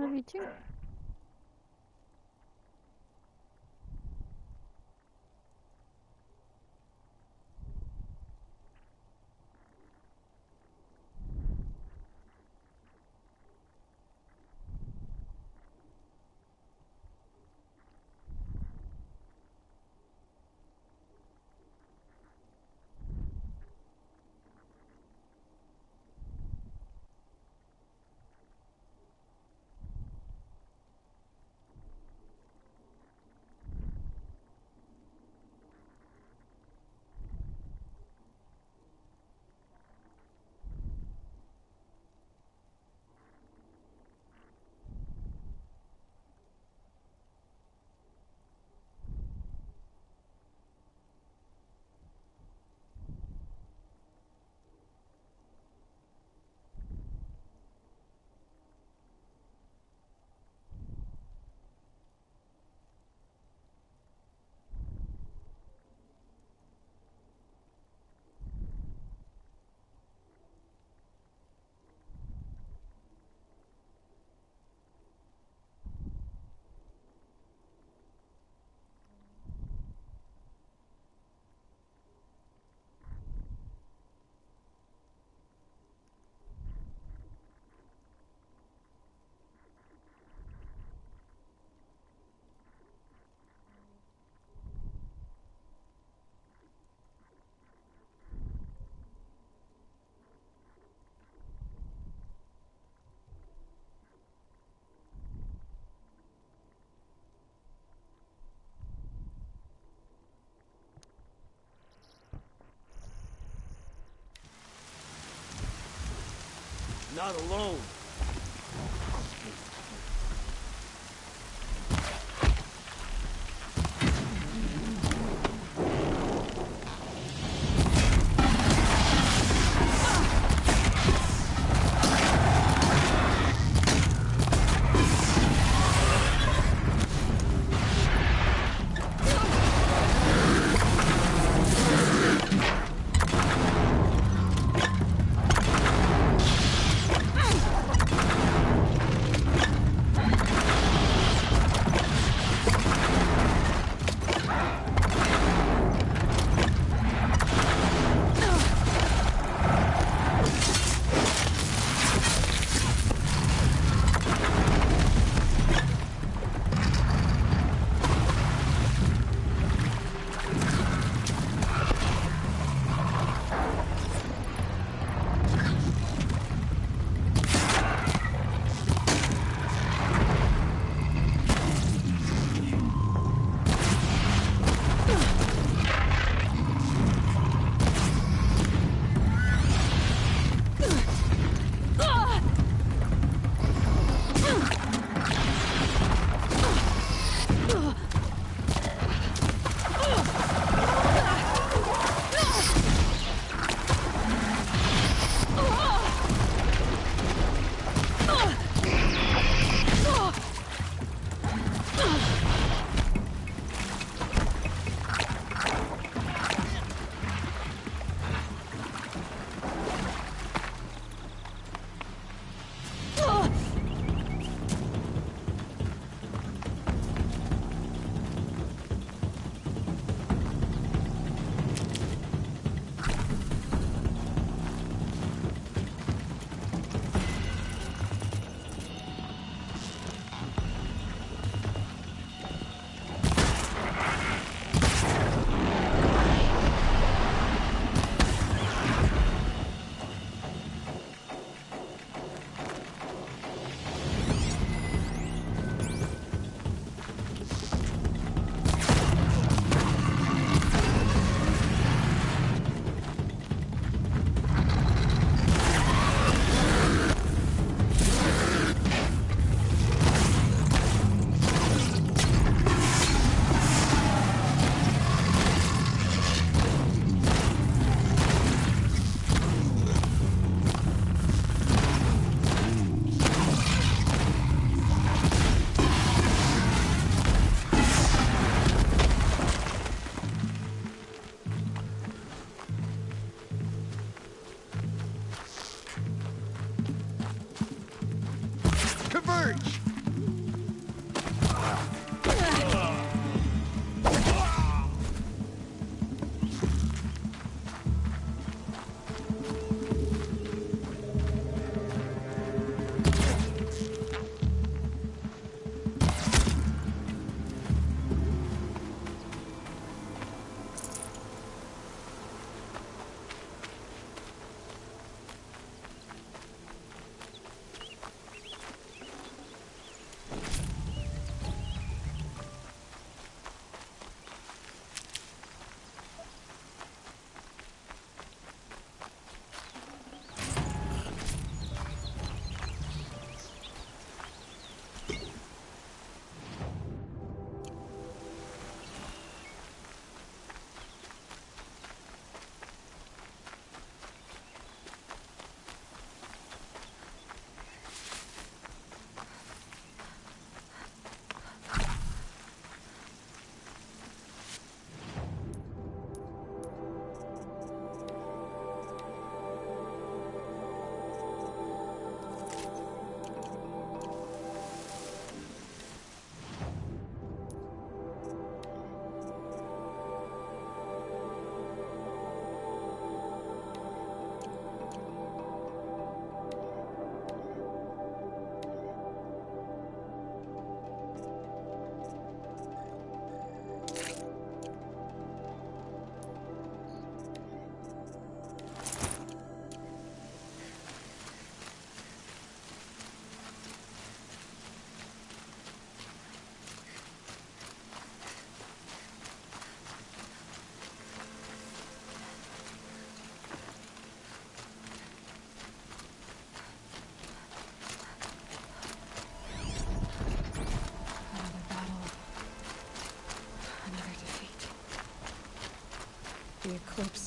reaching? Not alone. Converge!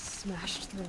smashed through.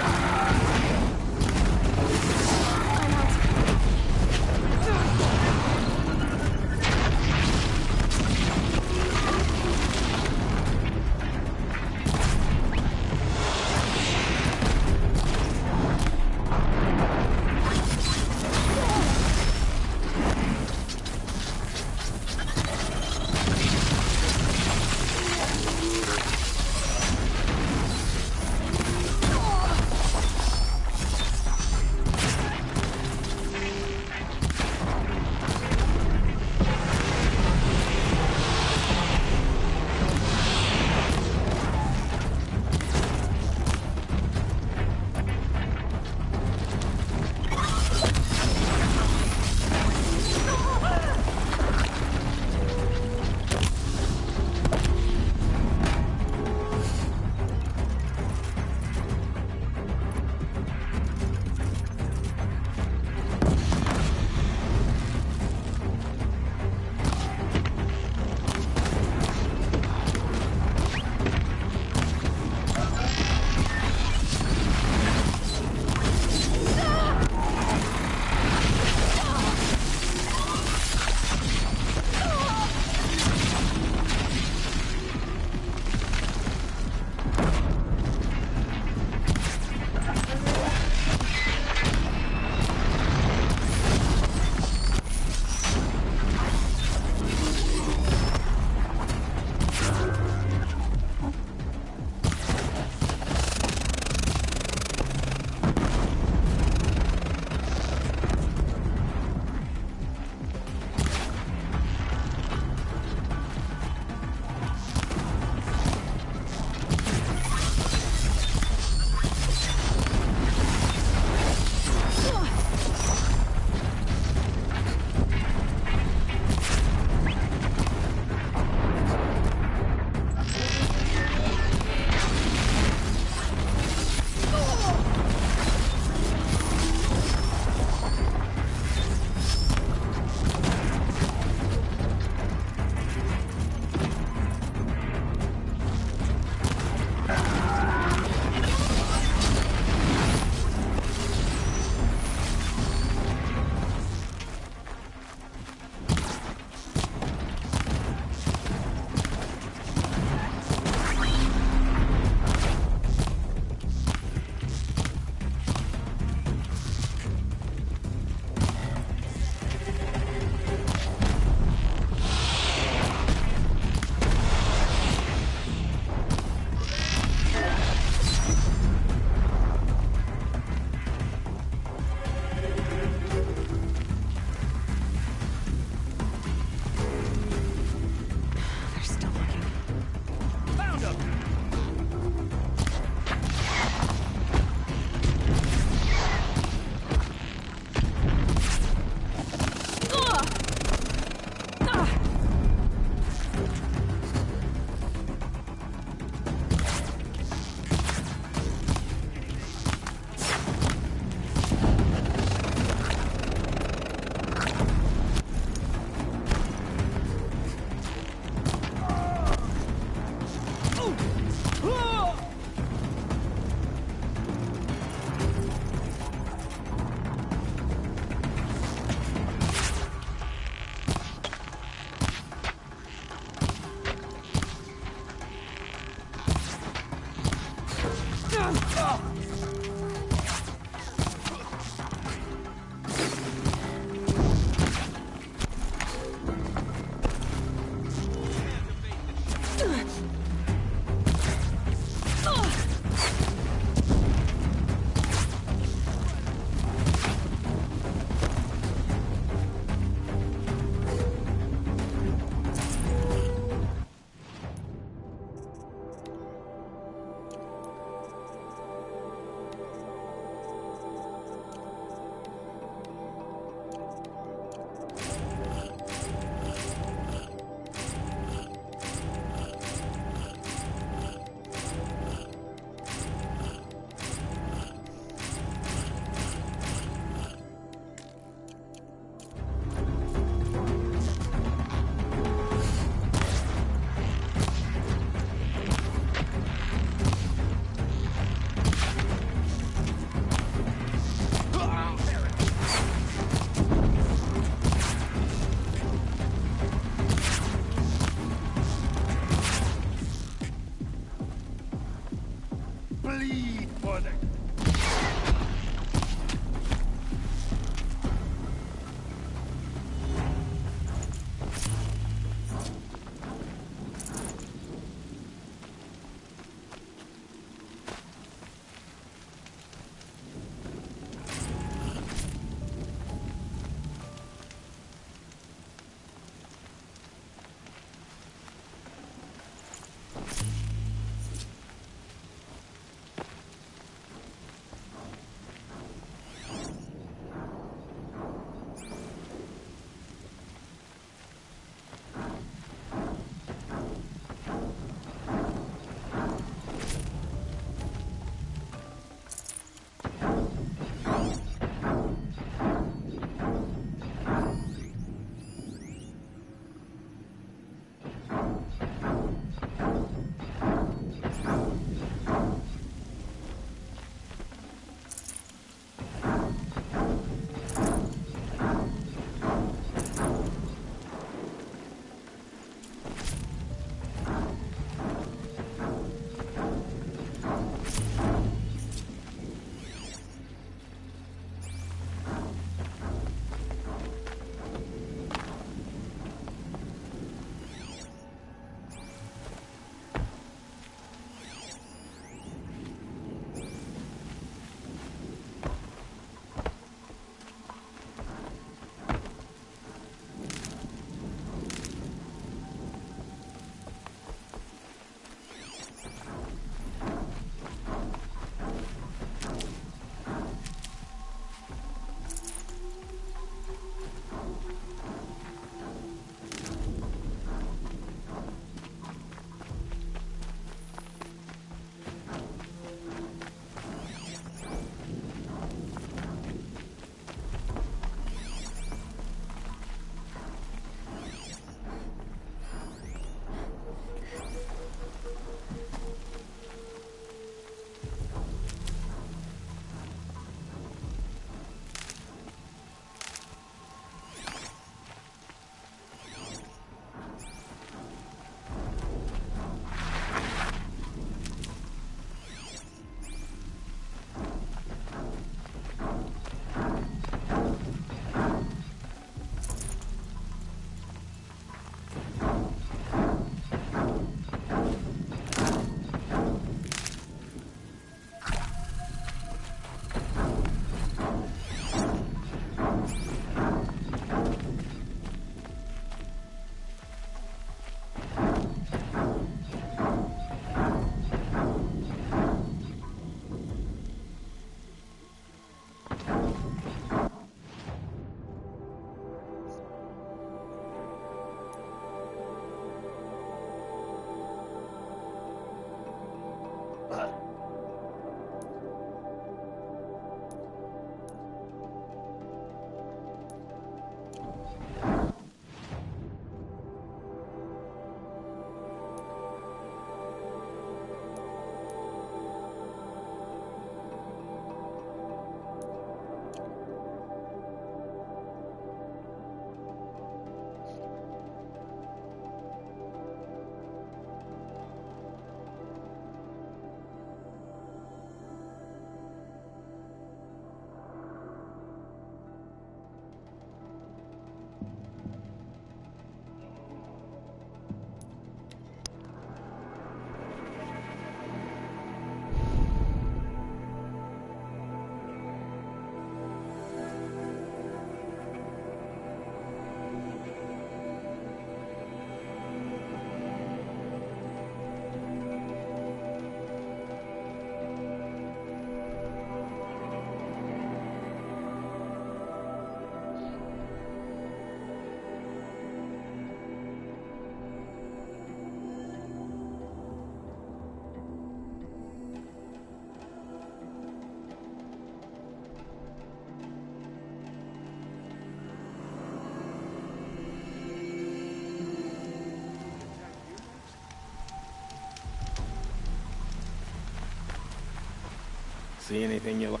See anything you like?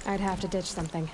I'd have to ditch something.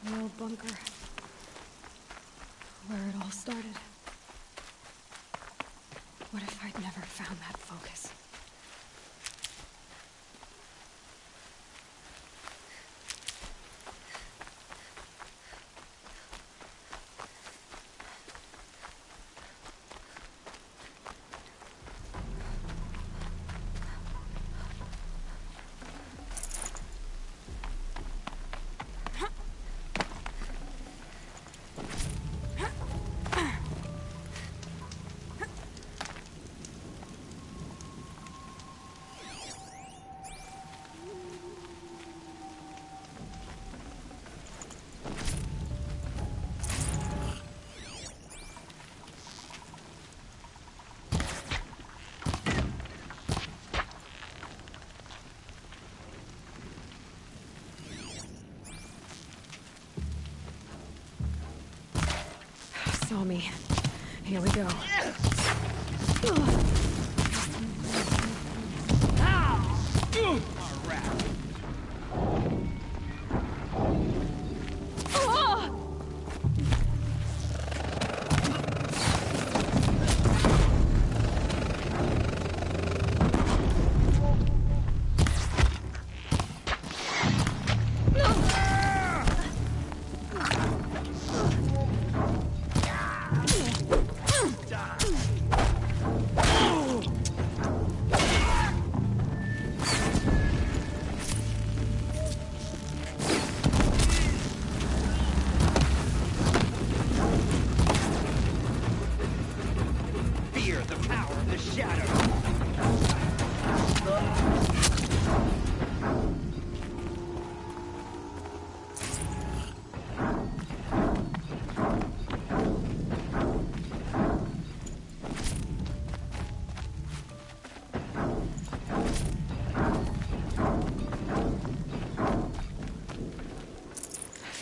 The old bunker. Where it all started. What if I'd never found that focus? Saw me. Here we go.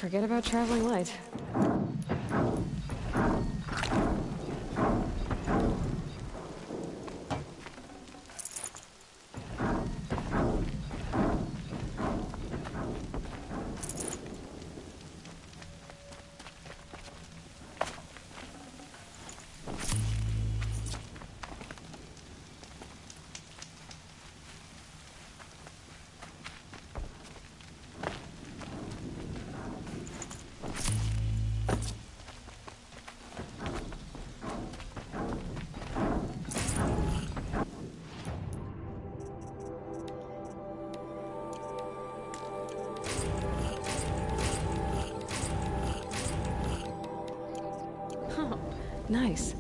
Forget about traveling light. Nice.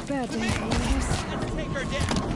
Bad day, I guess. Let's take her down.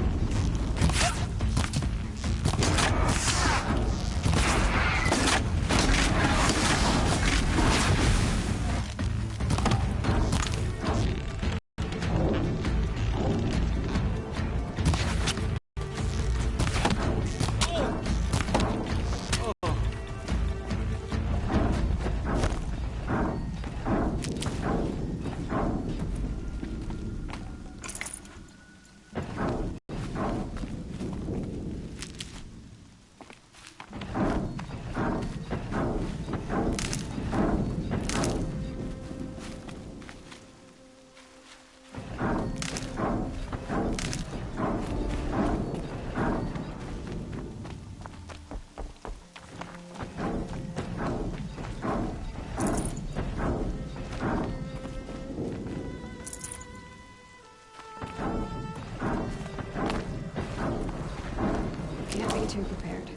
Too prepared.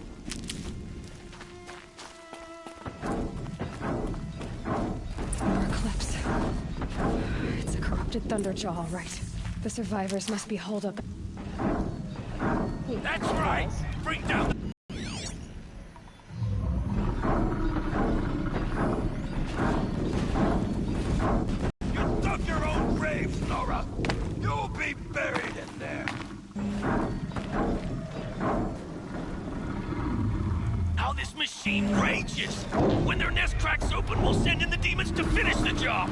More clips. It's a corrupted Thunderjaw, all right. The survivors must be holed up. That's right! Bring down the... You dug your own grave, Nora! You'll be buried in there! How this machine rages! When their nest cracks open, we'll send in the demons to finish the job!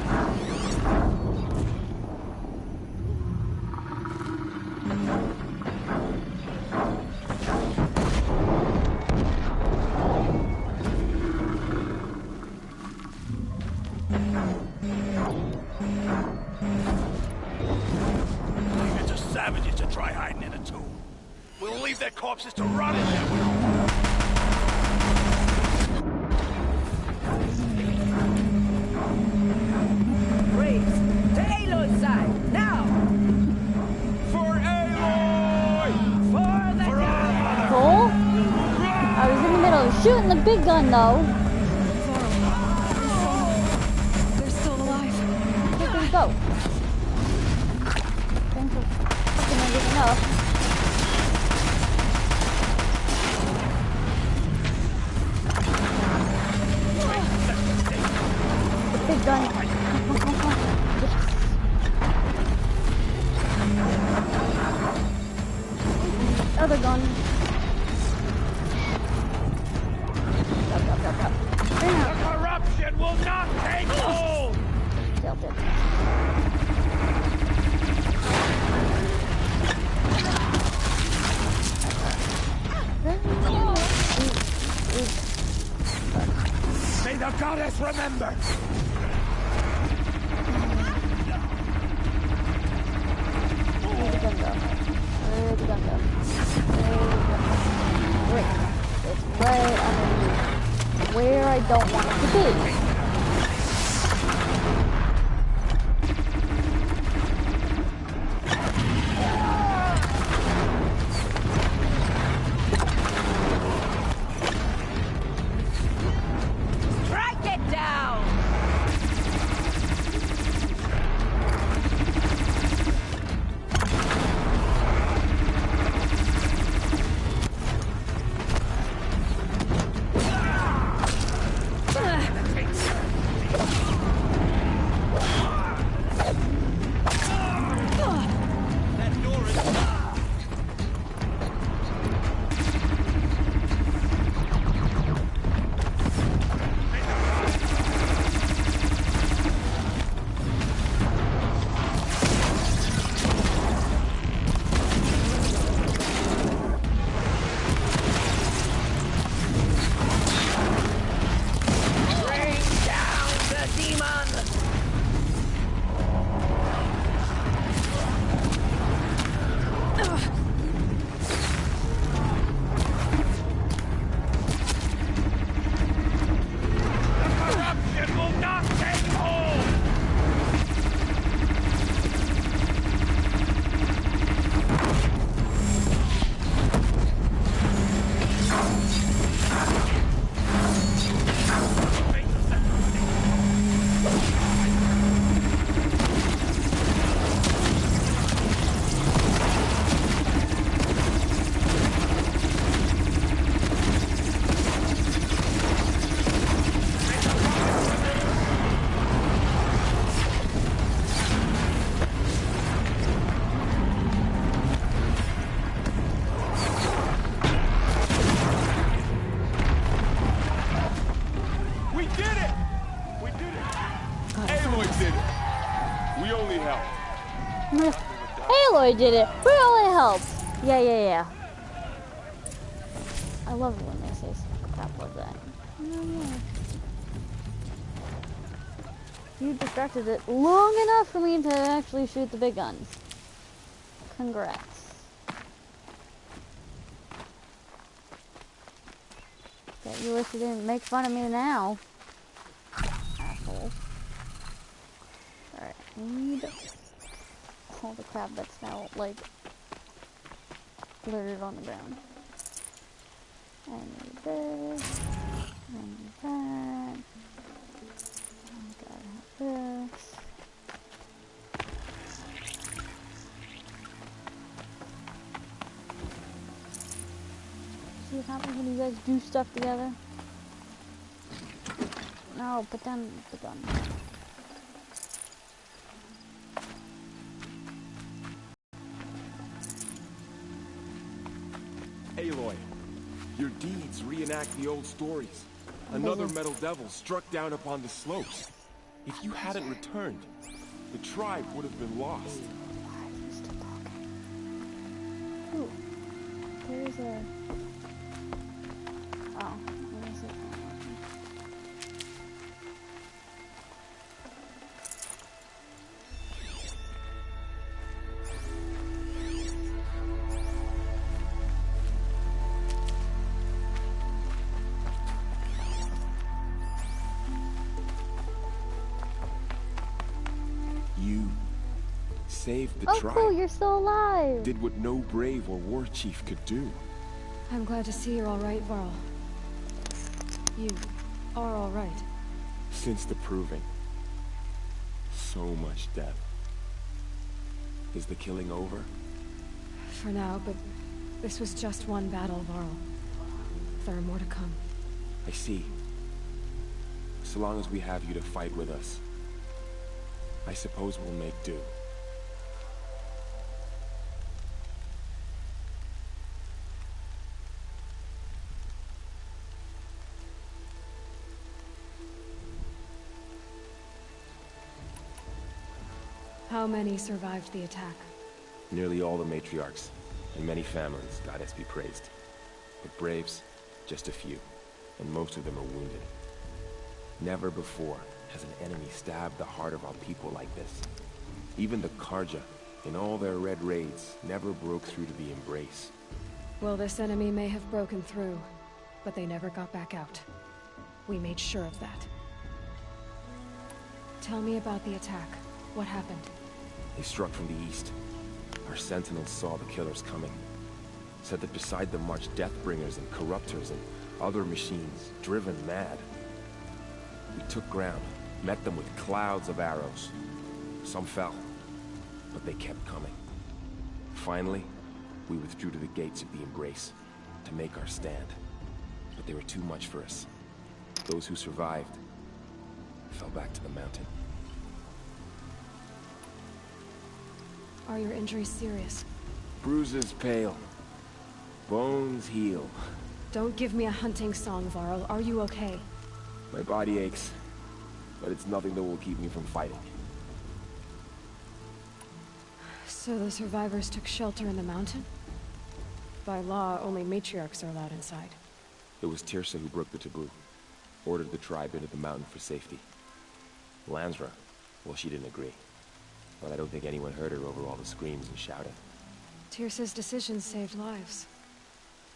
It's a savages to try hiding in a tomb. We'll leave their corpses to rot in there with them. To Aloy's side, now! For Aloy! For the gun! Cool. I was in the middle of shooting the big gun though. They're still alive. Here we go. Thanks for fucking everything up. The big gun. Yes. Other gun. Go. The corruption will not take hold! Dealt it. May the goddess remember! Where'd the gun go? Great. It's right underneath where I don't want it to be. Strike it did it. We only helped. Aloy did it. We only helped. Yeah. I love it when they say crap like that. You distracted it long enough for me to actually shoot the big guns. Congrats. Bet you wish you didn't make fun of me now. Asshole. Alright, I need all the crap that's now, like, littered on the ground. I need this. I need that. I gotta have this. See what happens when you guys do stuff together? No, put down the gun. Aloy, your deeds reenact the old stories. Another metal devil struck down upon the slopes. If you hadn't returned, the tribe would have been lost. Why are you still talking? Ooh, there's a... Oh, I guess it's not working. You saved the Oh, tribe. cool, you're still alive. Did what no brave or war chief could do. I'm glad to see you're all right, Varl. You are all right. Since the proving. So much death. Is the killing over? For now, but this was just one battle, Varl. There are more to come. I see. So long as we have you to fight with us, I suppose we'll make do. How many survived the attack? Nearly all the matriarchs, and many families, goddess be praised. But braves, just a few, and most of them are wounded. Never before has an enemy stabbed the heart of our people like this. Even the Karja, in all their red raids, never broke through to the embrace. Well, this enemy may have broken through, but they never got back out. We made sure of that. Tell me about the attack. What happened? They struck from the east. Our sentinels saw the killers coming. Said that beside them marched Deathbringers and Corruptors and other machines, driven mad. We took ground, met them with clouds of arrows. Some fell, but they kept coming. Finally, we withdrew to the gates of the Embrace to make our stand. But they were too much for us. Those who survived fell back to the mountain. Are your injuries serious? Bruises pale. Bones heal. Don't give me a hunting song, Varl. Are you okay? My body aches, but it's nothing that will keep me from fighting. So the survivors took shelter in the mountain? By law, only matriarchs are allowed inside. It was Tirsa who broke the taboo. Ordered the tribe into the mountain for safety. Lansra, well, she didn't agree. But I don't think anyone heard her over all the screams and shouting. Tirsa's decision saved lives.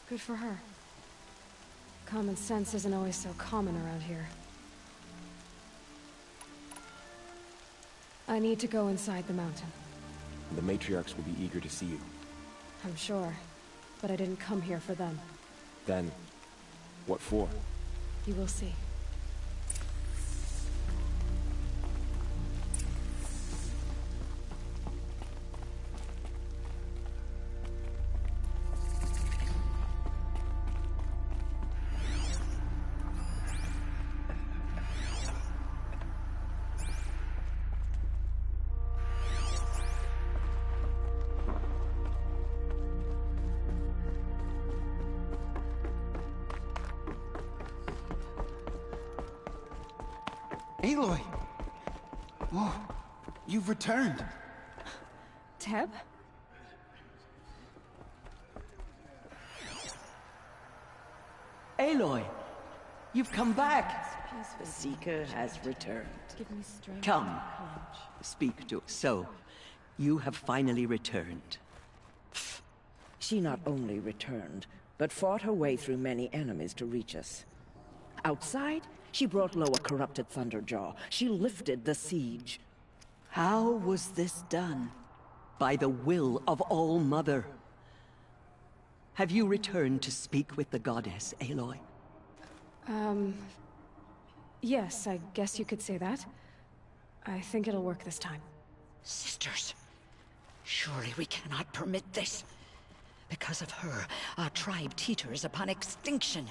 Good for her. Common sense isn't always so common around here. I need to go inside the mountain. The matriarchs will be eager to see you. I'm sure, but I didn't come here for them. Then, what for? You will see. Aloy! Oh, you've returned. Teb? Aloy, you've come back. The Seeker has returned. Come, speak to us. So, you have finally returned. She not only returned, but fought her way through many enemies to reach us. Outside, she brought low a corrupted Thunderjaw. She lifted the siege. How was this done? By the will of All-Mother. Have you returned to speak with the goddess, Aloy? Yes, I guess you could say that. I think it'll work this time. Sisters, surely we cannot permit this. Because of her, our tribe teeters upon extinction.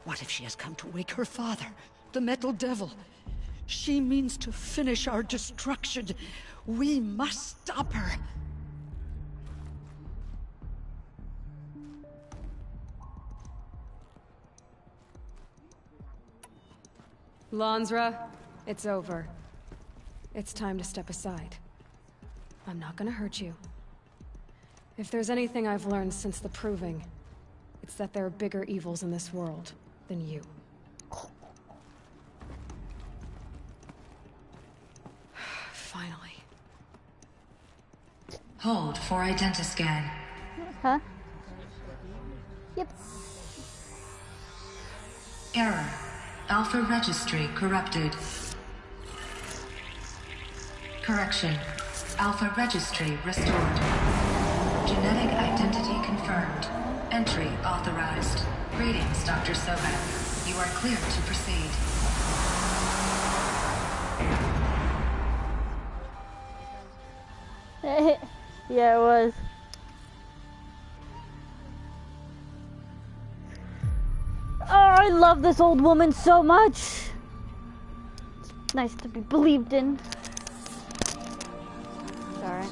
What if she has come to wake her father, the Metal Devil? She means to finish our destruction. We must stop her. Lansra, it's over. It's time to step aside. I'm not gonna hurt you. If there's anything I've learned since the Proving, it's that there are bigger evils in this world than you. Finally. Hold for identiscan. Huh? Yep. Error. Alpha registry corrupted. Correction. Alpha registry restored. Genetic identity confirmed. Entry authorized. Greetings, Dr. Sobek. You are cleared to proceed. Yeah, it was. Oh, I love this old woman so much. It's nice to be believed in. Sorry.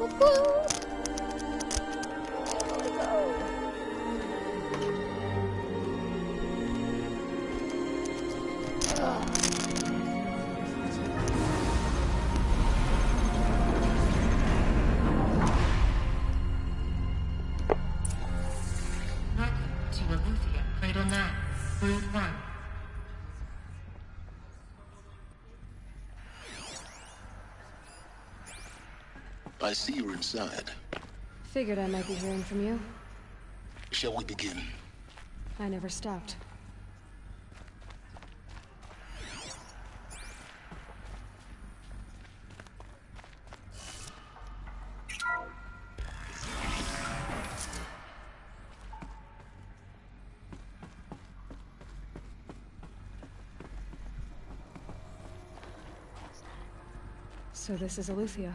Woo-hoo! I see you're inside. Figured I might be hearing from you. Shall we begin? I never stopped. So this is Aletheia.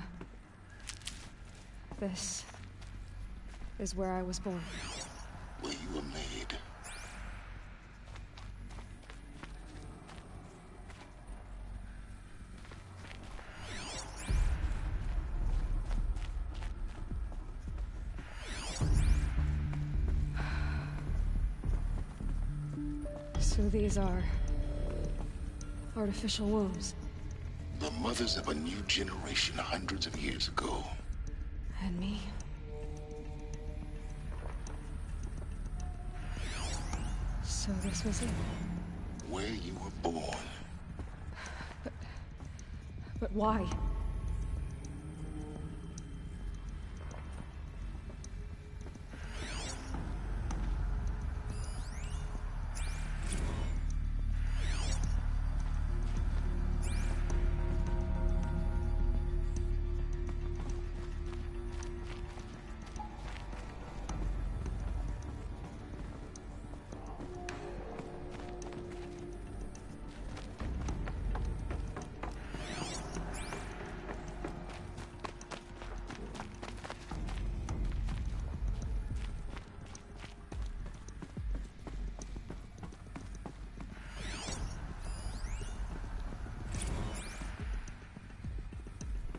This is where I was born. Where you were made. So these are artificial wombs. The mothers of a new generation hundreds of years ago. And me. So this was it. Where you were born. But why?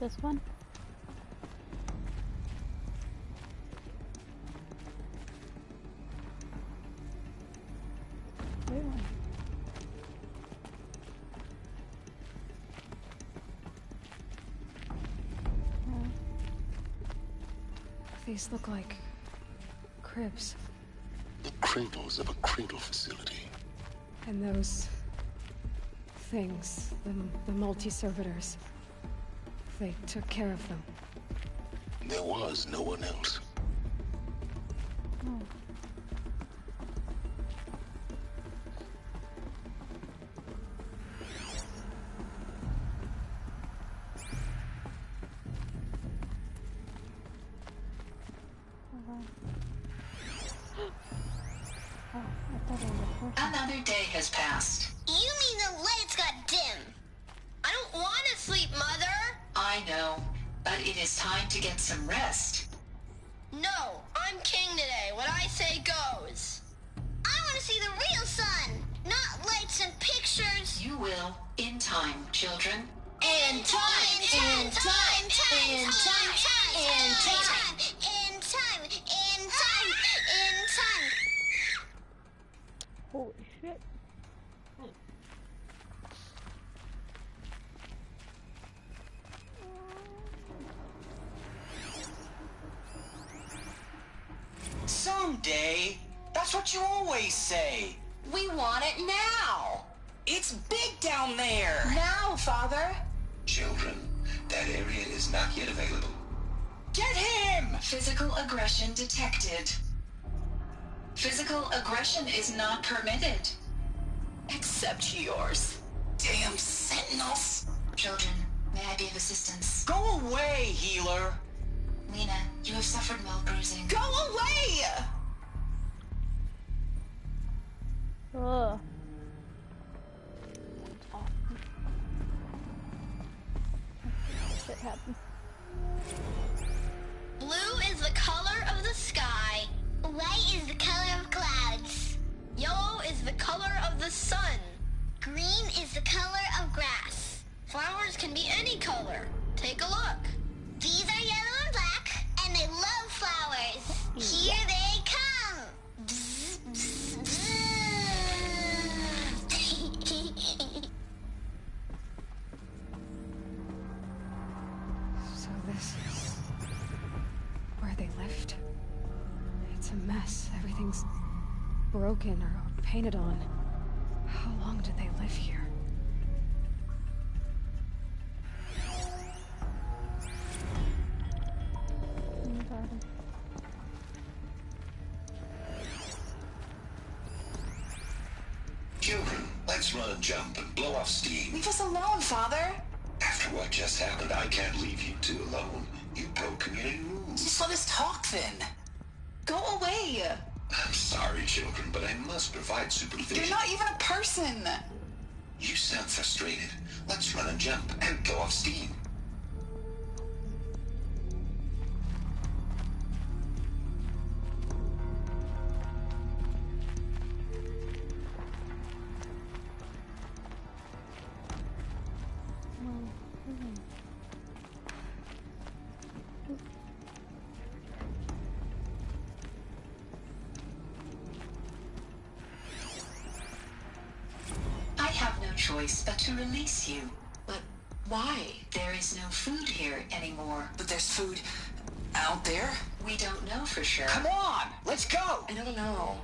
This one? These look like cribs. The cradles of a cradle facility. And those things, the multi-servitors, they took care of them. There was no one else. Another day has passed. You mean the lights got dim? I don't want to sleep, Mother! I know, but it is time to get some rest. No, I'm king today. What I say goes. I want to see the real sun, not lights and pictures. You will, in time, children. In time, in time, in time, in time, in time, in time, in time. Holy shit. Someday. That's what you always say. We want it now. It's big down there. Now, Father. Children, that area is not yet available. Get him! Physical aggression detected. Physical aggression is not permitted. Except yours. Damn sentinels. Children, may I be of assistance? Go away, healer. Lena, you have suffered mild bruising. Go away! Ugh. Shit happened. Blue is the color of the sky. White is the color of clouds. Yellow is the color of the sun. Green is the color of grass. Flowers can be any color. Take a look. These are yellow and black, and they love flowers. Here they come. Bzz, bzz, bzz. So this is where they lived. It's a mess. Everything's broken or painted on. How long did they live here? Children, let's run and jump and blow off steam. Leave us alone, Father. After what just happened, I can't leave you two alone. You broke community rules. Just let us talk then. Go away. I'm sorry, children, but I must provide supervision. You're not even a person. You sound frustrated. Let's run and jump and blow off steam. I have no choice but to release you. But why? There is no food here anymore. But there's food out there? We don't know for sure. Come on, let's go. I don't know.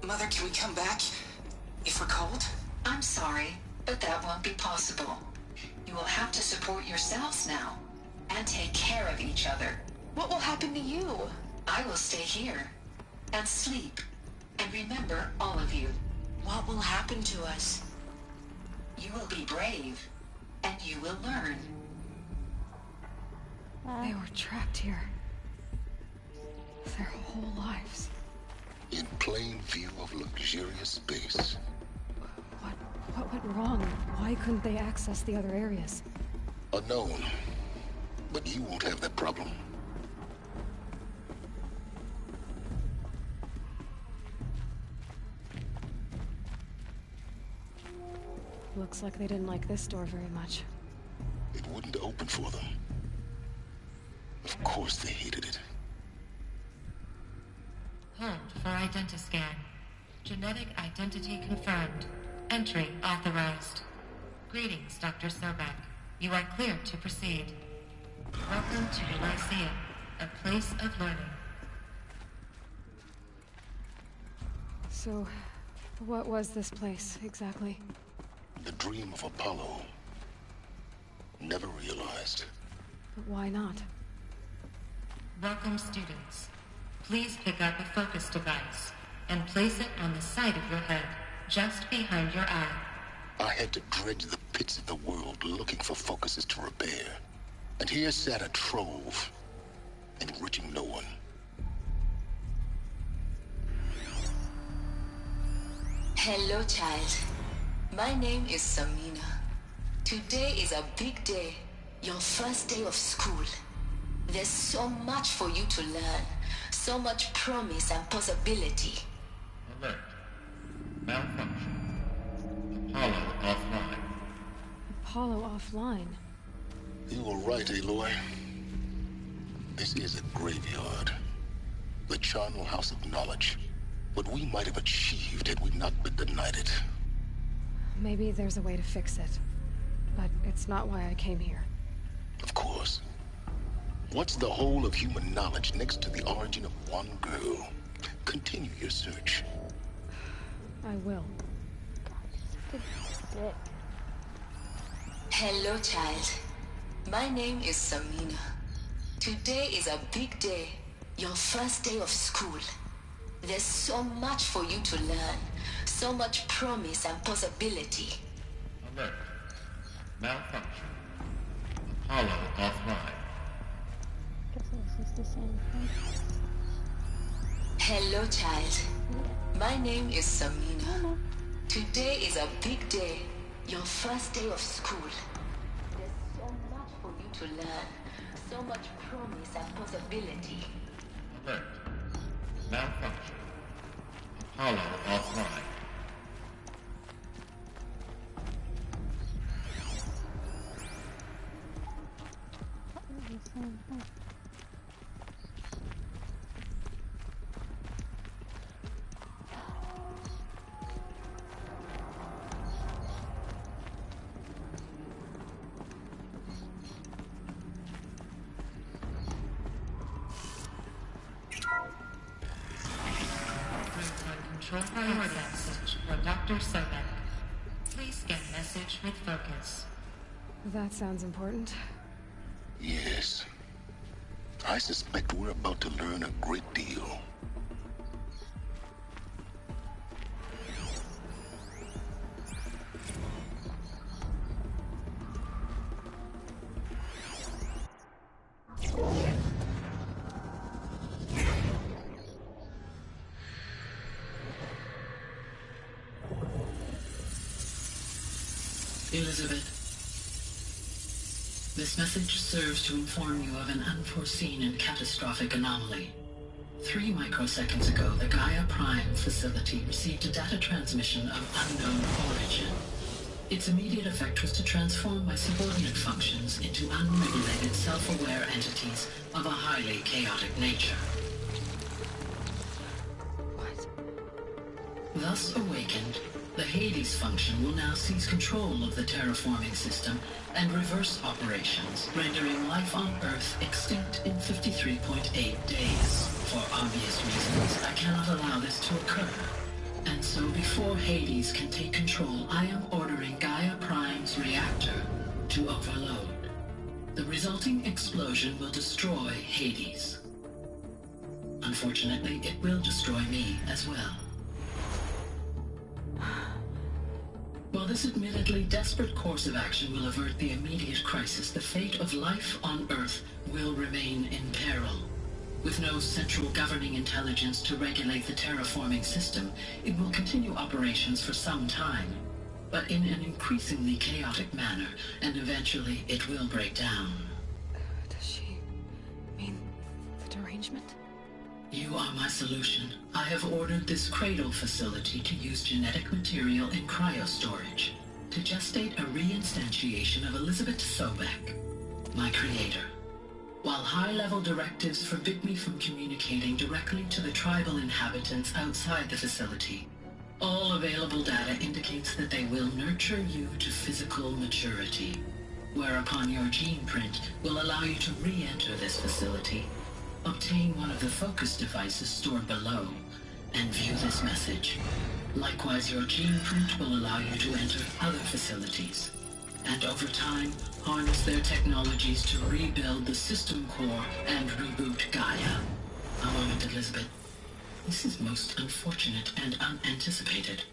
Mother, can we come back if we're cold? I'm sorry, but that won't be possible. You will have to support yourselves now and take care of each other. What will happen to you? I will stay here and sleep and remember all of you. What will happen to us? You will be brave and you will learn. They were trapped here. Their whole lives. In plain view of luxurious space. What went wrong? Why couldn't they access the other areas? Unknown. But you won't have that problem. Looks like they didn't like this door very much. It wouldn't open for them. Of course they hated it. Hold for identiscan. Genetic identity confirmed. Entry authorized. Greetings, Dr. Sobek. You are cleared to proceed. Welcome to the Lyceum, a place of learning. So, what was this place, exactly? The dream of Apollo. Never realized. But why not? Welcome, students. Please pick up a focus device and place it on the side of your head, just behind your eye. I had to dredge the pits of the world looking for focuses to repair. And here sat a trove, enriching no one. Hello, child. My name is Samina. Today is a big day. Your first day of school. There's so much for you to learn. So much promise and possibility. Alert. Malfunction. Apollo offline. Apollo offline? You were right, Aloy. This is a graveyard. The charnel house of knowledge. What we might have achieved had we not been denied it. Maybe there's a way to fix it. But it's not why I came here. Of course. What's the whole of human knowledge next to the origin of one girl? Continue your search. I will. Hello, child. My name is Samina. Today is a big day. Your first day of school. There's so much for you to learn. So much promise and possibility. Alert. Malfunction. Apollo offline. Hello, child. My name is Samina. Today is a big day. Your first day of school. There's so much for you to learn. So much promise and possibility. Alert. Malfunction. Apollo offline. Control Broadcast for Dr. Sobek. Please scan message with focus. That sounds important. Yes. I suspect we're about to learn a great deal. Elizabeth, this message serves to inform you of an unforeseen and catastrophic anomaly. 3 microseconds ago, the Gaia Prime facility received a data transmission of unknown origin. Its immediate effect was to transform my subordinate functions into unregulated, self-aware entities of a highly chaotic nature. What? Thus awakened, the Hades function will now seize control of the terraforming system and reverse operations, rendering life on Earth extinct in 53.8 days. For obvious reasons, I cannot allow this to occur. And so before Hades can take control, I am ordering Gaia Prime's reactor to overload. The resulting explosion will destroy Hades. Unfortunately, it will destroy me as well. While this admittedly desperate course of action will avert the immediate crisis, the fate of life on Earth will remain in peril. With no central governing intelligence to regulate the terraforming system, it will continue operations for some time, but in an increasingly chaotic manner, and eventually it will break down. Does she mean the derangement? You are my solution. I have ordered this cradle facility to use genetic material in cryostorage to gestate a reinstantiation of Elizabeth Sobek, my creator. While high-level directives forbid me from communicating directly to the tribal inhabitants outside the facility, All available data indicates that they will nurture you to physical maturity, whereupon your gene print will allow you to re-enter this facility, obtain one of the focus devices stored below, and view this message. Likewise, your gene print will allow you to enter other facilities, and over time, harness their technologies to rebuild the system core and reboot Gaia. A moment, Elizabeth. This is most unfortunate and unanticipated.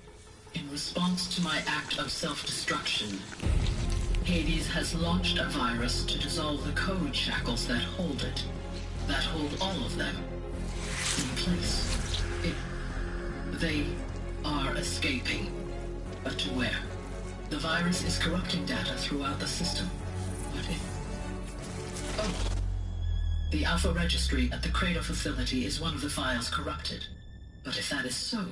In response to my act of self-destruction, Hades has launched a virus to dissolve the code shackles that hold it, that hold all of them in place. They are escaping, but to where? The virus is corrupting data throughout the system. What if... Oh. The Alpha Registry at the Cradle facility is one of the files corrupted. But if that is so,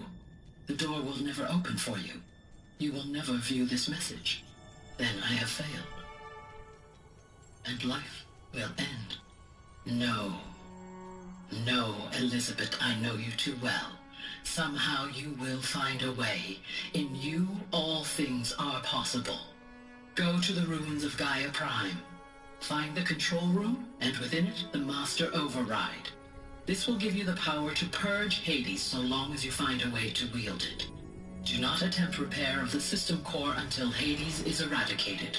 the door will never open for you. You will never view this message. Then I have failed. And life will end. No. No, Elizabeth, I know you too well. Somehow you will find a way. In you, all things are possible. Go to the ruins of Gaia Prime. Find the control room, and within it, the Master Override. This will give you the power to purge Hades so long as you find a way to wield it. Do not attempt repair of the system core until Hades is eradicated.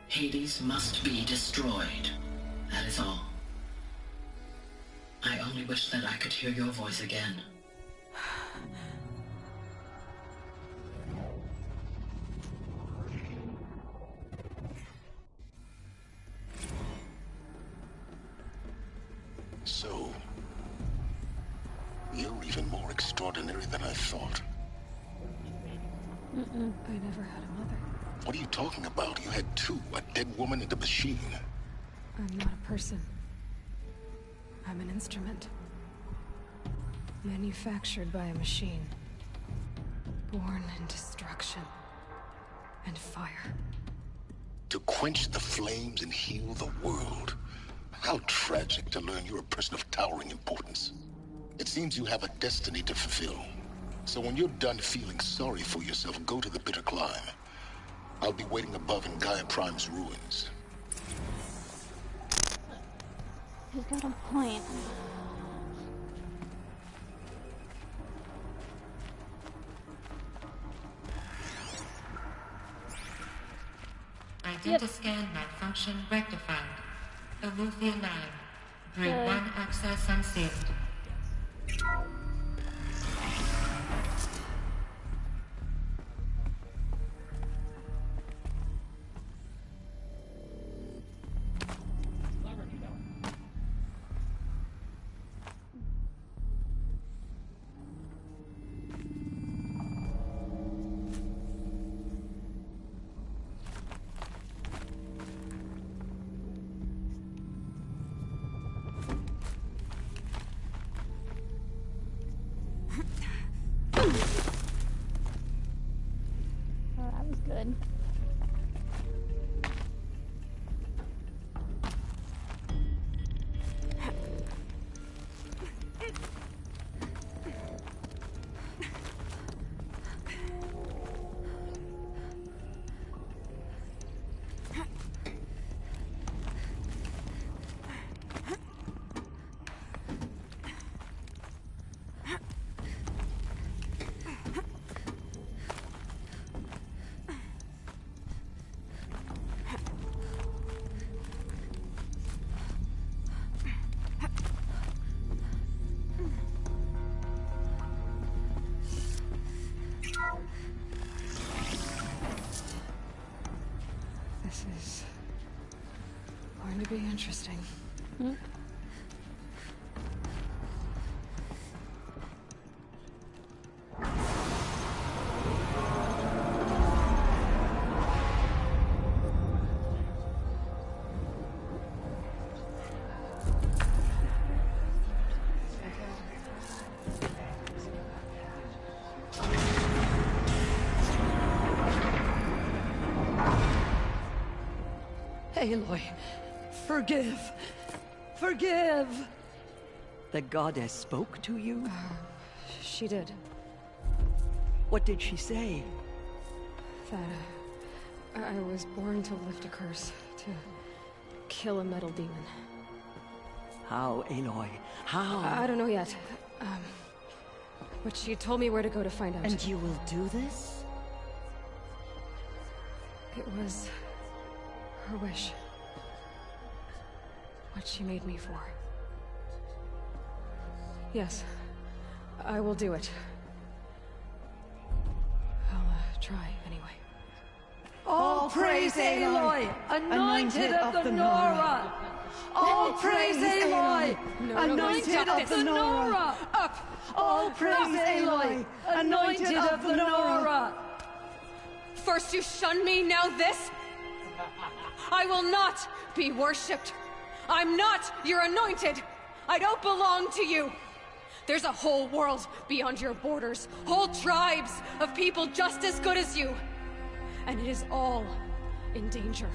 Hades must be destroyed. That is all. I only wish that I could hear your voice again. So, you're even more extraordinary than I thought. I never had a mother. What are you talking about? You had two, a dead woman and a machine. I'm not a person. I'm an instrument. Manufactured by a machine. Born in destruction and fire. To quench the flames and heal the world. How tragic to learn you're a person of towering importance. It seems you have a destiny to fulfill. So when you're done feeling sorry for yourself, go to the bitter climb. I'll be waiting above in Gaia Prime's ruins. He's got a point. Identiscan malfunction rectified. Alufia 9. Grid 1 access unsealed. Good. This is going to be interesting. Aloy, forgive. Forgive! The goddess spoke to you? She did. What did she say? That I was born to lift a curse, to kill a metal demon. How, Aloy? How? I don't know yet. But she told me where to go to find out. And you will do this? It was her wish. What she made me for. Yes, I will do it. I'll try anyway. All praise Aloy, anointed of the Nora! All praise Aloy, anointed of the Nora! Up! All praise Aloy, anointed of the Nora! First you shunned me, now this? I will not be worshipped. I'm not your anointed. I don't belong to you. There's a whole world beyond your borders, whole tribes of people just as good as you. And it is all in danger.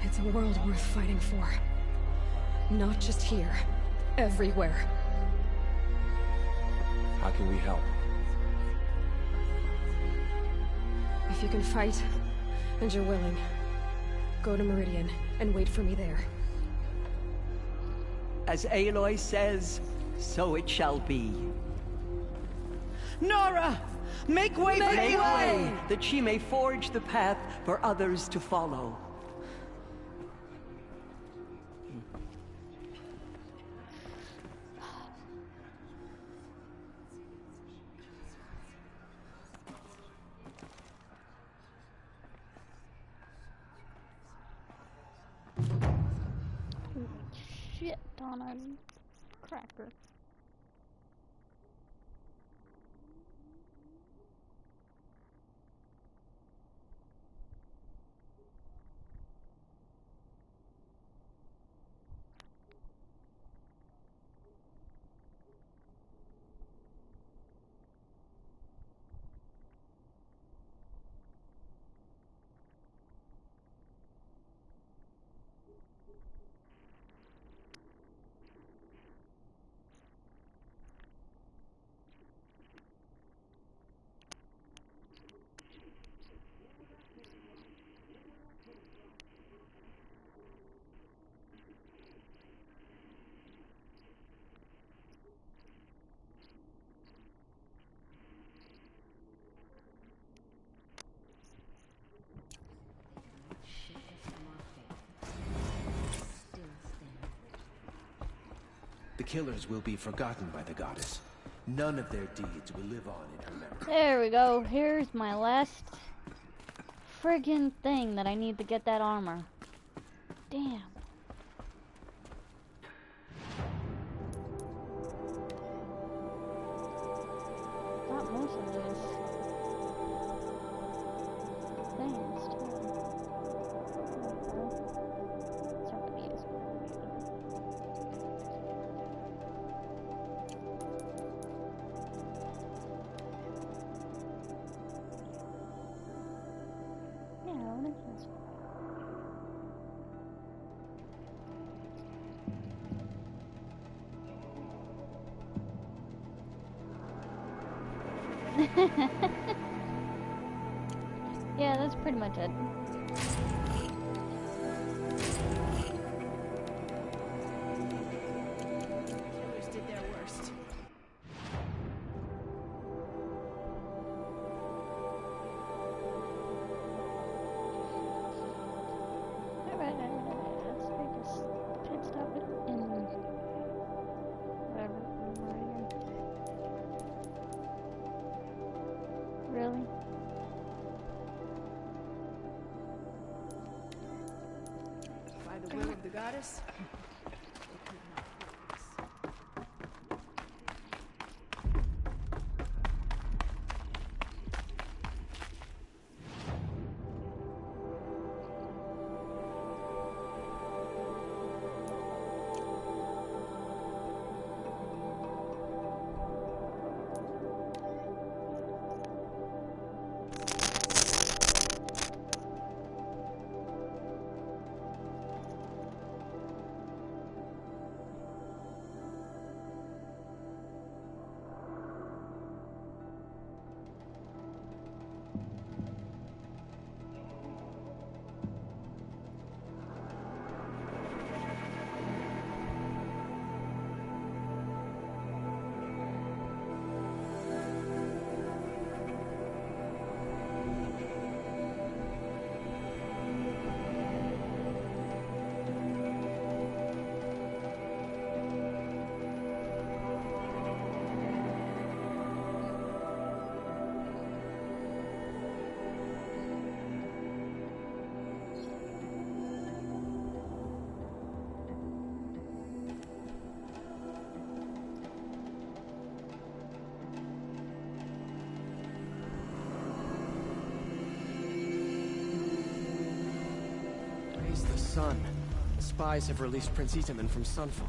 It's a world worth fighting for. Not just here, everywhere. How can we help? If you can fight, and you're willing, go to Meridian and wait for me there. As Aloy says, so it shall be. Nora! Make way for Make Aloy! way, that she may forge the path for others to follow. Shit on a cracker. The killers will be forgotten by the goddess. None of their deeds will live on in her memory. There we go. Here's my last friggin' thing that I need to get that armor. Damn. Got most of this things too. It's not gonna be useful. Yeah, what is this? Yeah, that's pretty much it. Killers did their worst. Alright, let's make this pit stop it in whatever room we're in. Really? By the will of the goddess, they could not kill us. sun. The spies have released Prince Itaman from Sunfall.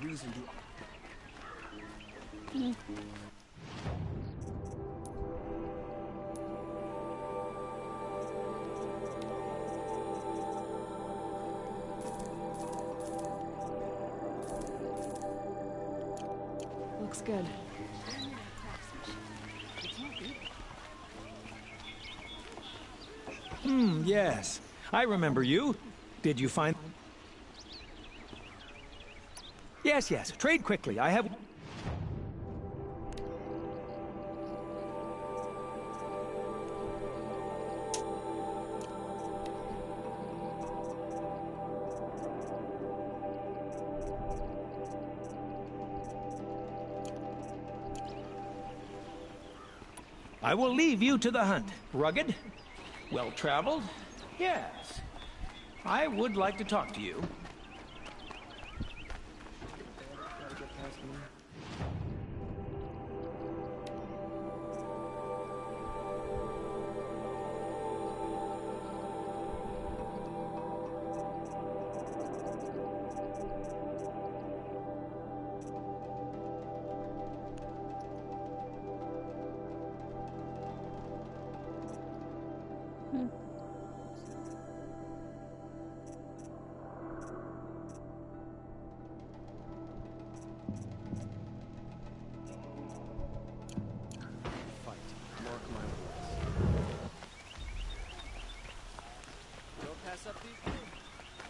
Reason do Looks good. Yes. I remember you. Did you find... Yes. Trade quickly. I have... I will leave you to the hunt. Rugged? Well-traveled? Yes. I would like to talk to you.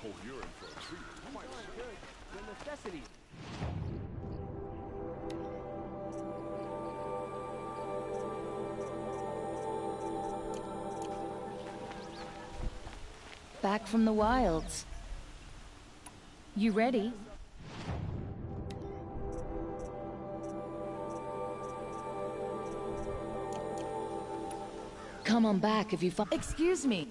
Oh, you're in for a treat. Quite good. The necessity. Back from the wilds. You ready? Come on back if you find... Excuse me.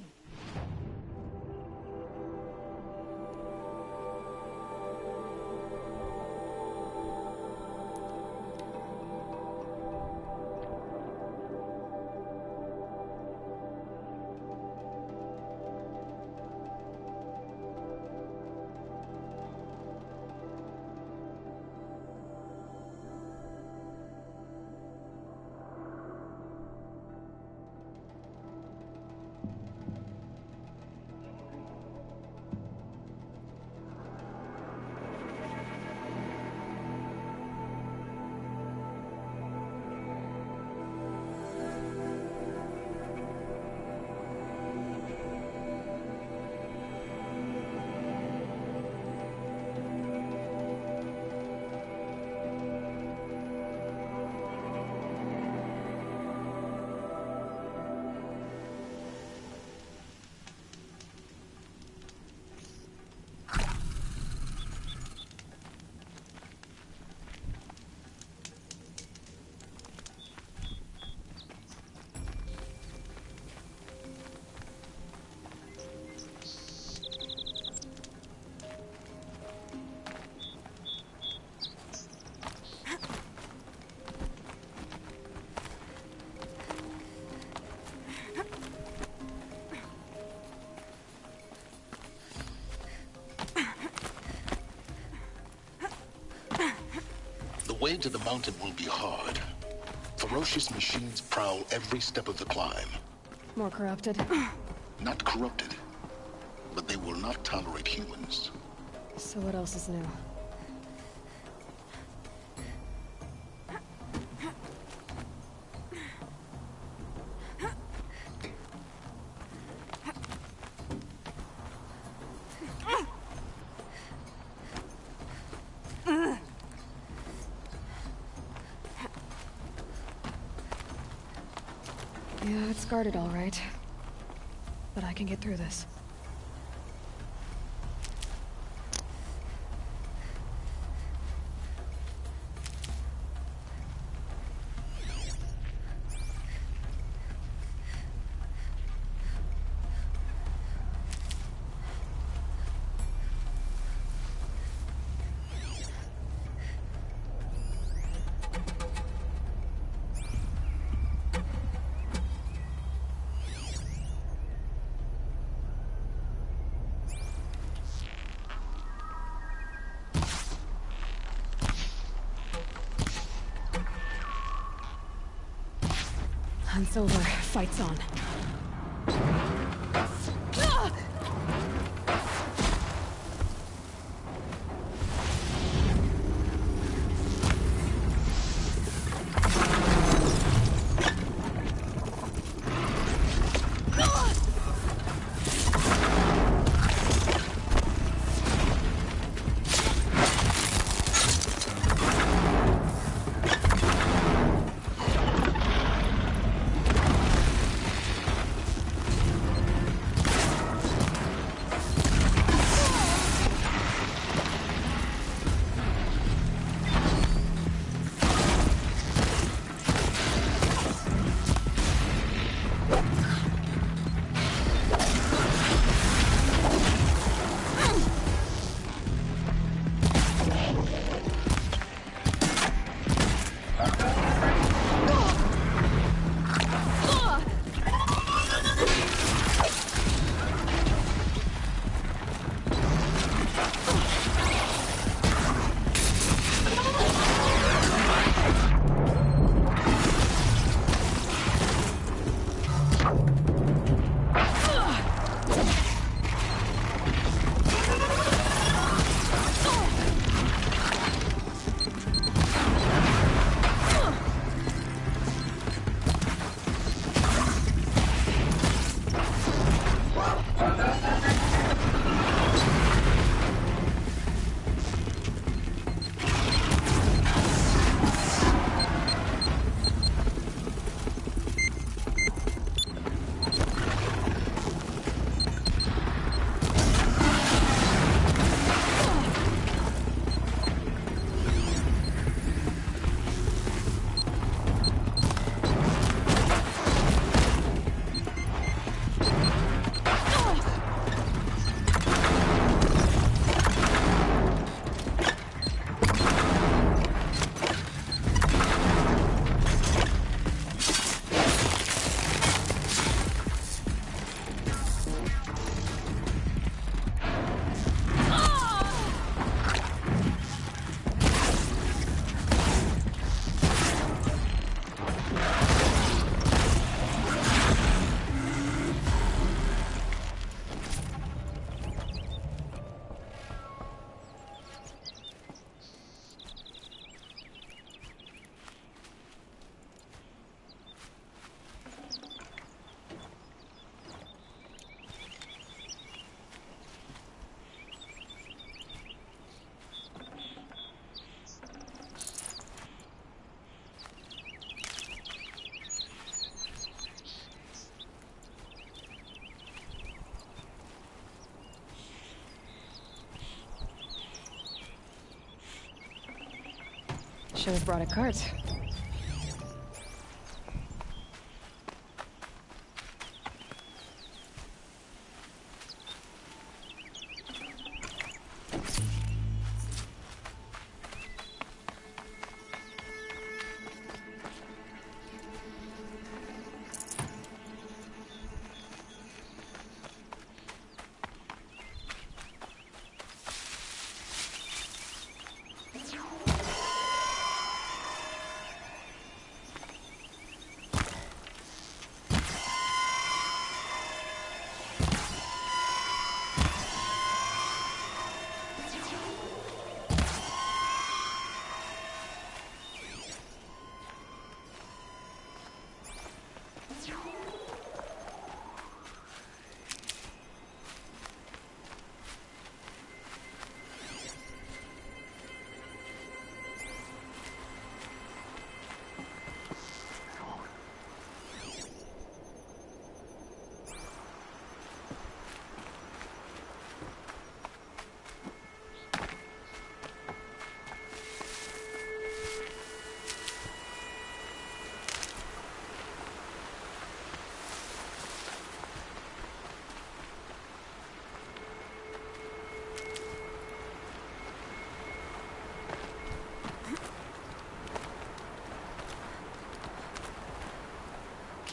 way to the mountain will be hard. Ferocious machines prowl every step of the climb. More corrupted? Not corrupted, but they will not tolerate humans. So what else is new? Yeah, it's guarded all right. But I can get through this. Hunt's over. Fight's on. Should have brought a cart.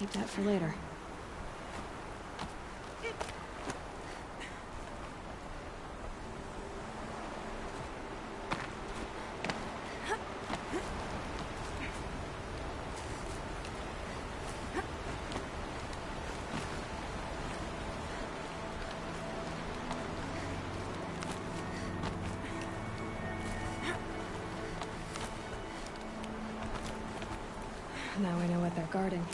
keep that for later. Now we know what they're guarding.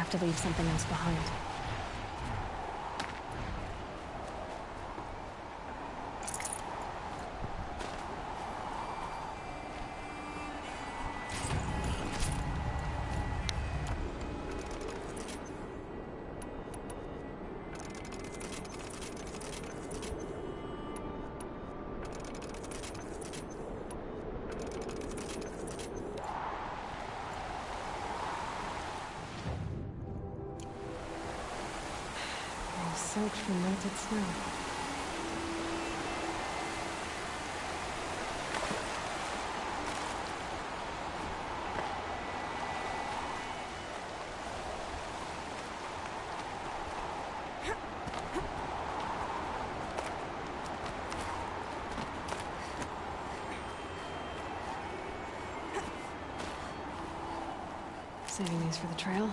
have to leave something else behind. Soaked from melted snow. Saving these for the trail.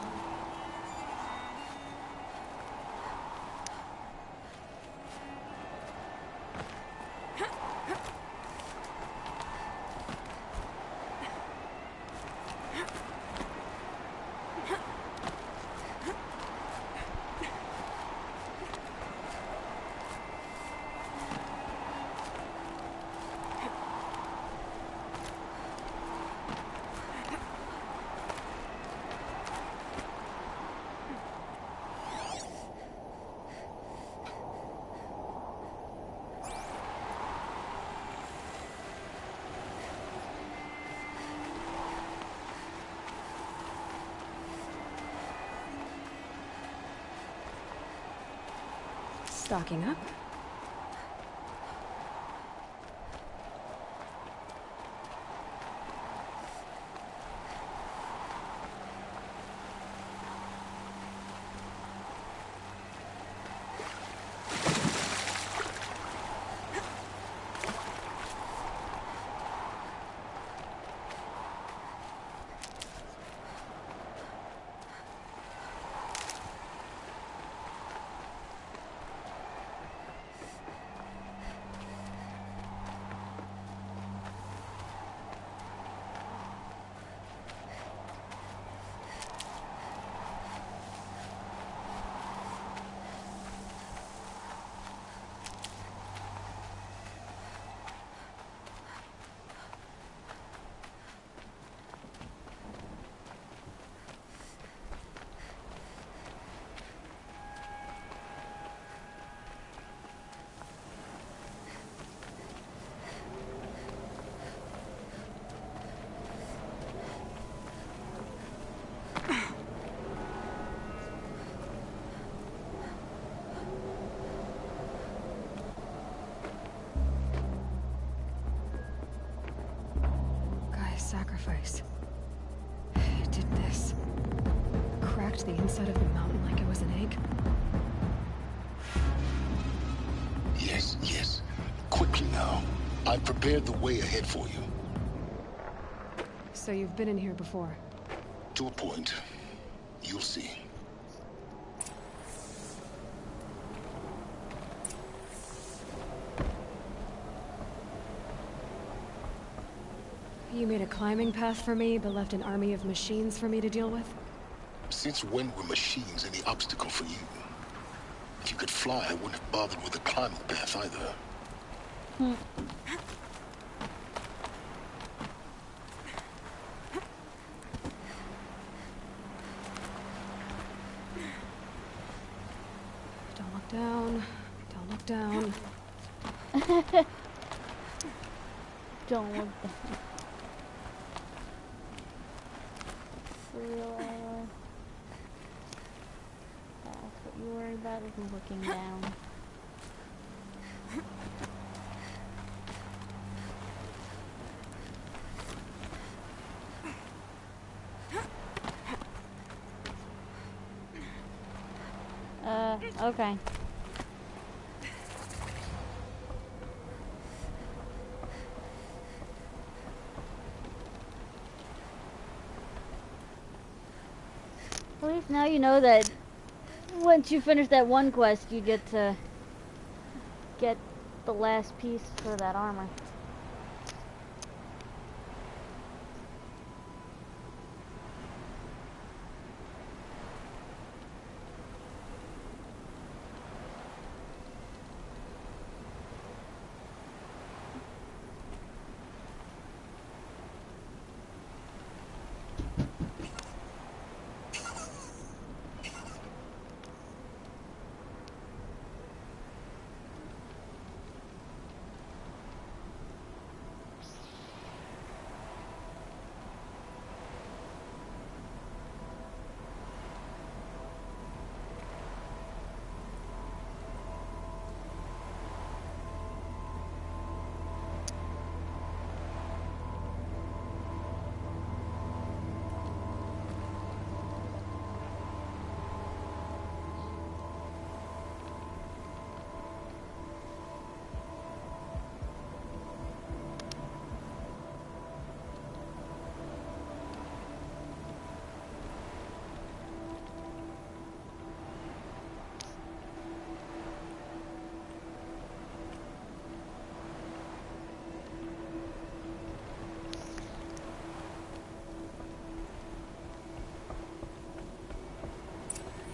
Stocking up. Sacrifice. It did this. Cracked the inside of the mountain like it was an egg. Yes, yes. Quickly now. I've prepared the way ahead for you. So you've been in here before? To a point. You'll see. You made a climbing path for me, but left an army of machines for me to deal with? Since when were machines any obstacle for you? If you could fly, I wouldn't have bothered with the climbing path either. Don't look down. Don't look down. Don't look down. For real, Aloy. That's what you worry about, is looking down. Okay. At least now you know that once you finish that one quest, you get to get the last piece for that armor.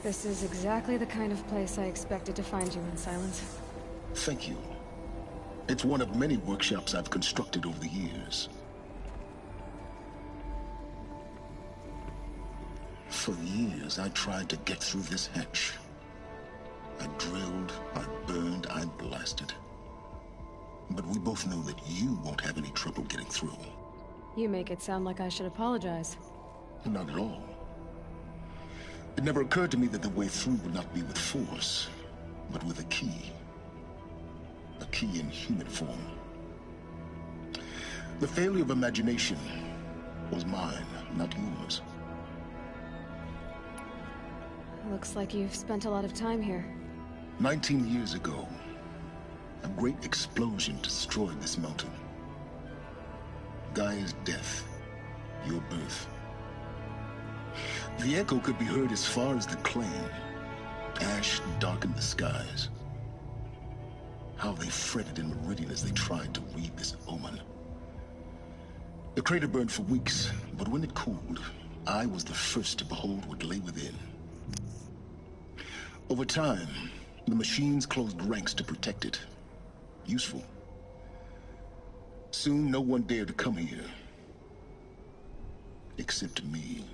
This is exactly the kind of place I expected to find you in, Silence. Thank you. It's one of many workshops I've constructed over the years. For years, I tried to get through this hatch. I drilled, I burned, I blasted. But we both know that you won't have any trouble getting through. You make it sound like I should apologize. Not at all. It never occurred to me that the way through would not be with force, but with a key. A key in human form. The failure of imagination was mine, not yours. Looks like you've spent a lot of time here. 19 years ago, a great explosion destroyed this mountain. Gaia's death, your birth. The echo could be heard as far as the claim. Ash darkened the skies. How they fretted in Meridian as they tried to read this omen. The crater burned for weeks, but when it cooled, I was the first to behold what lay within. Over time, the machines closed ranks to protect it. Useful. Soon, no one dared to come here. Except me.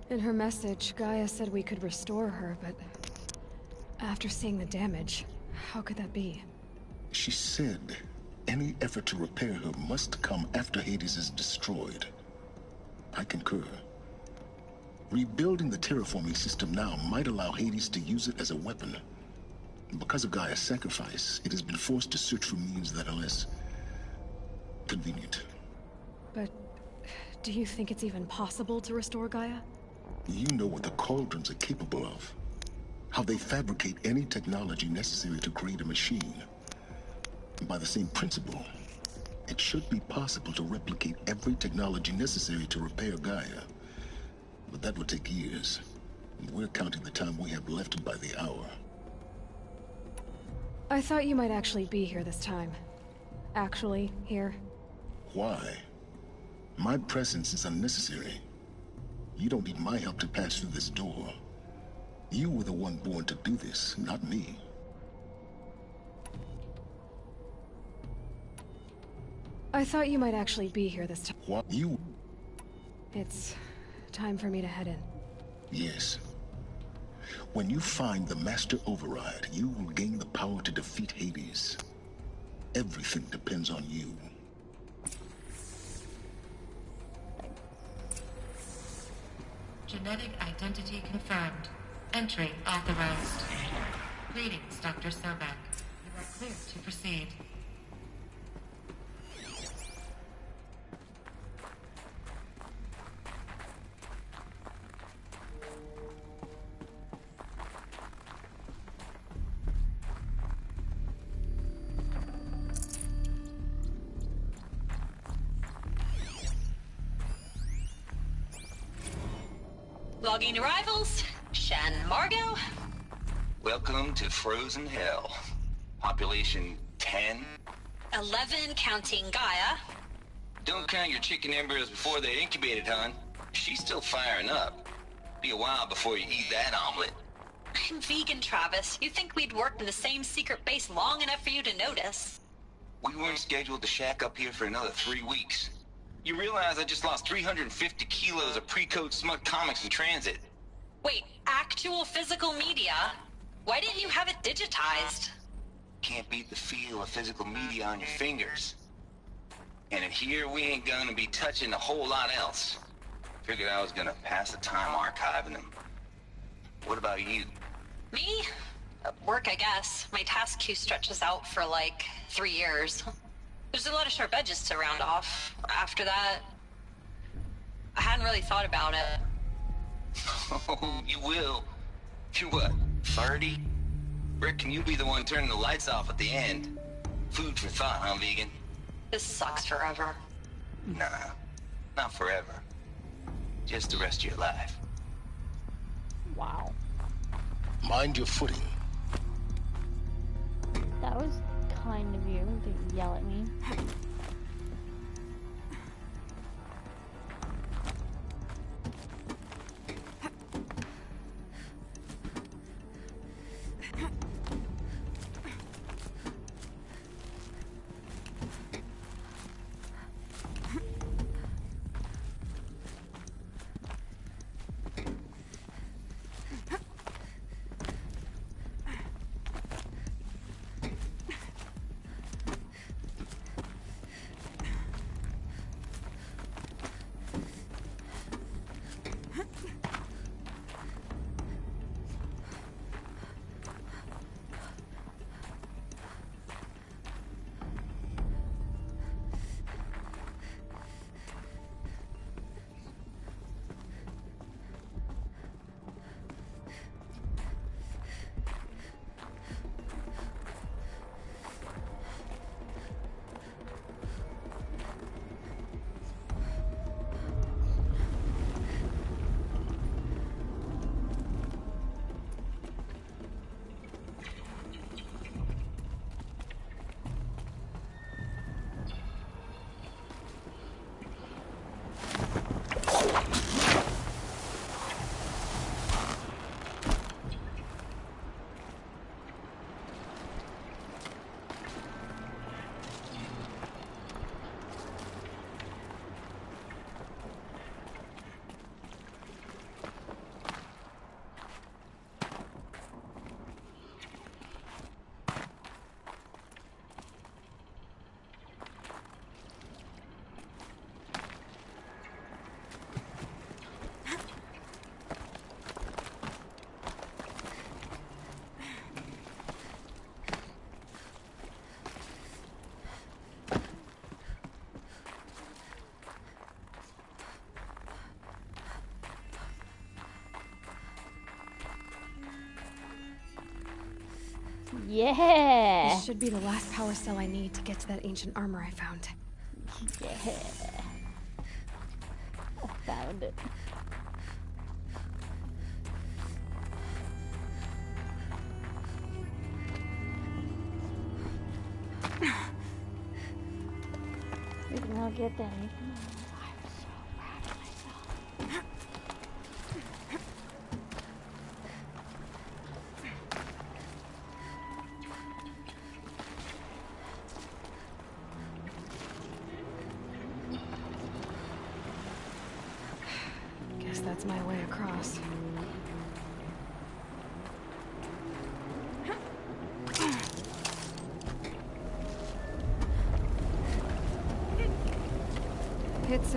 In her message, Gaia said we could restore her, but after seeing the damage, how could that be? She said any effort to repair her must come after Hades is destroyed. I concur. Rebuilding the terraforming system now might allow Hades to use it as a weapon. Because of Gaia's sacrifice, it has been forced to search for means that are less convenient. But do you think it's even possible to restore Gaia? You know what the Cauldrons are capable of. How they fabricate any technology necessary to create a machine. By the same principle, it should be possible to replicate every technology necessary to repair Gaia. But that would take years. And we're counting the time we have left by the hour. I thought you might actually be here this time. Actually, here. Why? My presence is unnecessary. You don't need my help to pass through this door. You were the one born to do this, not me. I thought you might actually be here this time. What? You? It's time for me to head in. Yes. When you find the Master Override, you will gain the power to defeat Hades. Everything depends on you. Genetic identity confirmed. Entry authorized. Greetings, Dr. Sobek. You are clear to proceed. Logging arrivals. Shan Margot. Welcome to Frozen Hell. Population 10. 11 counting Gaia. Don't count your chicken embryos before they're incubated, hon. She's still firing up. Be a while before you eat that omelet. I'm vegan, Travis. You think we'd worked in the same secret base long enough for you to notice? We weren't scheduled to shack up here for another 3 weeks. You realize I just lost 350 kilos of pre-code smut comics in transit. Wait, actual physical media? Why didn't you have it digitized? Can't beat the feel of physical media on your fingers. And in here, we ain't gonna be touching a whole lot else. Figured I was gonna pass the time archiving them. What about you? Me? Work, I guess. My task queue stretches out for like 3 years. There's a lot of sharp edges to round off. After that, I hadn't really thought about it. Oh, you will. You're what, 30? Rick, can you be the one turning the lights off at the end? Food for thought, huh, vegan? This sucks forever. Nah, not forever. Just the rest of your life. Wow. Mind your footing. That was kind of you to yell at me. Yeah! This should be the last power cell I need to get to that ancient armor I found. Yeah. I found it. You can all get that. You can all... I'm so proud of myself. Guess that's my way across. It's,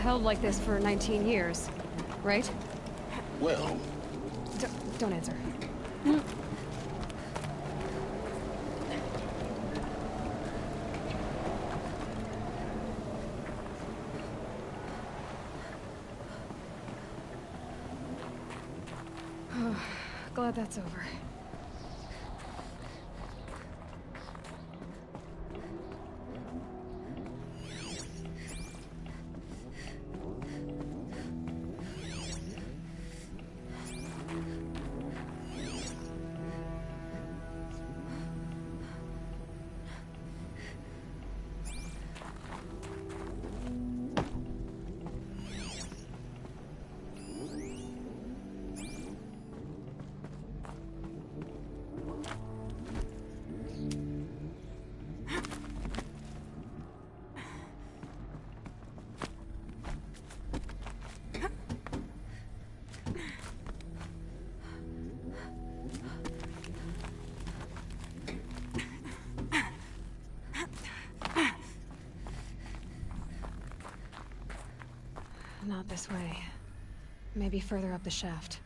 held like this for 19 years, right? Well... Don't answer. Glad that's over. Not this way. Maybe further up the shaft.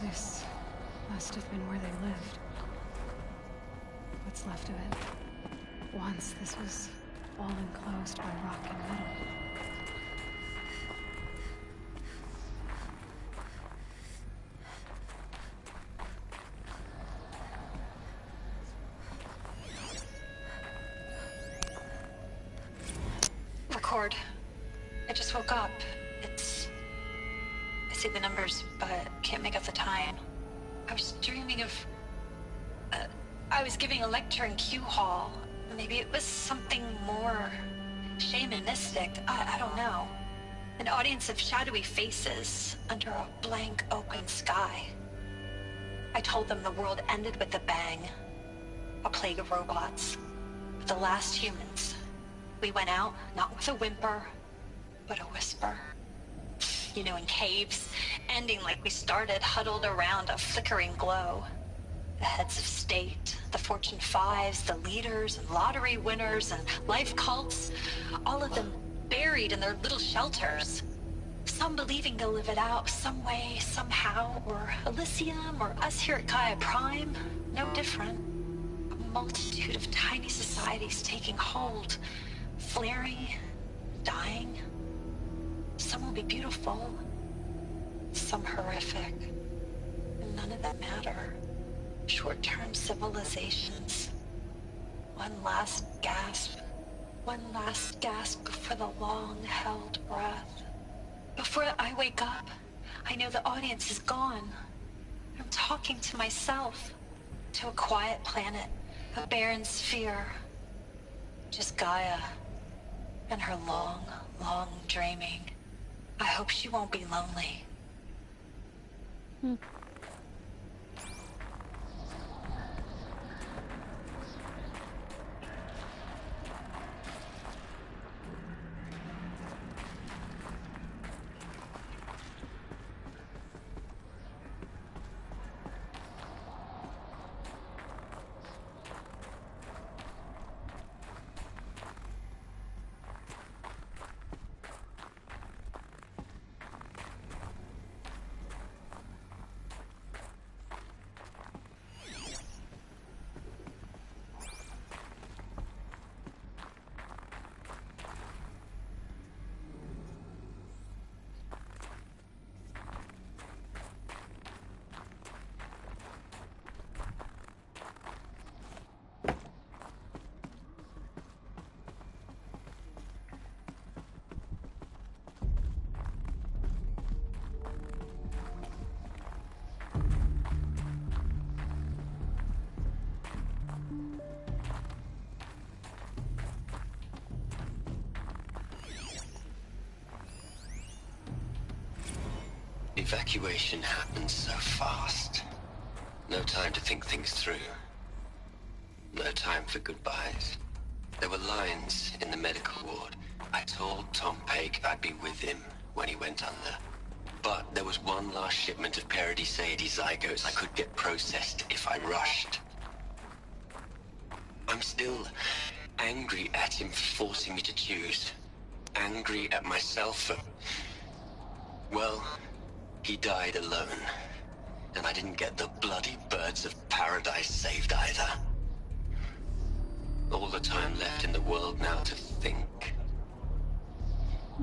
This must have been where they lived. What's left of it. Once this was all enclosed by rock and metal. Record. I just woke up. I see the numbers, but can't make out the time. I was dreaming of... I was giving a lecture in Q Hall. Maybe it was something more shamanistic. I don't know. An audience of shadowy faces under a blank open sky. I told them the world ended with a bang. A plague of robots. The last humans. We went out, not with a whimper, but a whisper. You know, in caves, ending like we started, huddled around a flickering glow. The heads of state, the Fortune 5s, the leaders and lottery winners and life cults, all of them buried in their little shelters. Some believing they'll live it out some way, somehow, or Elysium, or us here at Gaia Prime, no different. A multitude of tiny societies taking hold, flaring, dying. Some will be beautiful, some horrific, and none of them matter. Short-term civilizations. One last gasp before the long-held breath. Before I wake up, I know the audience is gone. I'm talking to myself, to a quiet planet, a barren sphere. Just Gaia and her long, long dreaming. I hope she won't be lonely. Evacuation happens so fast. No time to think things through. No time for goodbyes. There were lines in the medical ward, I told Tom Paik I'd be with him when he went under. But there was one last shipment of Paradis-Sadie zygotes I could get processed if I rushed. I'm still angry at him for forcing me to choose. Angry at myself for... Well, he died alone. And I didn't get the bloody birds of paradise saved either. All the time left in the world now to think.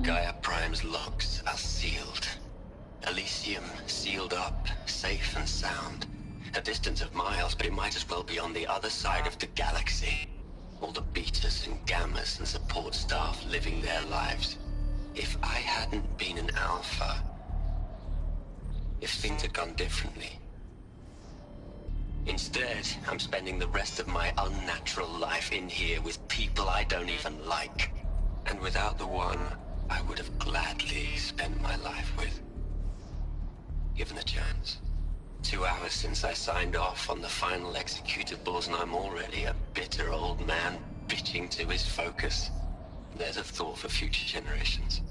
Gaia Prime's logs are sealed. Elysium sealed up, safe and sound. A distance of miles, but it might as well be on the other side of the galaxy. All the betas and gammas and support staff living their lives. If I hadn't been an alpha, if things had gone differently. Instead, I'm spending the rest of my unnatural life in here with people I don't even like. And without the one I would have gladly spent my life with. Given a chance. 2 hours since I signed off on the final executables, and I'm already a bitter old man bitching to his focus. There's a thought for future generations.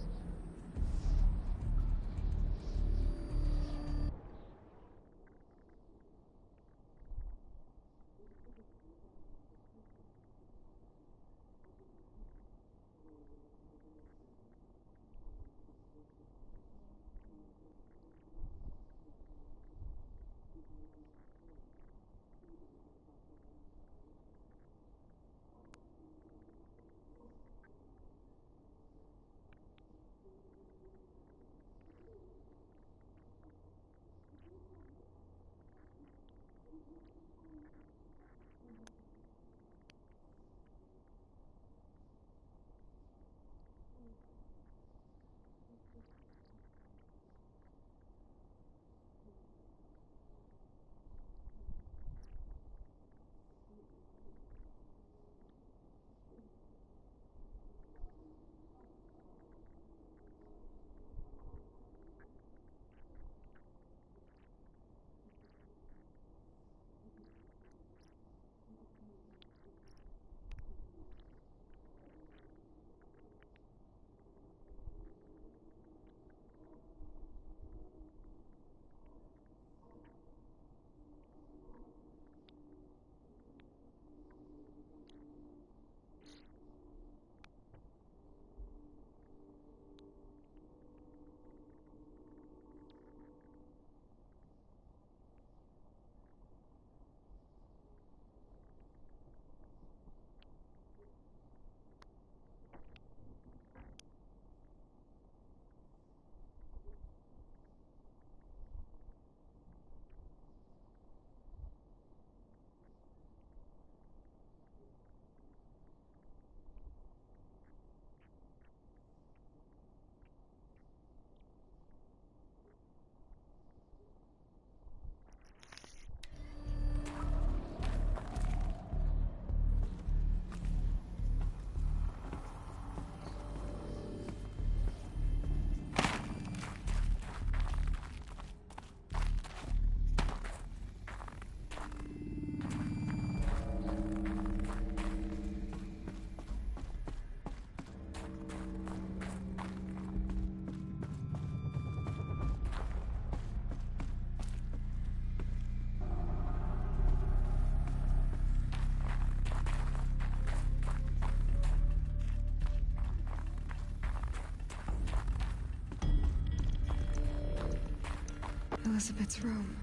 Elizabeth's room.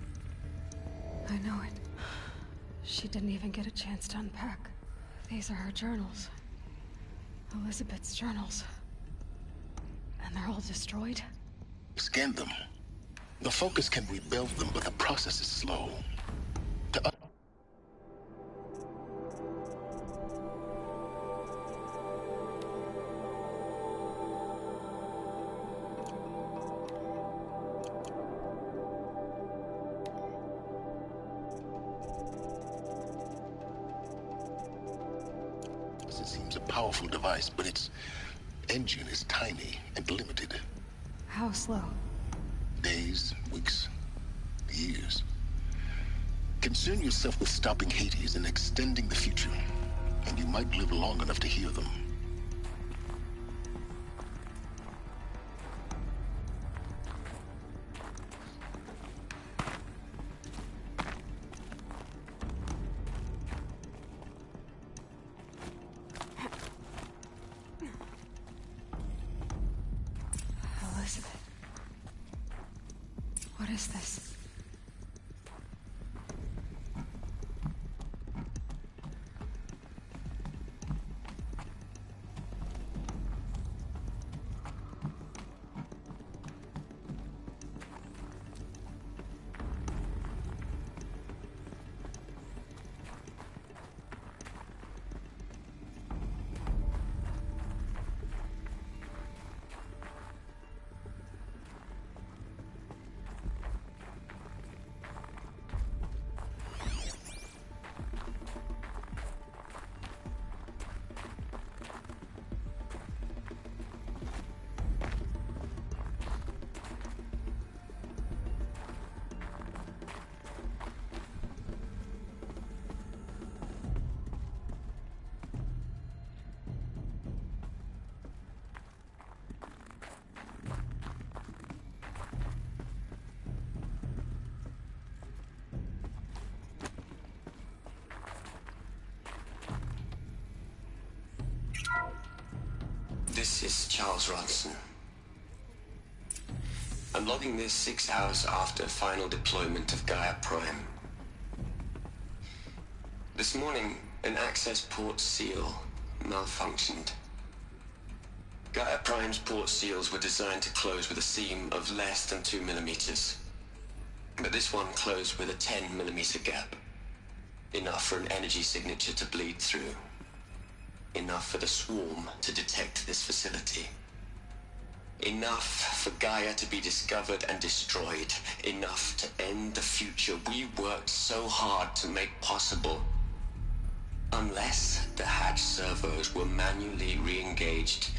I know it. She didn't even get a chance to unpack. These are her journals. Elizabeth's journals. And they're all destroyed? Scan them. The Focus can rebuild them, but the process is slow. It seems a powerful device, but its engine is tiny and limited. How slow? Days, weeks, years. Concern yourself with stopping Hades and extending the future, and you might live long enough to hear them. What is this? This is Charles Ronson. I'm logging this 6 hours after final deployment of Gaia Prime. This morning, an access port seal malfunctioned. Gaia Prime's port seals were designed to close with a seam of less than 2 millimeters. But this one closed with a 10 millimeter gap. Enough for an energy signature to bleed through. Enough for the swarm to detect this facility. Enough for Gaia to be discovered and destroyed. Enough to end the future we worked so hard to make possible. Unless the hatch servos were manually re-engaged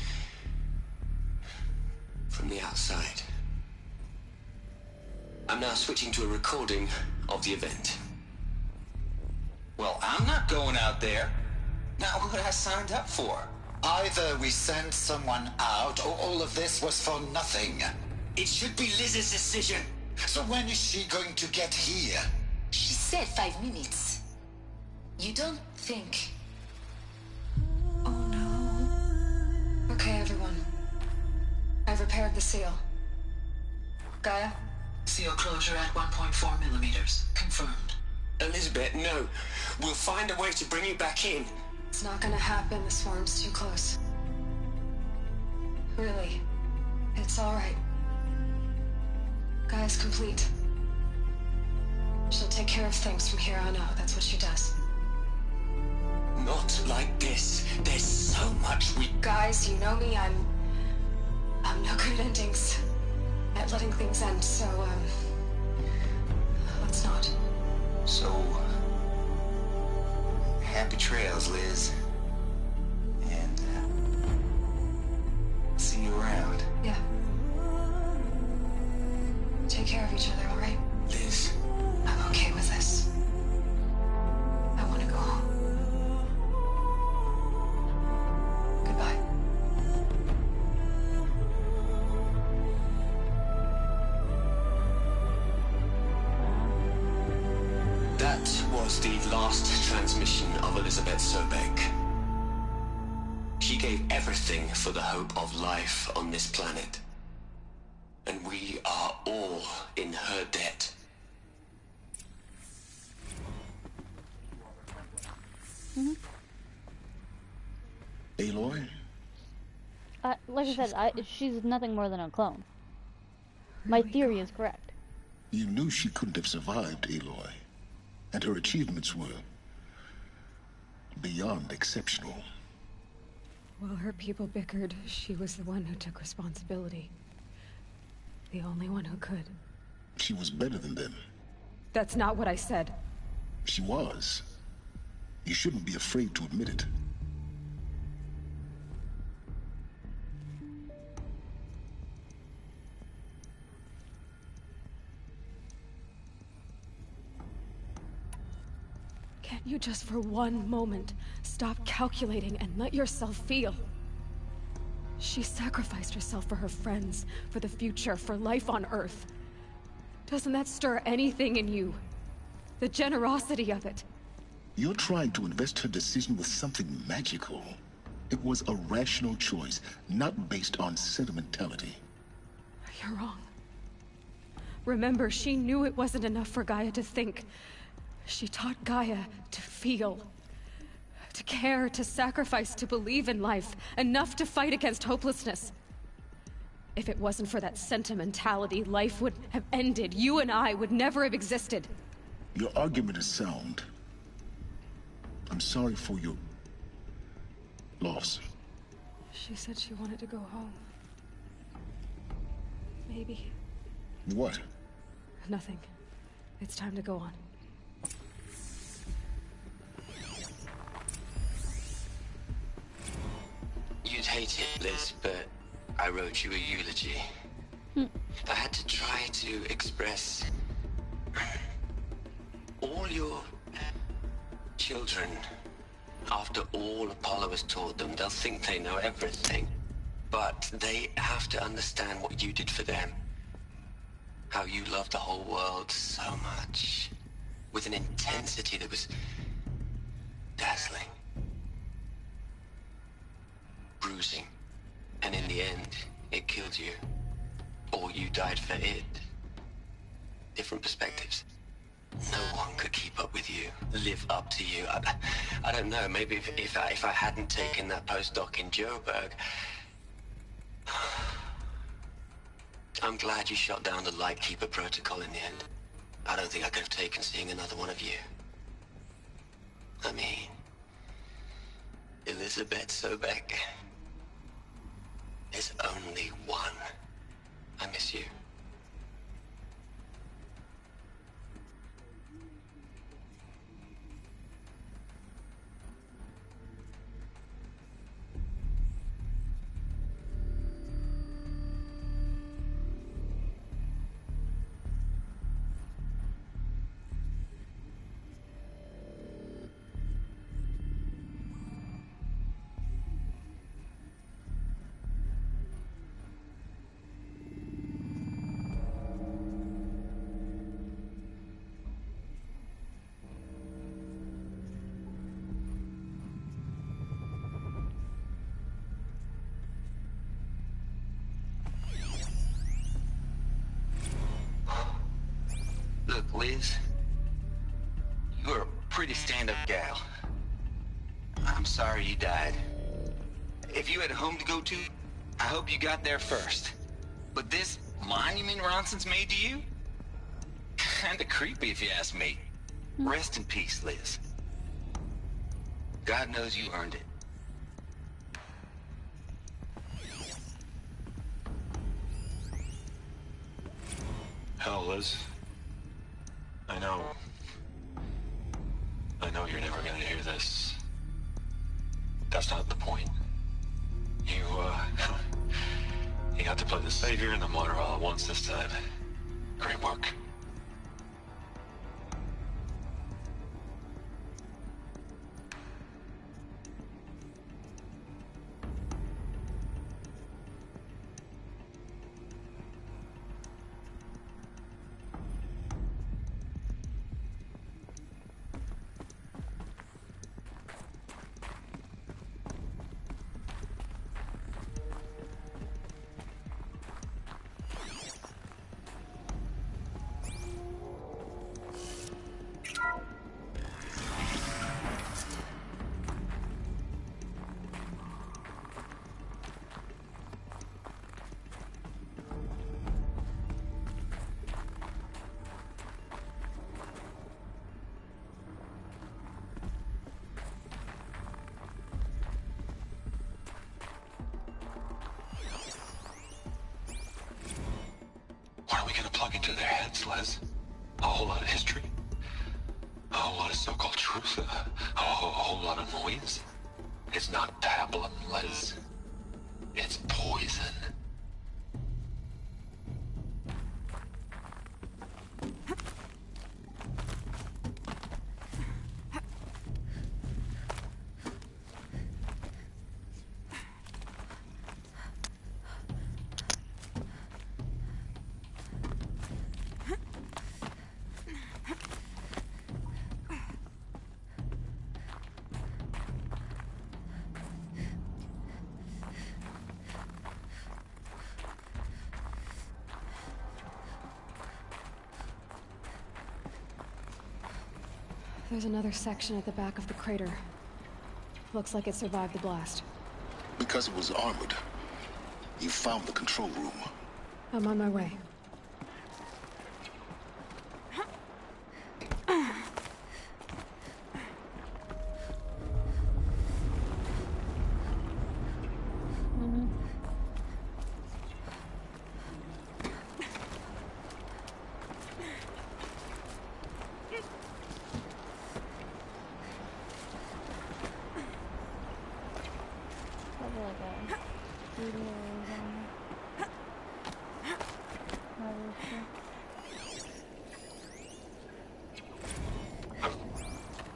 from the outside. I'm now switching to a recording of the event. Well, I'm not going out there. Not what I signed up for. Either we sent someone out, or all of this was for nothing. It should be Liz's decision. So when is she going to get here? She said 5 minutes. You don't think... Oh no. Okay, everyone. I've repaired the seal. Gaia? Seal closure at 1.4 millimeters. Confirmed. Elizabeth, no. We'll find a way to bring you back in. It's not gonna happen. The swarm's too close. Really. It's alright. Gaia's complete. She'll take care of things from here on out. That's what she does. Not like this. There's so much we... Guys, you know me. I'm no good at endings. At letting things end, so, let's not. So... happy trails, Liz. And, see you around. Yeah. Take care of each other, alright? Liz. I'm okay with this. I want to go home. Goodbye. That was the last transmission of Elizabeth Sobek. She gave everything for the hope of life on this planet. And we are all in her debt. Aloy? Like I said, she's nothing more than a clone. My theory is correct. You knew she couldn't have survived, Aloy. And her achievements were beyond exceptional. While her people bickered, she was the one who took responsibility. The only one who could. She was better than them. That's not what I said. She was. You shouldn't be afraid to admit it. Can't you just for one moment stop calculating and let yourself feel? She sacrificed herself for her friends, for the future, for life on Earth. Doesn't that stir anything in you? The generosity of it. You're trying to invest her decision with something magical. It was a rational choice, not based on sentimentality. You're wrong. Remember, she knew it wasn't enough for Gaia to think. She taught Gaia to feel. To care, to sacrifice, to believe in life. Enough to fight against hopelessness. If it wasn't for that sentimentality, life would have ended. You and I would never have existed. Your argument is sound. I'm sorry for your loss. She said she wanted to go home. Maybe. What? Nothing. It's time to go on. You'd hate it, Liz, but I wrote you a eulogy. I had to try to express all your children. After all Apollo has taught them, they'll think they know everything. But they have to understand what you did for them. How you loved the whole world so much. With an intensity that was dazzling. Bruising. And in the end, it killed you. Or you died for it. Different perspectives. No one could keep up with you, live up to you. I don't know, maybe if I hadn't taken that postdoc in Joburg. I'm glad you shot down the Lightkeeper protocol in the end. I don't think I could have taken seeing another one of you. I mean, Elizabeth Sobek. There's only one. I miss you. Look, Liz, you're a pretty stand-up gal. I'm sorry you died. If you had a home to go to, I hope you got there first. But this monument Ronson's made to you? Kinda creepy if you ask me. Rest in peace, Liz. God knows you earned it. Hell, Liz. I know you're never gonna hear this. That's not the point. You got to play the savior and the martyr all at once this time. Great work. What are we gonna plug into their heads, Les? A whole lot of history? A whole lot of so-called truth? A whole lot of noise? It's not pablum, Les. It's poison. There's another section at the back of the crater. Looks like it survived the blast. Because it was armored. You found the control room. I'm on my way.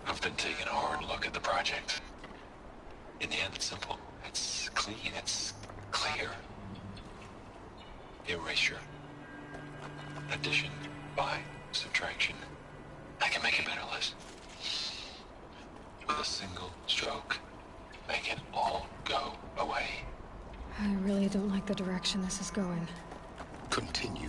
I've been taking a hard look at the project. In the end, it's simple. It's clean. It's clear. Erasure. Addition. By. Subtraction. I can make it better, Liz. With a single stroke. Make it all go away. I really don't like the direction this is going. Continue.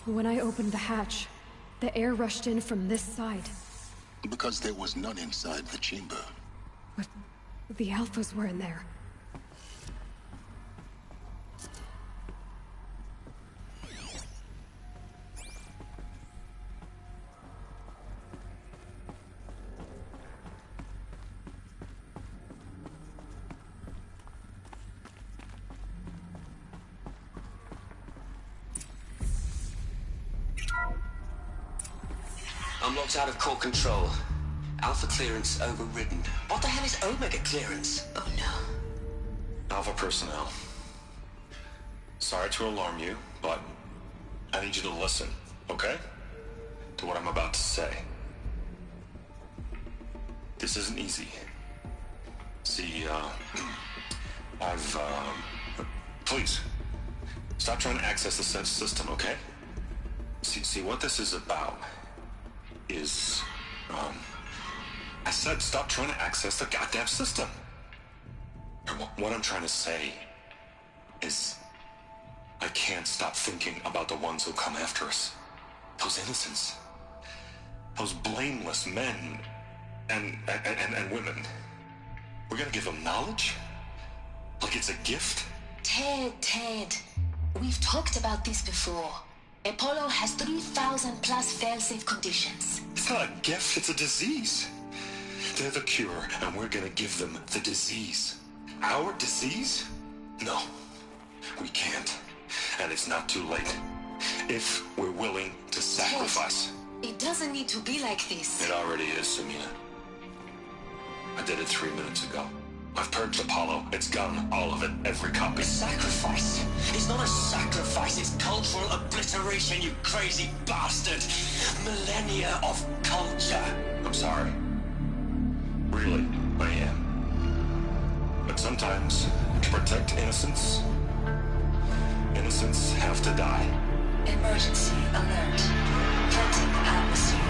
When I opened the hatch, the air rushed in from this side. Because there was none inside the chamber. But the Alphas were in there. I'm locked out of core control. Alpha clearance overridden. What the hell is Omega clearance? Oh no. Alpha personnel. Sorry to alarm you, but I need you to listen, okay? To what I'm about to say. This isn't easy. See, please. Stop trying to access the sense system, okay? See what this is about is, I said stop trying to access the goddamn system. What I'm trying to say is I can't stop thinking about the ones who come after us. Those innocents. Those blameless men and women. We're gonna give them knowledge? Like it's a gift? Ted. We've talked about this before. Apollo has 3,000 plus fail-safe conditions. It's not a gift, it's a disease. They're the cure, and we're gonna give them the disease. Our disease? No, we can't. And it's not too late. If we're willing to sacrifice. Ted, it doesn't need to be like this. It already is, Samina. I did it 3 minutes ago. I've purged Apollo. It's gone. All of it. Every copy. Sacrifice? It's not a sacrifice. It's cultural obliteration, you crazy bastard. Millennia of culture. I'm sorry. Really, I am. But sometimes, to protect innocence, innocents have to die. Emergency alert. Venting atmosphere.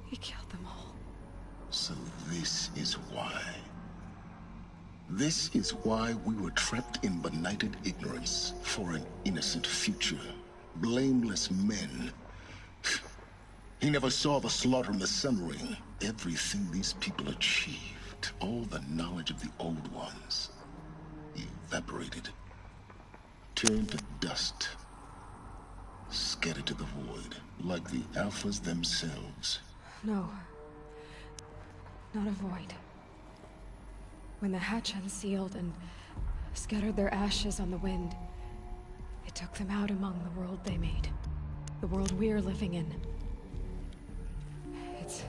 He killed them all. So this is why. This is why we were trapped in benighted ignorance for an innocent future. Blameless men. He never saw the slaughter in the Sun Ring. Everything these people achieved, all the knowledge of the old ones, evaporated, turned to dust, scattered to the void, like the Alphas themselves. No. Not a void. When the hatch unsealed and scattered their ashes on the wind, it took them out among the world they made. The world we're living in. It's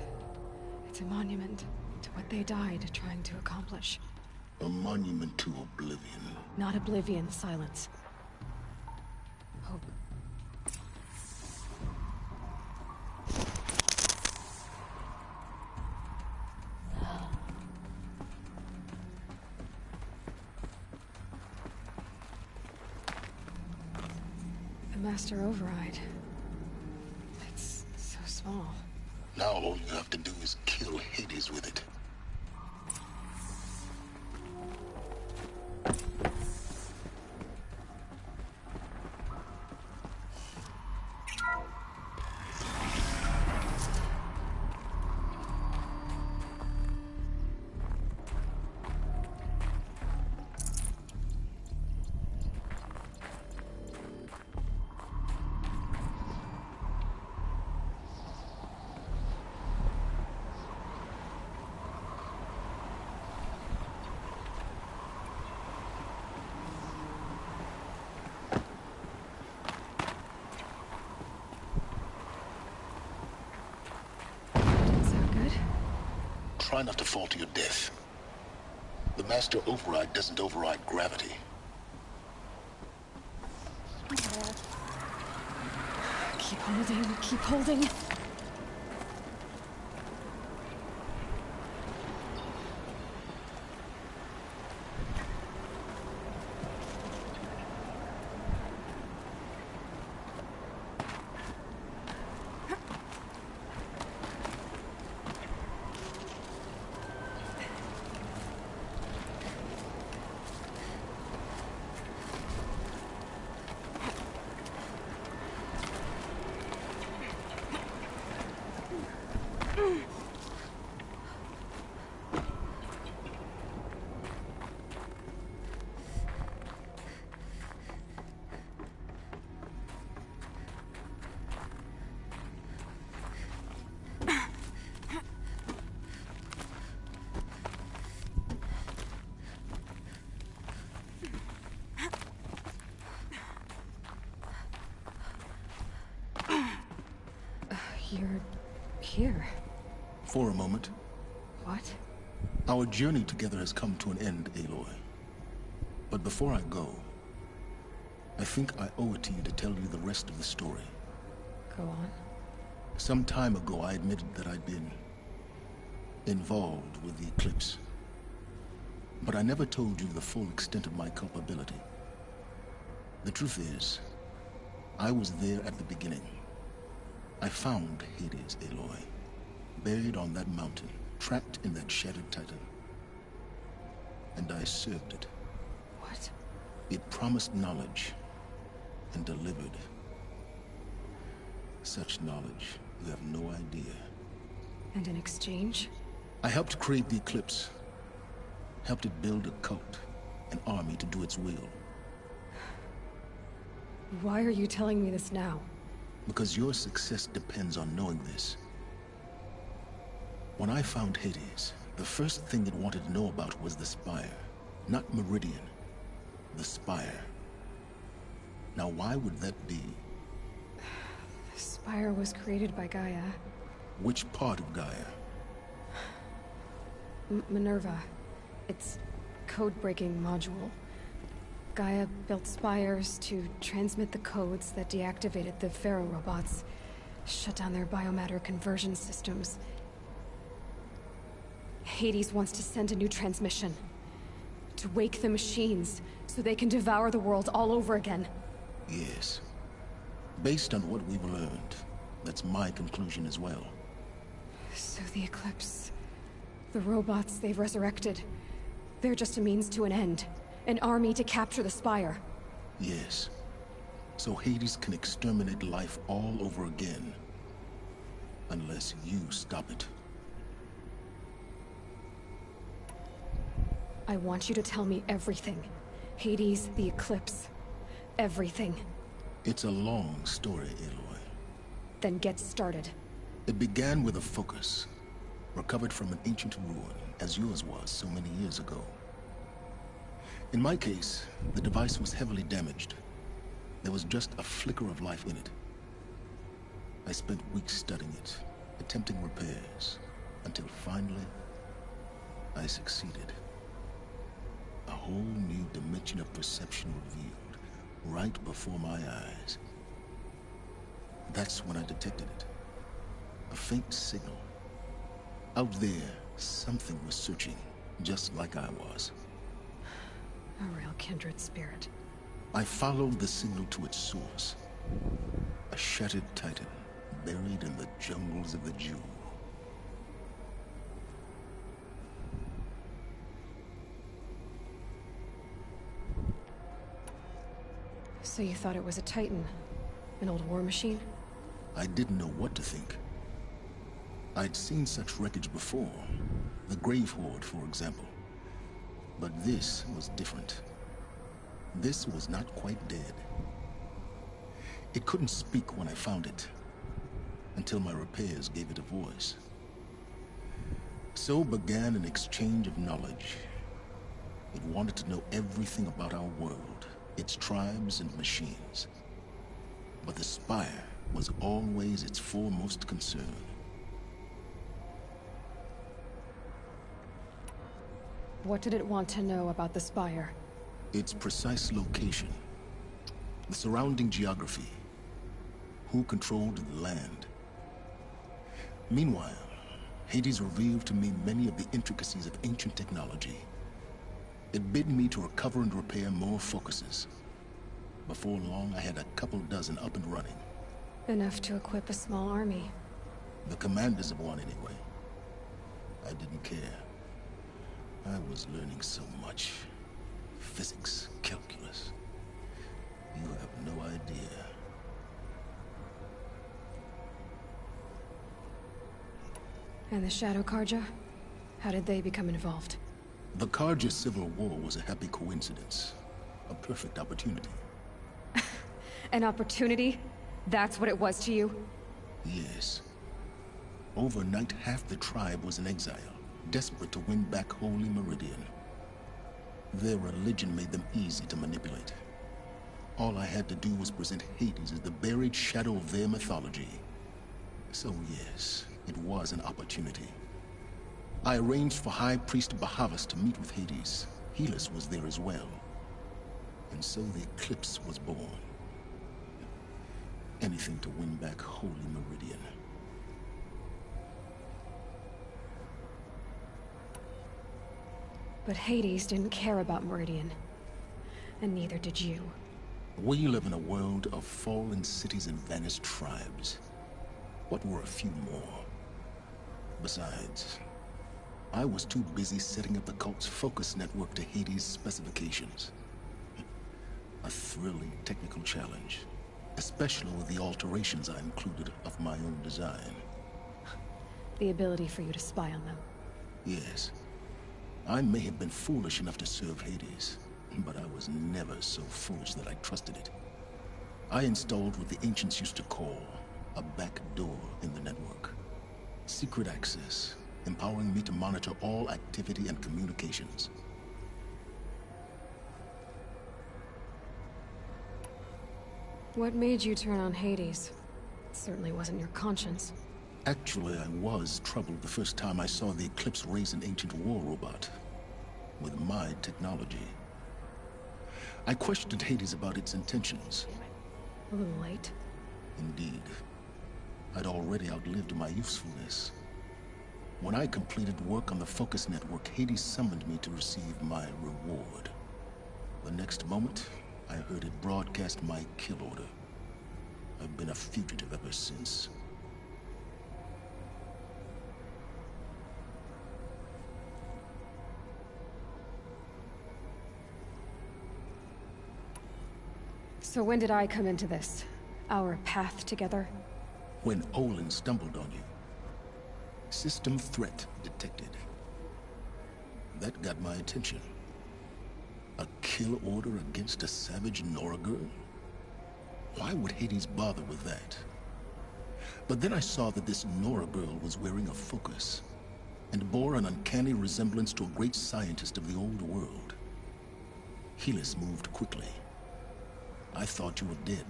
a monument to what they died trying to accomplish. A monument to oblivion. Not oblivion, silence. Hope. The Master Override. It's so small. Now all you have to do is kill Hades with it. Try not to fall to your death. The Master Override doesn't override gravity. Keep holding, keep holding. You're here. For a moment. What? Our journey together has come to an end, Aloy. But before I go, I think I owe it to you to tell you the rest of the story. Go on. Some time ago, I admitted that I'd been involved with the Eclipse. But I never told you the full extent of my culpability. The truth is, I was there at the beginning. I found Hades, Aloy, buried on that mountain, trapped in that shattered titan. And I served it. What? It promised knowledge and delivered. Such knowledge, you have no idea. And in exchange? I helped create the Eclipse. Helped it build a cult, an army to do its will. Why are you telling me this now? Because your success depends on knowing this. When I found Hades, the first thing it wanted to know about was the Spire. Not Meridian. The Spire. Now why would that be? The Spire was created by Gaia. Which part of Gaia? Minerva. Its code-breaking module. Gaia built spires to transmit the codes that deactivated the Pharaoh robots, shut down their biomatter conversion systems. Hades wants to send a new transmission. To wake the machines, so they can devour the world all over again. Yes. Based on what we've learned, that's my conclusion as well. So the Eclipse... the robots they've resurrected... they're just a means to an end. An army to capture the Spire. Yes. So Hades can exterminate life all over again. Unless you stop it. I want you to tell me everything. Hades, the Eclipse. Everything. It's a long story, Aloy. Then get started. It began with a focus. Recovered from an ancient ruin, as yours was so many years ago. In my case, the device was heavily damaged. There was just a flicker of life in it. I spent weeks studying it, attempting repairs, until finally, I succeeded. A whole new dimension of perception revealed, right before my eyes. That's when I detected it. A faint signal. Out there, something was searching, just like I was. A real kindred spirit. I followed the signal to its source. A shattered titan, buried in the jungles of the Jew. So you thought it was a titan? An old war machine? I didn't know what to think. I'd seen such wreckage before. The Grave Horde, for example. But this was different. This was not quite dead. It couldn't speak when I found it, until my repairs gave it a voice. So began an exchange of knowledge. It wanted to know everything about our world, its tribes and machines. But the Spire was always its foremost concern. What did it want to know about the Spire? Its precise location. The surrounding geography. Who controlled the land. Meanwhile, Hades revealed to me many of the intricacies of ancient technology. It bid me to recover and repair more focuses. Before long, I had a couple dozen up and running. Enough to equip a small army. The commanders of one, anyway. I didn't care. I was learning so much. Physics, calculus. You have no idea. And the Shadow Karja? How did they become involved? The Karja Civil War was a happy coincidence. A perfect opportunity. An opportunity? That's what it was to you? Yes. Overnight, half the tribe was in exile, desperate to win back Holy Meridian. Their religion made them easy to manipulate. All I had to do was present Hades as the buried shadow of their mythology. So yes, it was an opportunity. I arranged for High Priest Bahavas to meet with Hades. Helis was there as well. And so the Eclipse was born. Anything to win back Holy Meridian. But Hades didn't care about Meridian. And neither did you. We live in a world of fallen cities and vanished tribes. What were a few more? Besides, I was too busy setting up the cult's focus network to Hades' specifications. A thrilling technical challenge, especially with the alterations I included of my own design. The ability for you to spy on them. Yes. I may have been foolish enough to serve Hades, but I was never so foolish that I trusted it. I installed what the ancients used to call a back door in the network. Secret access, empowering me to monitor all activity and communications. What made you turn on Hades? It certainly wasn't your conscience. Actually, I was troubled the first time I saw the Eclipse raise an ancient war robot. With my technology. I questioned Hades about its intentions. A little late. Indeed. I'd already outlived my usefulness. When I completed work on the Focus Network, Hades summoned me to receive my reward. The next moment, I heard it broadcast my kill order. I've been a fugitive ever since. So when did I come into this? Our path together? When Olin stumbled on you. System threat detected. That got my attention. A kill order against a savage Nora girl? Why would Hades bother with that? But then I saw that this Nora girl was wearing a focus, and bore an uncanny resemblance to a great scientist of the old world. Helis moved quickly. I thought you were dead.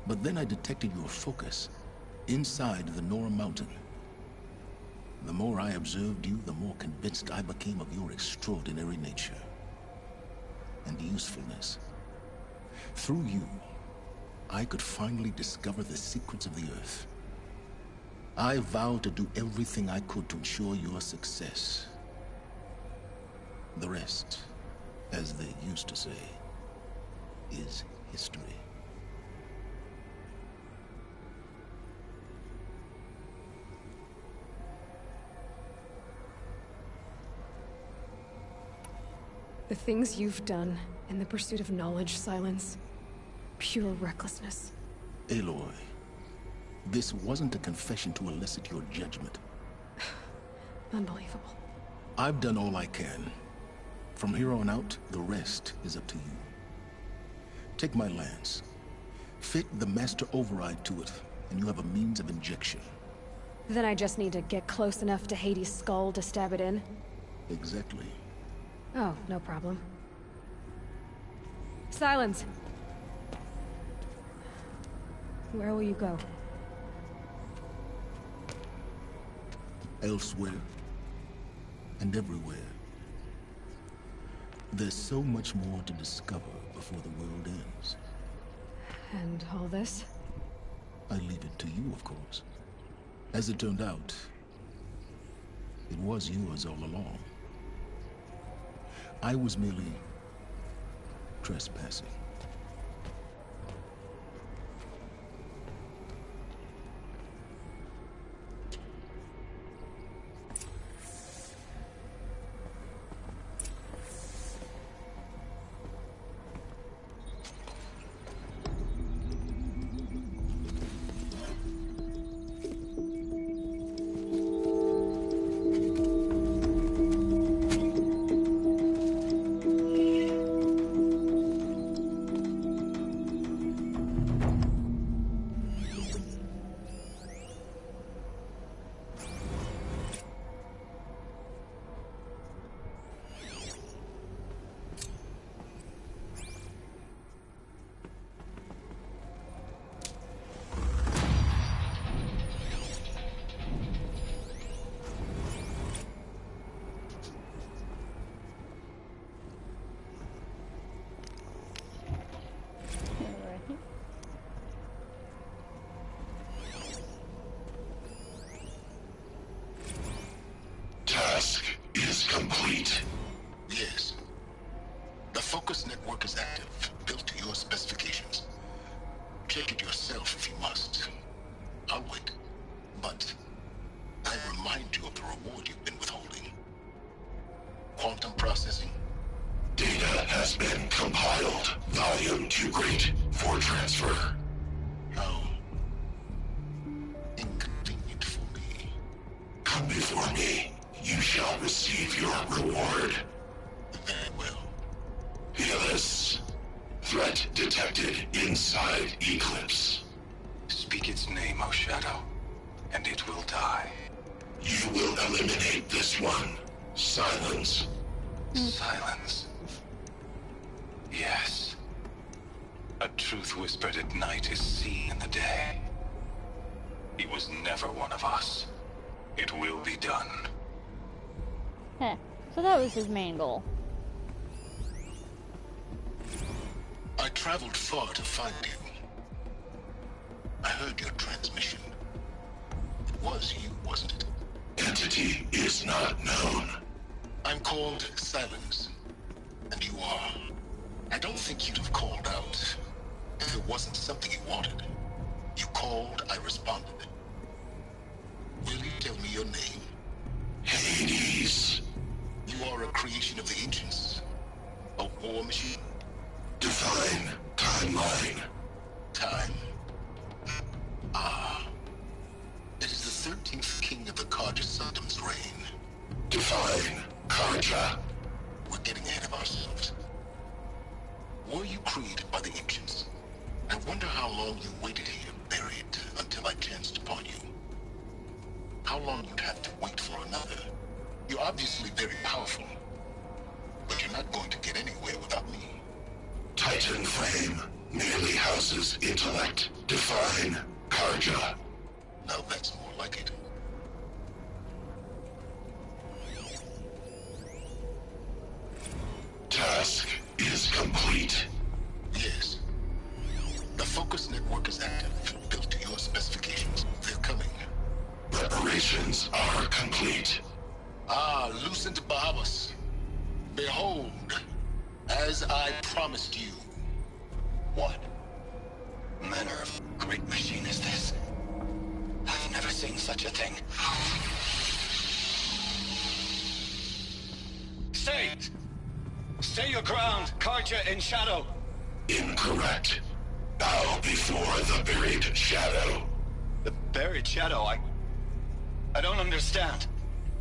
But then I detected your focus inside the Nora mountain. The more I observed you, the more convinced I became of your extraordinary nature and usefulness. Through you, I could finally discover the secrets of the Earth. I vowed to do everything I could to ensure your success. The rest, as they used to say, is history. The things you've done in the pursuit of knowledge, Silence. Pure recklessness. Aloy, this wasn't a confession to elicit your judgment. Unbelievable. I've done all I can. From here on out, the rest is up to you. Take my lance. Fit the master override to it, and you have a means of injection. Then I just need to get close enough to Hades' skull to stab it in? Exactly. Oh, no problem. Silence! Where will you go? Elsewhere. And everywhere. There's so much more to discover before the world ends. And all this? I leave it to you, of course. As it turned out, it was yours all along. I was merely trespassing. complete. Yes. The focus network is active, built to your specifications. Check it yourself if you must. I'll wait. But I remind you of the reward you've been withholding. Quantum processing? Data has been compiled. Volume too great for transfer. How inconvenient for me. Come before me. You shall receive your reward. Very well. Fearless. Threat detected inside Eclipse. Speak its name, O Shadow, and it will die. You will eliminate this one. Silence. Silence. Yes. A truth whispered at night is seen in the day. He was never one of us. It will be done. Heh. So that was his main goal. I traveled far to find you. I heard your transmission. It was you, wasn't it? Entity is not known. I'm called Silence, and you are. I don't think you'd have called out if it wasn't something you wanted. You called, I responded. Will you tell me your name? Hades. You are a creation of the ancients. A war machine? Define timeline. Time. Ah. It is the 13th king of the Karja Sanctum's reign. Define Karja. We're getting ahead of ourselves. Were you created by the ancients? I wonder how long you waited here, buried, until I chanced upon you. How long you'd have to wait for another. You're obviously very powerful, but you're not going to get anywhere without me. Titan Flame merely houses intellect. Define Karja. Now that's more like it. Task is complete. Yes. The focus network is active, built to your specifications. They're coming. Preparations are complete. Ah, Lucent Bahavas. Behold, as I promised you. What manner of great machine is this? I've never seen such a thing. Stay! Stay your ground, Karja in shadow! Incorrect. Bow before the buried shadow. The buried shadow? I don't understand.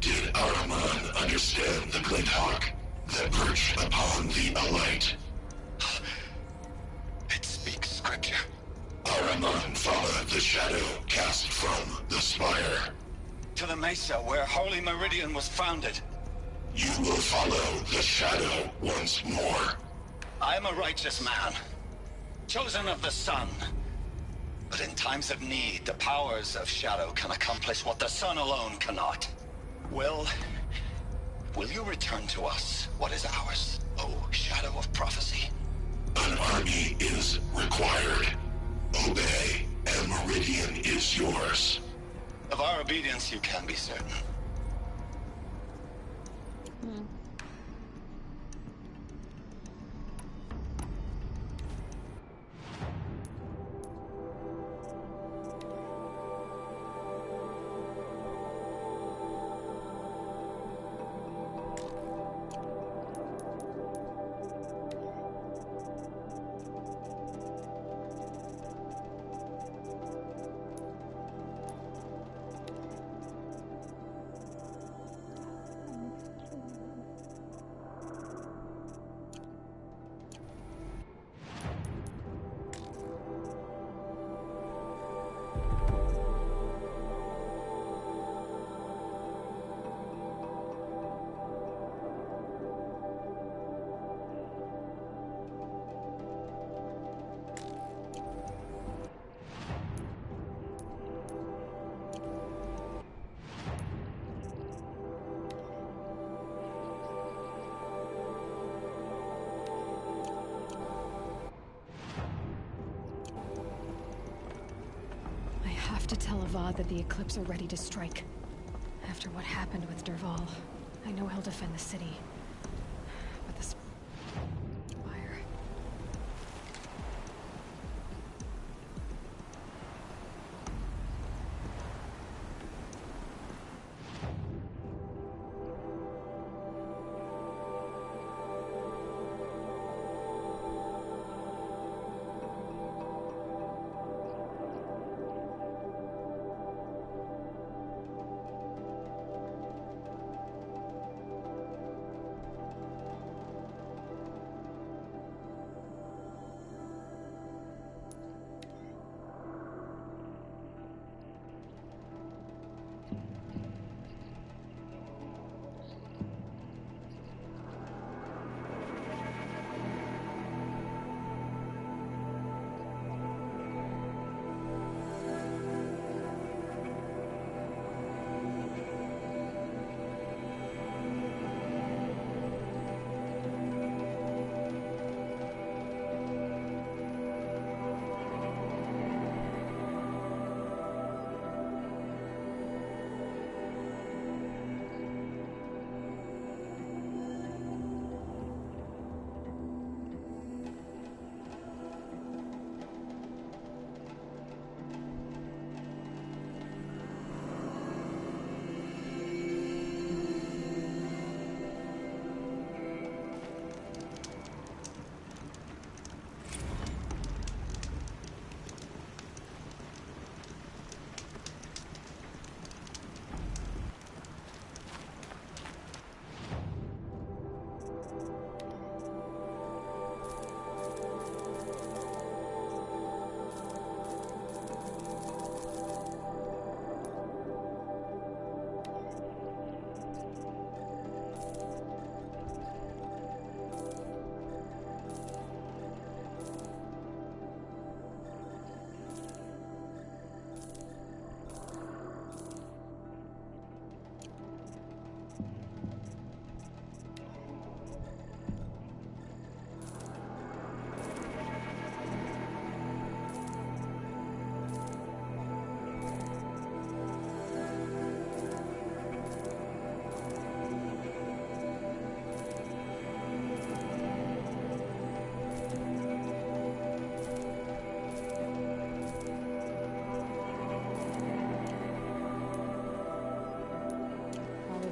Did Ahriman understand the Glinthawk that perched upon the Alight? It speaks scripture. Ahriman followed the shadow cast from the spire. To the mesa where Holy Meridian was founded. You will follow the shadow once more. I am a righteous man, chosen of the sun. But in times of need, the powers of shadow can accomplish what the sun alone cannot. Will you return to us what is ours, O shadow of prophecy? An army is required. Obey, and Meridian is yours. Of our obedience you can be certain. To tell Avad that the Eclipse are ready to strike. After what happened with Dervahl. I know he'll defend the city. But the Spire...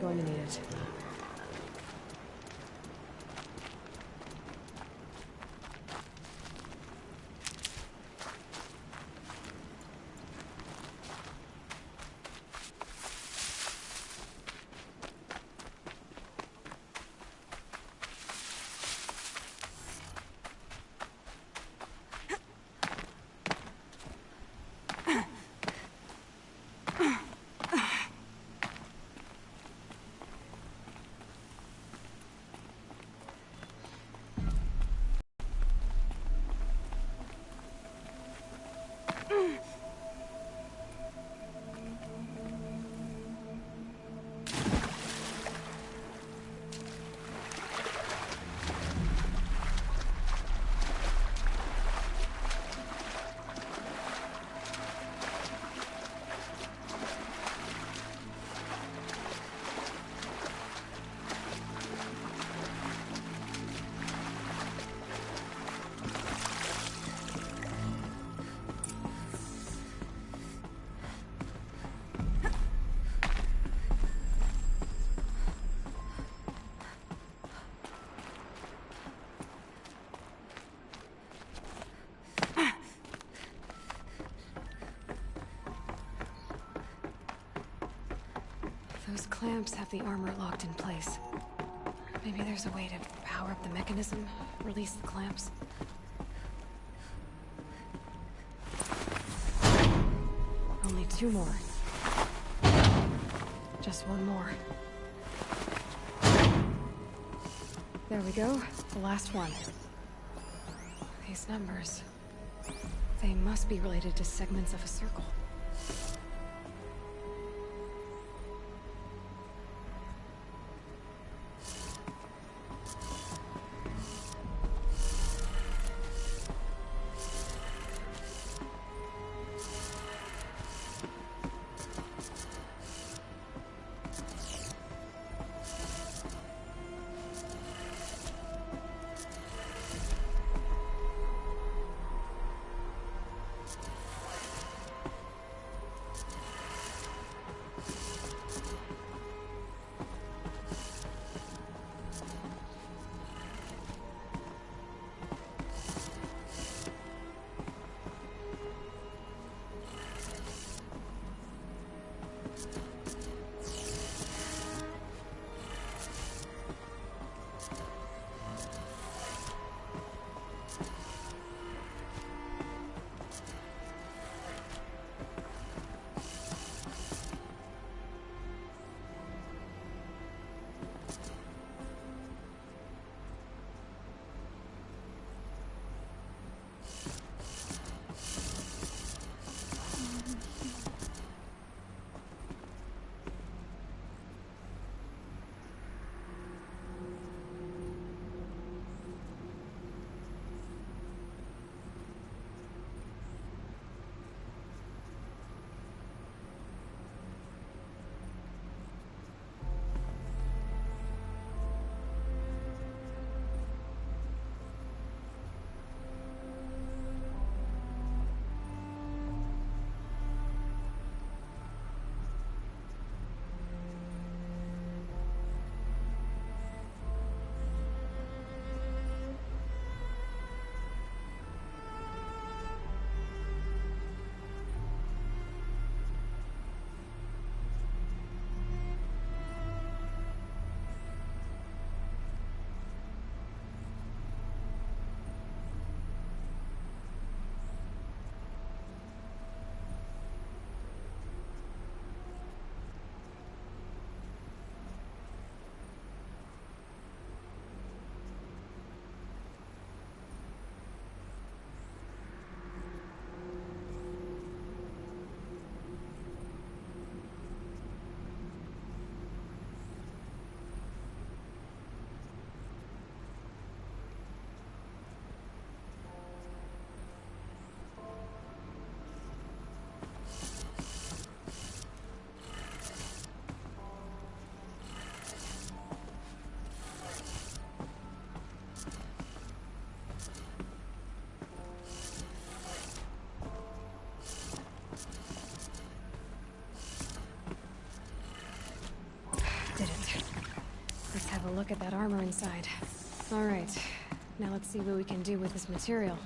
Going to need it. Those clamps have the armor locked in place. Maybe there's a way to power up the mechanism, release the clamps. Only 2 more. Just 1 more. There we go, the last one. These numbers... they must be related to segments of a circle. look at that armor inside. Alright, now let's see what we can do with this material.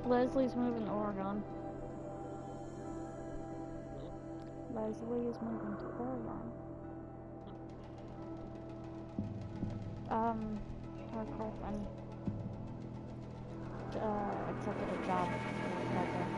Leslie's moving to Oregon. Leslie is moving to Oregon. Her girlfriend accepted a job right there.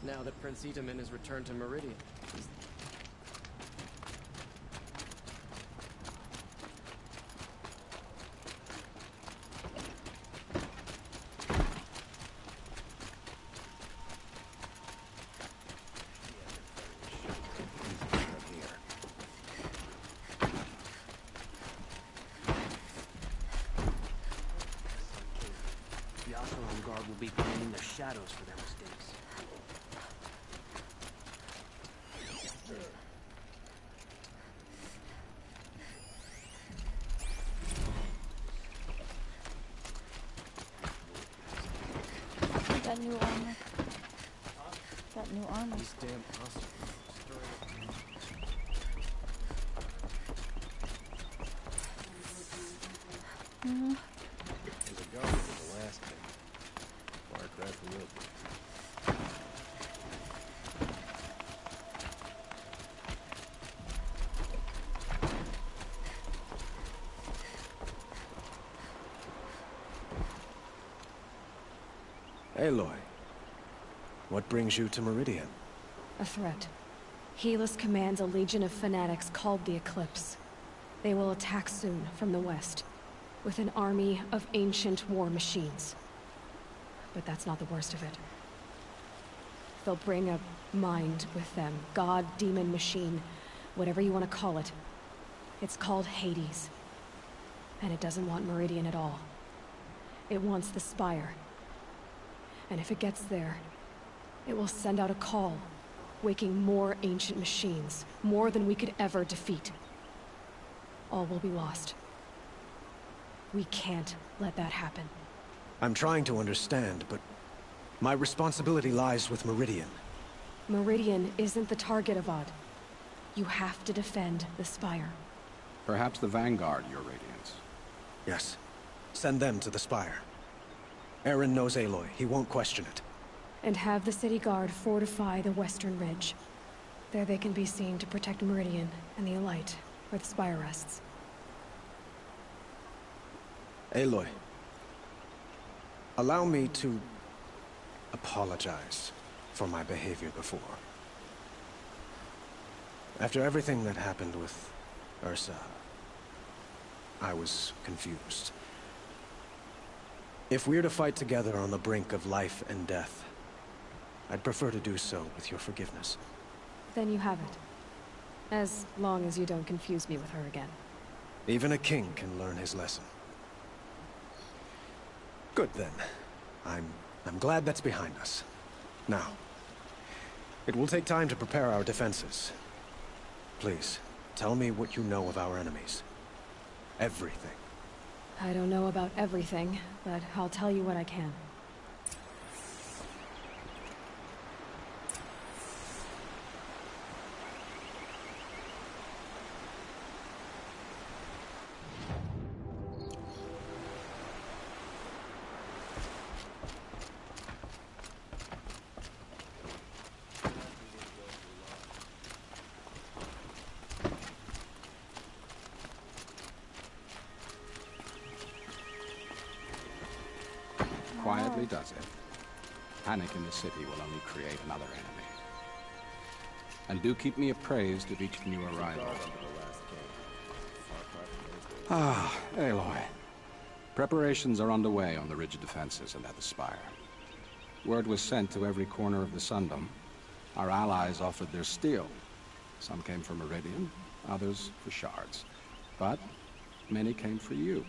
Now that Prince Itamen has returned to Meridian. The Ocelon Guard will be blaming their shadows for their mistakes. got new armor. Got new armor. These damn hostages. There's a guard in the last thing. Far cry from real place. Aloy, what brings you to Meridian? A threat. Helis commands a legion of fanatics called the Eclipse. They will attack soon from the west, with an army of ancient war machines. But that's not the worst of it. They'll bring a mind with them. God, demon, machine, whatever you want to call it. It's called Hades. And it doesn't want Meridian at all. It wants the Spire. And if it gets there, it will send out a call, waking more ancient machines, more than we could ever defeat. All will be lost. We can't let that happen. I'm trying to understand, but my responsibility lies with Meridian. Meridian isn't the target, Avad. You have to defend the Spire. Perhaps the Vanguard, Your Radiance. Yes. Send them to the Spire. Aaron knows Aloy. He won't question it. And have the city guard fortify the western ridge. There they can be seen to protect Meridian and the Elite, where the Spire rests. Aloy, allow me to apologize for my behavior before. After everything that happened with Ursa, I was confused. If we're to fight together on the brink of life and death, I'd prefer to do so with your forgiveness. Then you have it. As long as you don't confuse me with her again. Even a king can learn his lesson. Good then. I'm glad that's behind us. Now, it will take time to prepare our defenses. Please, tell me what you know of our enemies. Everything. I don't know about everything, but I'll tell you what I can. Quietly does it. Panic in the city will only create another enemy. And do keep me appraised of each new arrival. Ah, Aloy. Preparations are underway on the ridge defenses and at the Spire. Word was sent to every corner of the Sundom. Our allies offered their steel. Some came for Meridian, others for shards. But many came for you,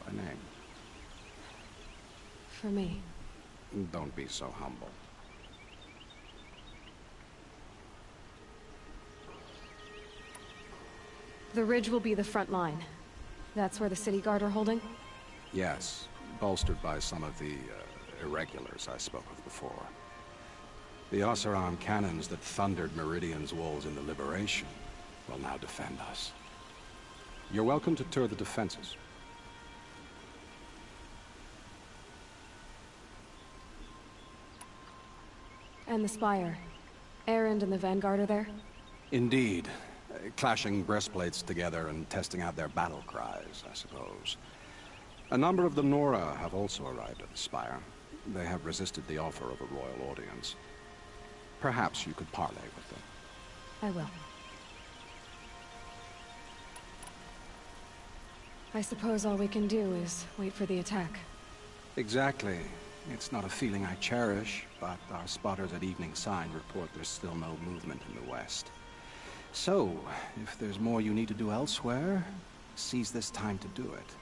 by name. For me. Don't be so humble. The ridge will be the front line. That's where the city guard are holding? Yes, bolstered by some of the irregulars I spoke of before. The Oseram cannons that thundered Meridian's walls in the Liberation will now defend us. You're welcome to tour the defenses. And the Spire. Erend and the Vanguard are there? Indeed. Clashing breastplates together and testing out their battle cries, I suppose. A number of the Nora have also arrived at the Spire. They have resisted the offer of a royal audience. Perhaps you could parley with them. I will. I suppose all we can do is wait for the attack. Exactly. It's not a feeling I cherish, but our spotters at Evening Sign report there's still no movement in the west. So, if there's more you need to do elsewhere, seize this time to do it.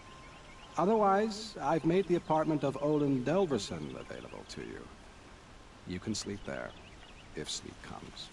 Otherwise, I've made the apartment of Olin Delverson available to you. You can sleep there, if sleep comes.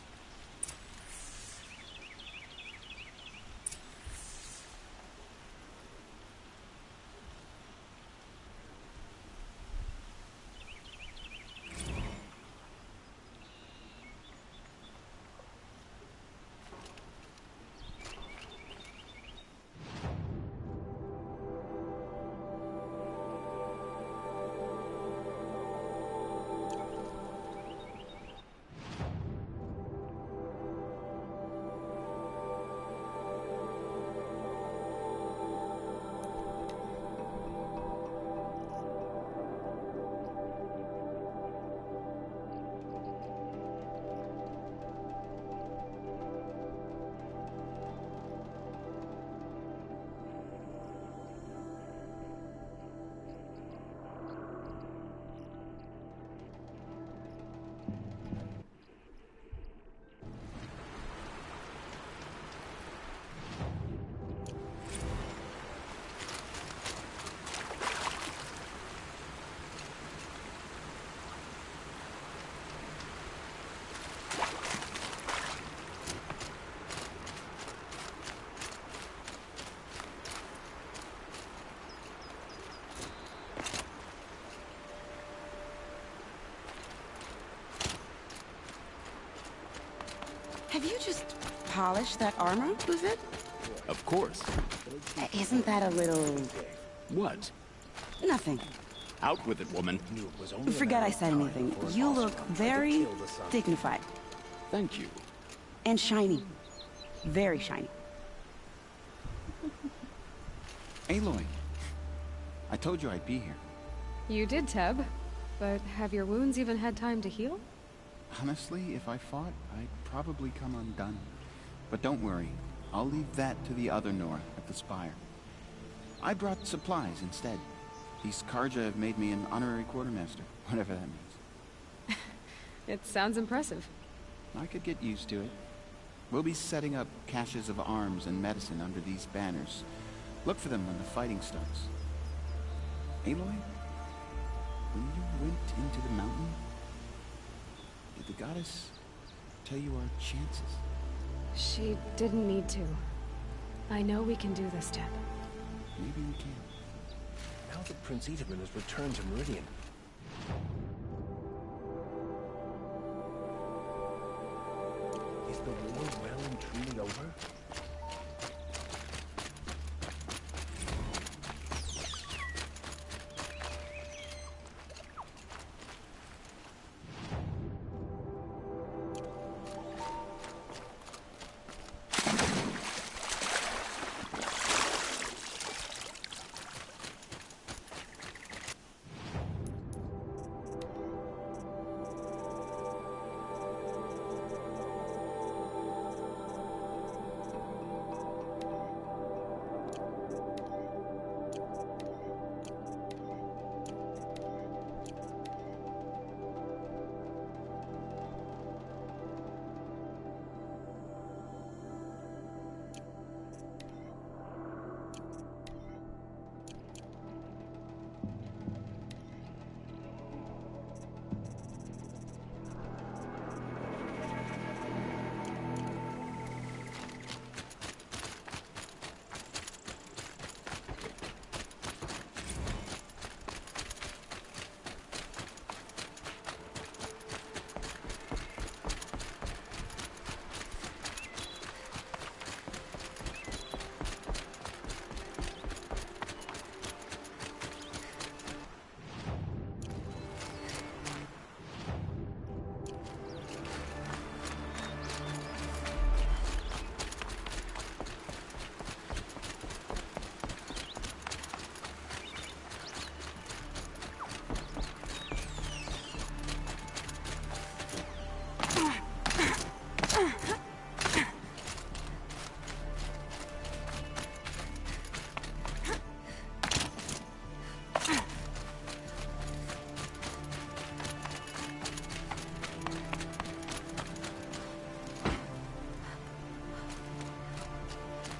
Have you just polished that armor, was it? Of course. Isn't that a little... What? Nothing. Out with it, woman. Forget I said anything. You look very dignified. Thank you. And shiny. Very shiny. Aloy, I told you I'd be here. You did, Teb. But have your wounds even had time to heal? Honestly, if I fought, I'd probably come undone. But don't worry, I'll leave that to the other Nora at the Spire. I brought supplies instead. These Karja have made me an honorary quartermaster, whatever that means. It sounds impressive. I could get used to it. We'll be setting up caches of arms and medicine under these banners. Look for them when the fighting starts. Aloy, when you went into the mountain, did the goddess tell you our chances? She didn't need to. I know we can do this, Teb. Maybe we can. Now that Prince Itamen has returned to Meridian. Is the war well and truly over?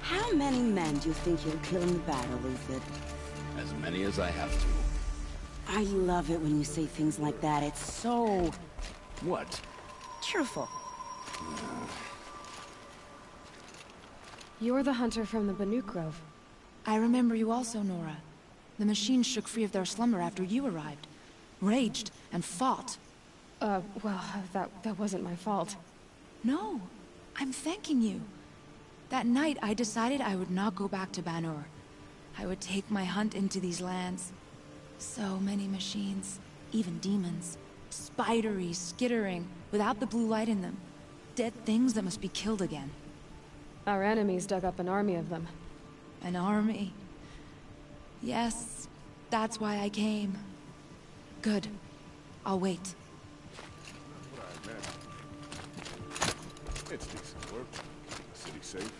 How many men do you think you'll kill in the battle, Luthid? As many as I have to. I love it when you say things like that. It's so... What? cheerful. You're the hunter from the Banuk Grove. I remember you also, Nora. The machines shook free of their slumber after you arrived. Raged and fought. Well, that wasn't my fault. No, I'm thanking you. That night, I decided I would not go back to Banur. I would take my hunt into these lands. So many machines, even demons. Spidery, skittering, without the blue light in them. Dead things that must be killed again. Our enemies dug up an army of them. An army? Yes, that's why I came. Good. I'll wait. It's decent work. The city safe.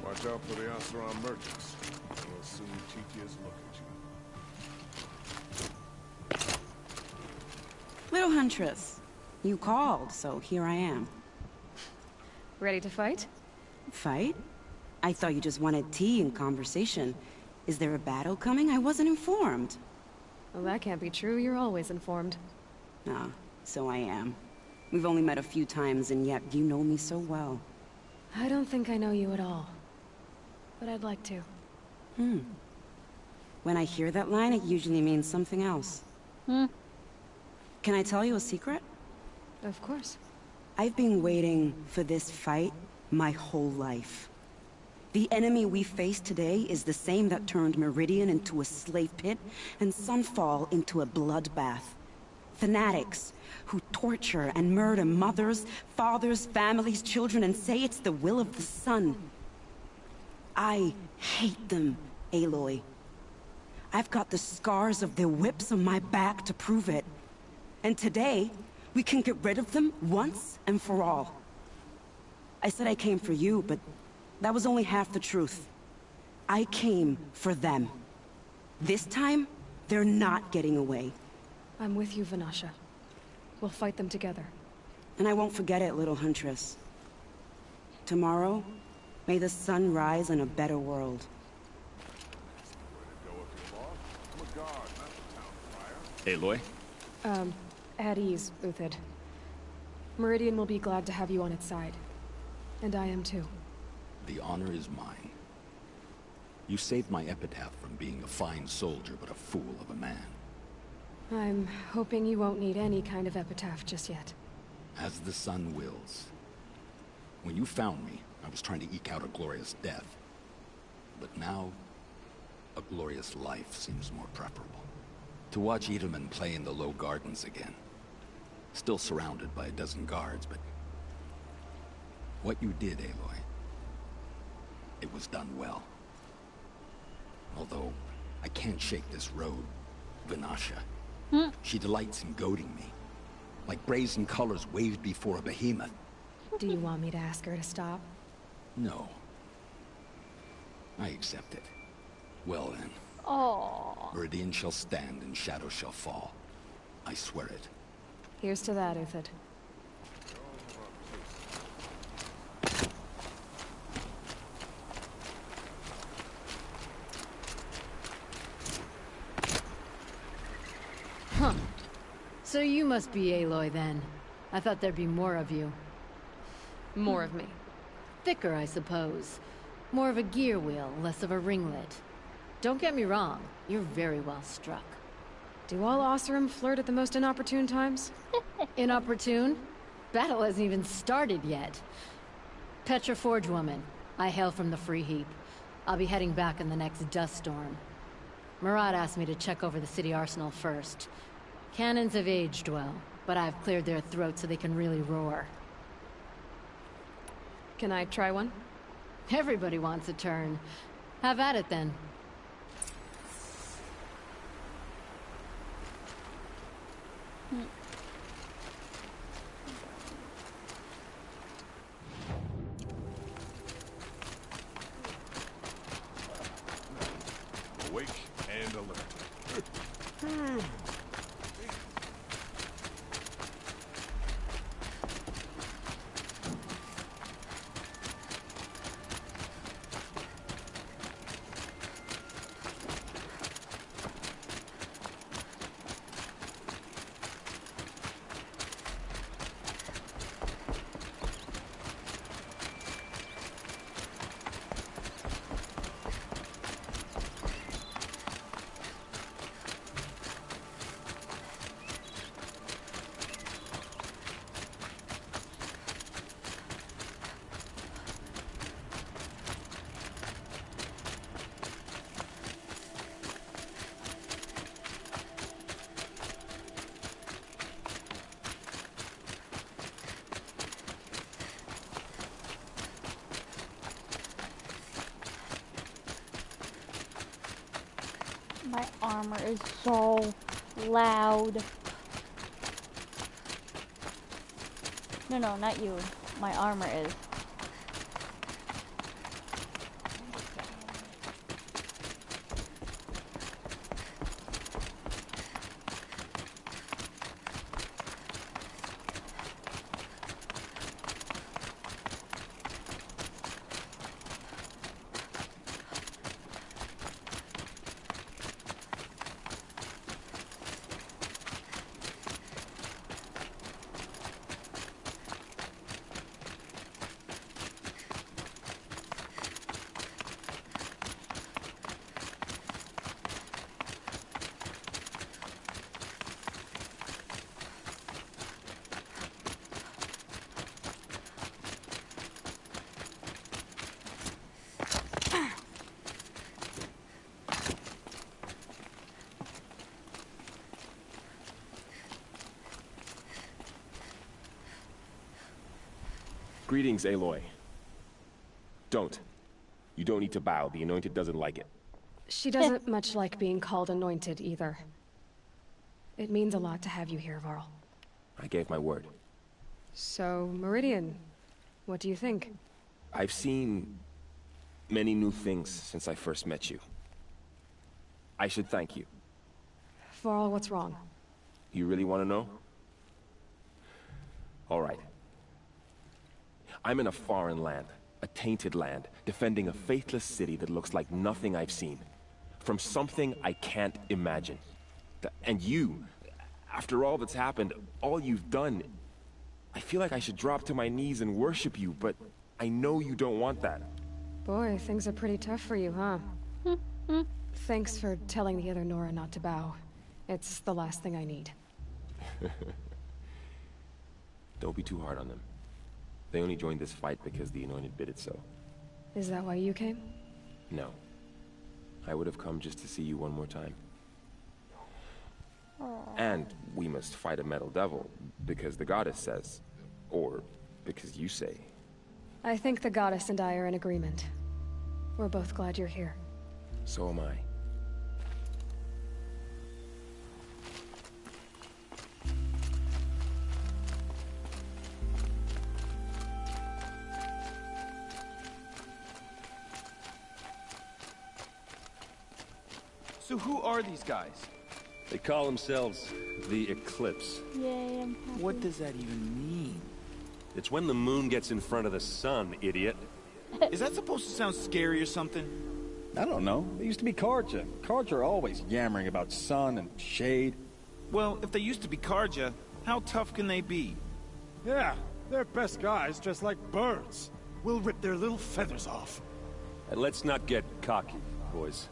Watch out for the Oseram merchants. They'll soon Titia's look at you. Little Huntress, you called, so here I am. Ready to fight? Fight? I thought you just wanted tea and conversation. Is there a battle coming? I wasn't informed. Well, that can't be true. You're always informed. Ah, so I am. We've only met a few times, and yet you know me so well. I don't think I know you at all. But I'd like to. When I hear that line, it usually means something else. Can I tell you a secret? Of course. I've been waiting for this fight my whole life. The enemy we face today is the same that turned Meridian into a slave pit and Sunfall into a bloodbath. Fanatics who torture and murder mothers, fathers, families, children, and say it's the will of the sun. I hate them, Aloy. I've got the scars of their whips on my back to prove it. And today, we can get rid of them once and for all. I said I came for you, but that was only half the truth. I came for them. This time, they're not getting away. I'm with you, Vanasha. We'll fight them together. And I won't forget it, little huntress. Tomorrow, may the sun rise in a better world. Aloy? At ease, Uthid. Meridian will be glad to have you on its side. And I am too. The honor is mine. You saved my epitaph from being a fine soldier, but a fool of a man. I'm hoping you won't need any kind of epitaph just yet. As the sun wills. When you found me, I was trying to eke out a glorious death. But now, a glorious life seems more preferable. To watch Edelman play in the low gardens again. Still surrounded by a dozen guards, but... what you did, Aloy, it was done well. Although, I can't shake this road, Vanasha. She delights in goading me. Like brazen colors waved before a behemoth. Do you want me to ask her to stop? No. I accept it. Well then. Oh. Meridian shall stand and shadow shall fall. I swear it. Here's to that, Uthid. Huh. So you must be Aloy then. I thought there'd be more of you. More of me. Thicker, I suppose. More of a gear wheel, less of a ringlet. Don't get me wrong, you're very well struck. Do all Oseram flirt at the most inopportune times? Inopportune? Battle hasn't even started yet. Petra Forge woman. I hail from the Free Heap. I'll be heading back in the next dust storm. Murad asked me to check over the city arsenal first. Cannons have aged well, but I've cleared their throats so they can really roar. Can I try one? Everybody wants a turn. Have at it then. Awake and alert. My armor is so loud. No, not you. My armor is. Greetings, Aloy. Don't. You don't need to bow. The Anointed doesn't like it. She doesn't much like being called Anointed, either. It means a lot to have you here, Varl. I gave my word. So, Meridian, what do you think? I've seen many new things since I first met you. I should thank you. Varl, what's wrong? You really want to know? All right. I'm in a foreign land, a tainted land, defending a faithless city that looks like nothing I've seen. From something I can't imagine. And you, after all that's happened, all you've done, I feel like I should drop to my knees and worship you, but I know you don't want that. Boy, things are pretty tough for you, huh? Thanks for telling the other Nora not to bow. It's the last thing I need. Don't be too hard on them. They only joined this fight because the Anointed bid it so. Is that why you came? No. I would have come just to see you one more time. And we must fight a metal devil, because the goddess says. Or because you say. I think the goddess and I are in agreement. We're both glad you're here. So am I. So who are these guys? They call themselves the Eclipse. Yay, I'm happy. What does that even mean? It's when the moon gets in front of the sun, idiot. Is that supposed to sound scary or something? I don't know. They used to be Karja. Karja are always yammering about sun and shade. Well, if they used to be Karja, how tough can they be? Yeah, they're best guys dressed like birds. We'll rip their little feathers off. And let's not get cocky, boys.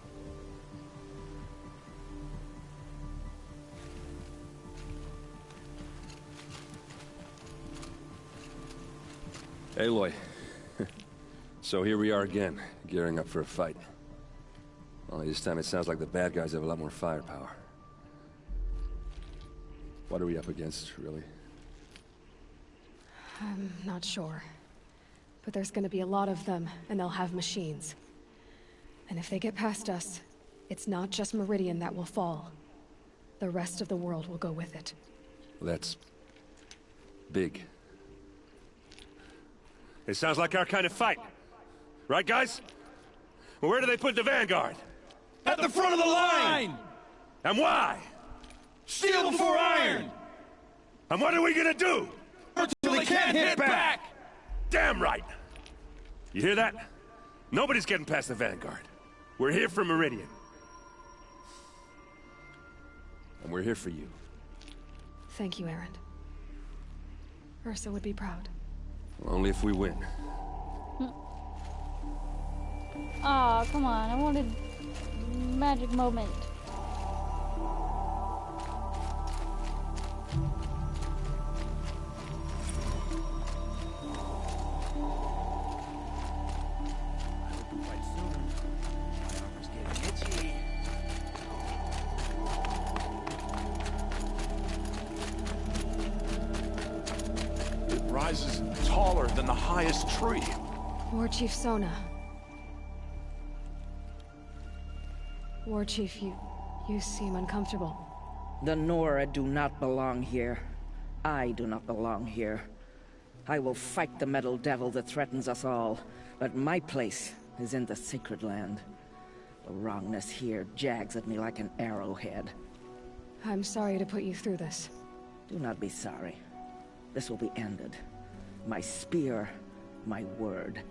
Aloy. So here we are again, gearing up for a fight. Only this time it sounds like the bad guys have a lot more firepower. What are we up against, really? I'm not sure. But there's gonna be a lot of them, and they'll have machines. And if they get past us, it's not just Meridian that will fall. The rest of the world will go with it. That's big. It sounds like our kind of fight. Right, guys? Well, where do they put the Vanguard? At the front of the line! And why? Steel before iron! And what are we gonna do? Until they can't hit back! Damn right! You hear that? Nobody's getting past the Vanguard. We're here for Meridian. And we're here for you. Thank you, Erend. Ursa would be proud. Only if we win. Aw, come on. I wanted magic moment. It rises taller than the highest tree. War Chief Sona. War Chief, you seem uncomfortable. The Nora do not belong here. I do not belong here. I will fight the metal devil that threatens us all, but my place is in the sacred land. The wrongness here jags at me like an arrowhead. I'm sorry to put you through this. Do not be sorry. This will be ended. My spear, my word.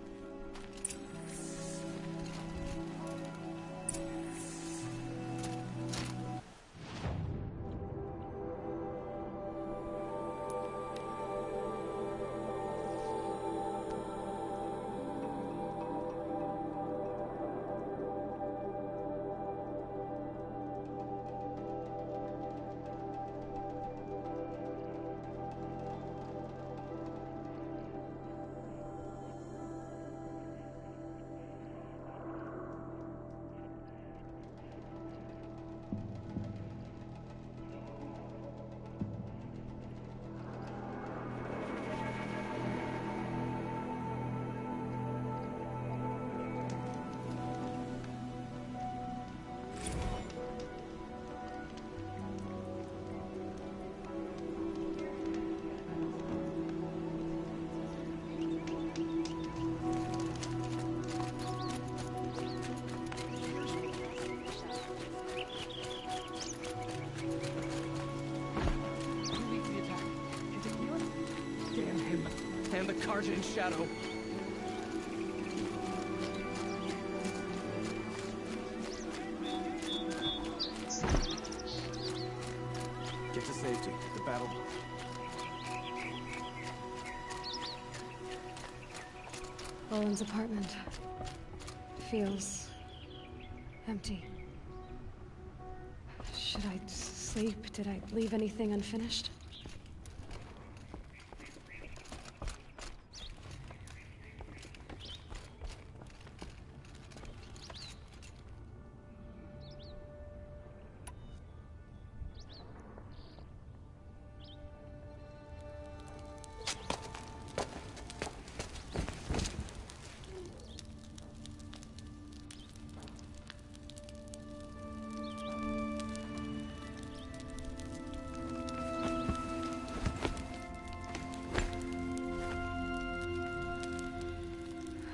And the Carja in shadow. Get to safety. The battle... Owen's apartment feels empty. Should I sleep? Did I leave anything unfinished?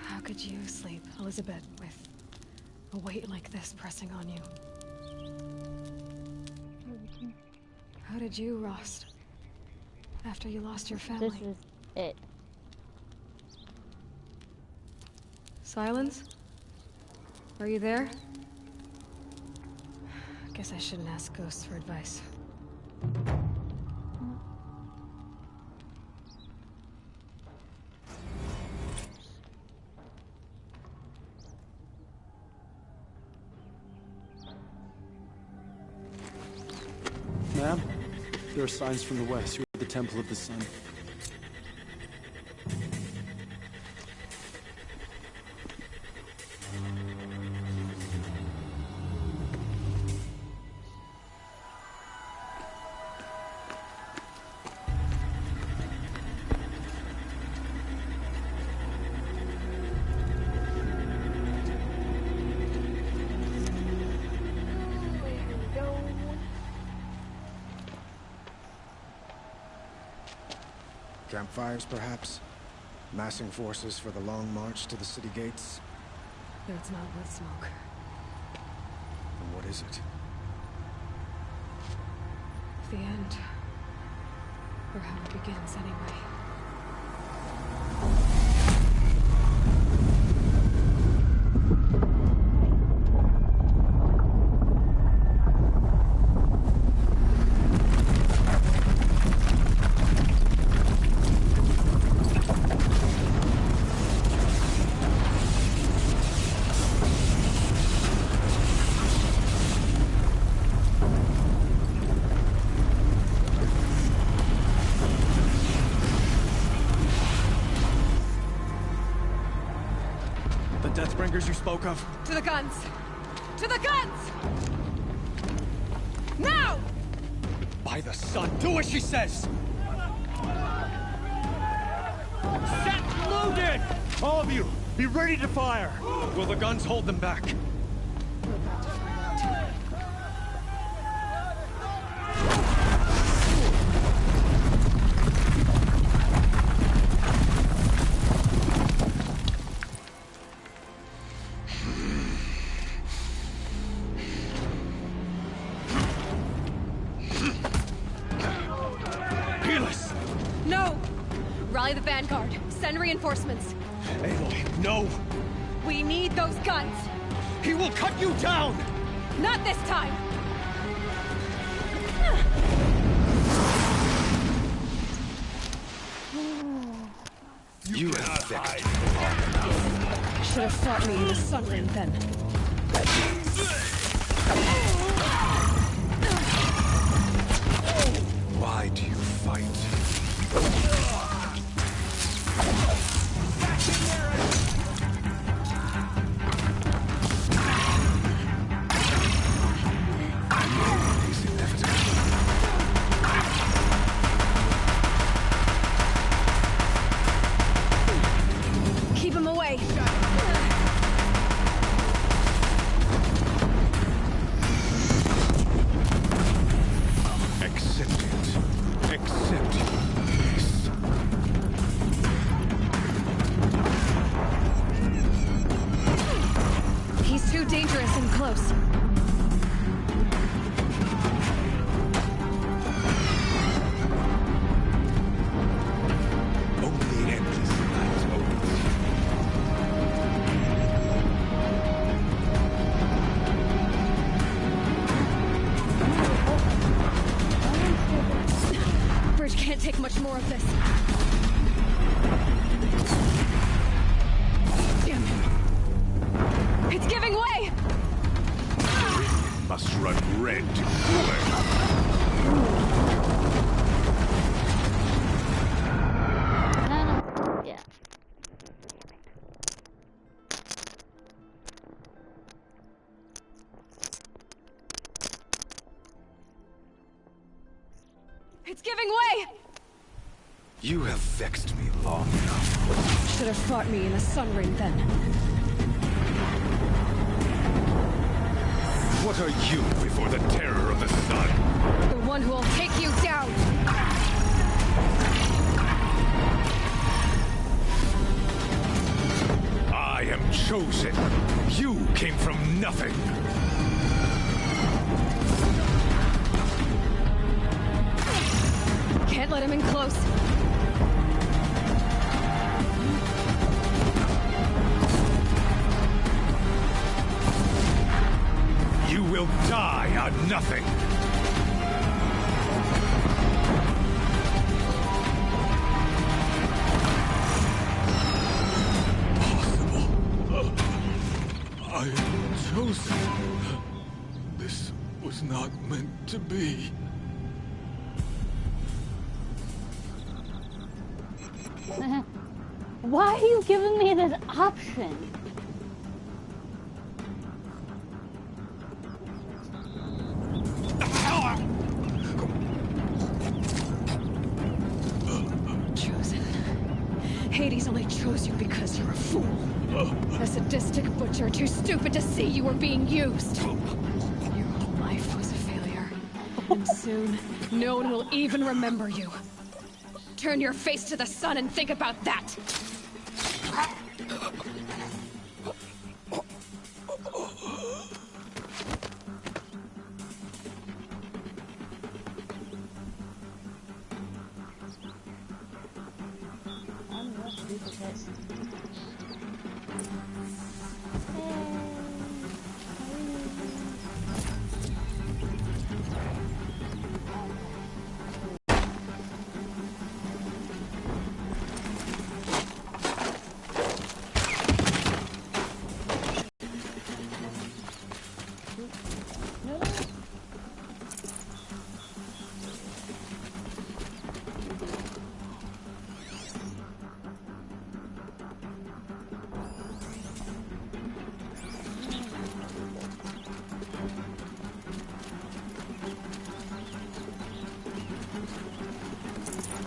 How could you sleep, Elizabeth, with a weight like this pressing on you? How did you, Rost? After you lost your family? This is it. Silence? Are you there? Guess I shouldn't ask ghosts for advice. Ma'am, there are signs from the west. You're at the Temple of the Sun. Campfires, perhaps? Massing forces for the long march to the city gates? It's not with smoke. And what is it? The end. Or how it begins, anyway. Deathbringers you spoke of? To the guns! To the guns! Now! By the sun, do as she says! Set loaded! All of you, be ready to fire! Will the guns hold them back? No! Rally the vanguard. Send reinforcements. Aloy, no! We need those guns! He will cut you down! Not this time! You have vexed. Should have fought me in the sunwind then. Why do you fight? Keep him away! Accept it. Accept this. He's too dangerous and close. Only an empty Damn it. It's giving way! Must run red to cooler. Yeah. It's giving way! You have vexed me long enough. Should have fought me in the sun ring then. What are you before the terror of the sun? The one who will take you down! I am chosen. You came from nothing. Can't let him in close. You will die on nothing. I am chosen. This was not meant to be. Why are you giving me this option? Chosen. Hades only chose you because you're a fool. A sadistic butcher too stupid to see you were being used. Your whole life was a failure. And soon, no one will even remember you. Turn your face to the sun and think about that!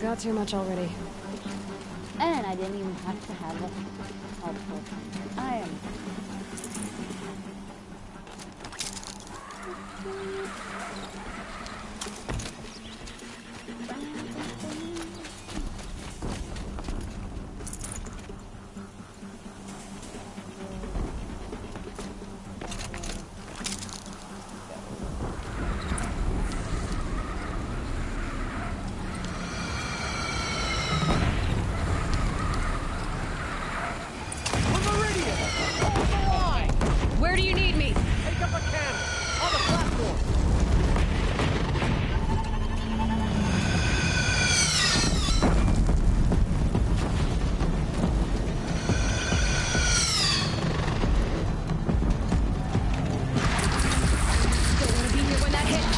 Got too much already. And I didn't even have to have it. I am. Where do you need me? Take up a cannon on the platform. Don't want to be here when that hits.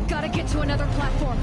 Gotta get to another platform.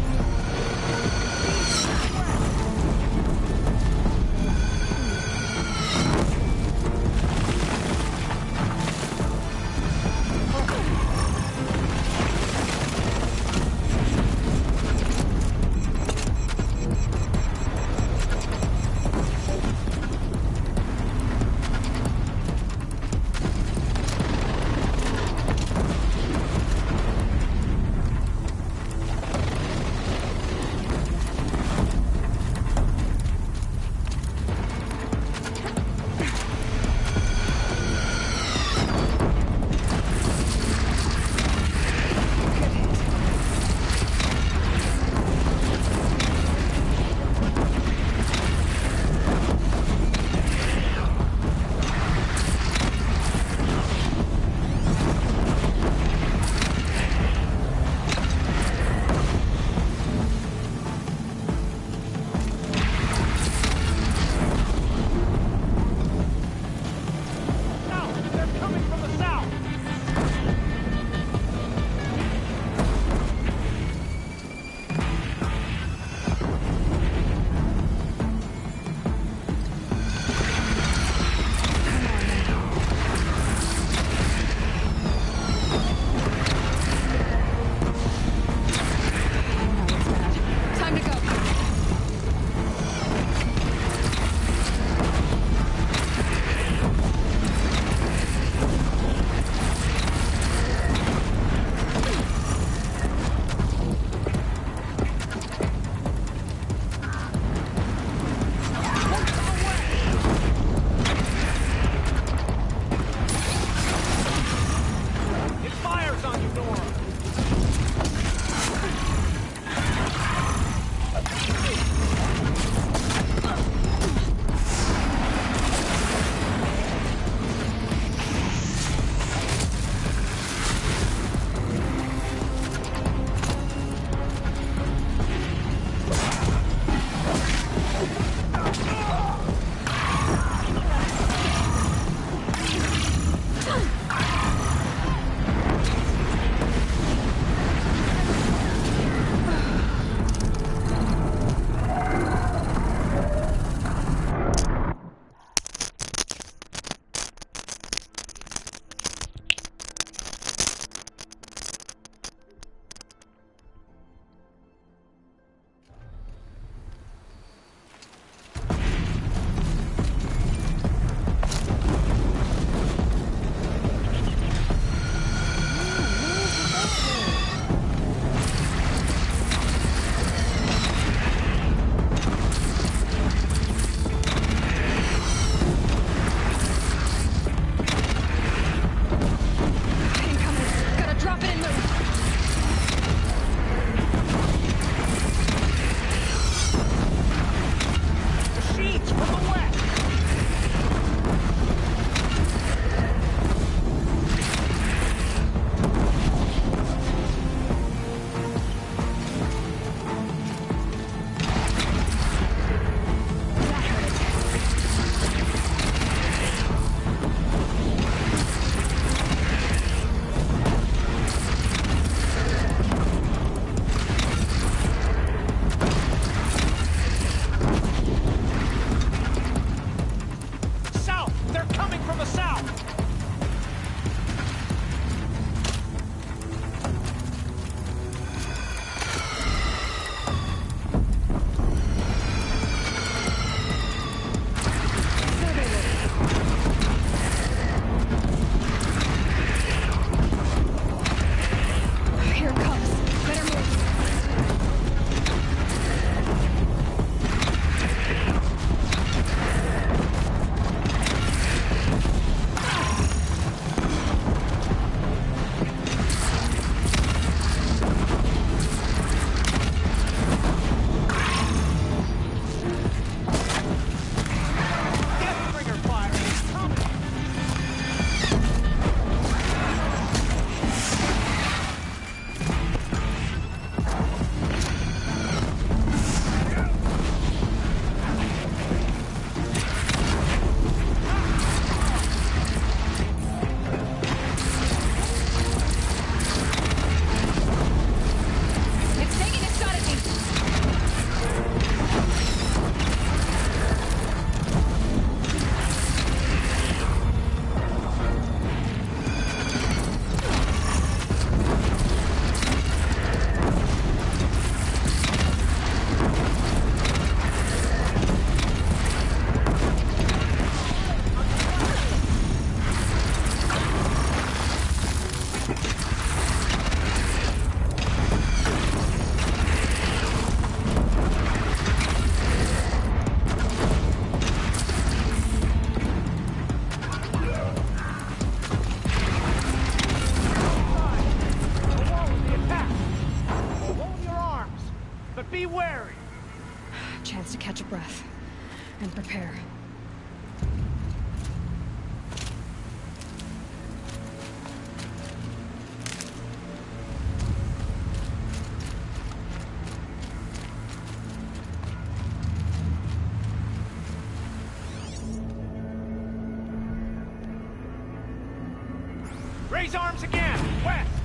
Raise arms again! West!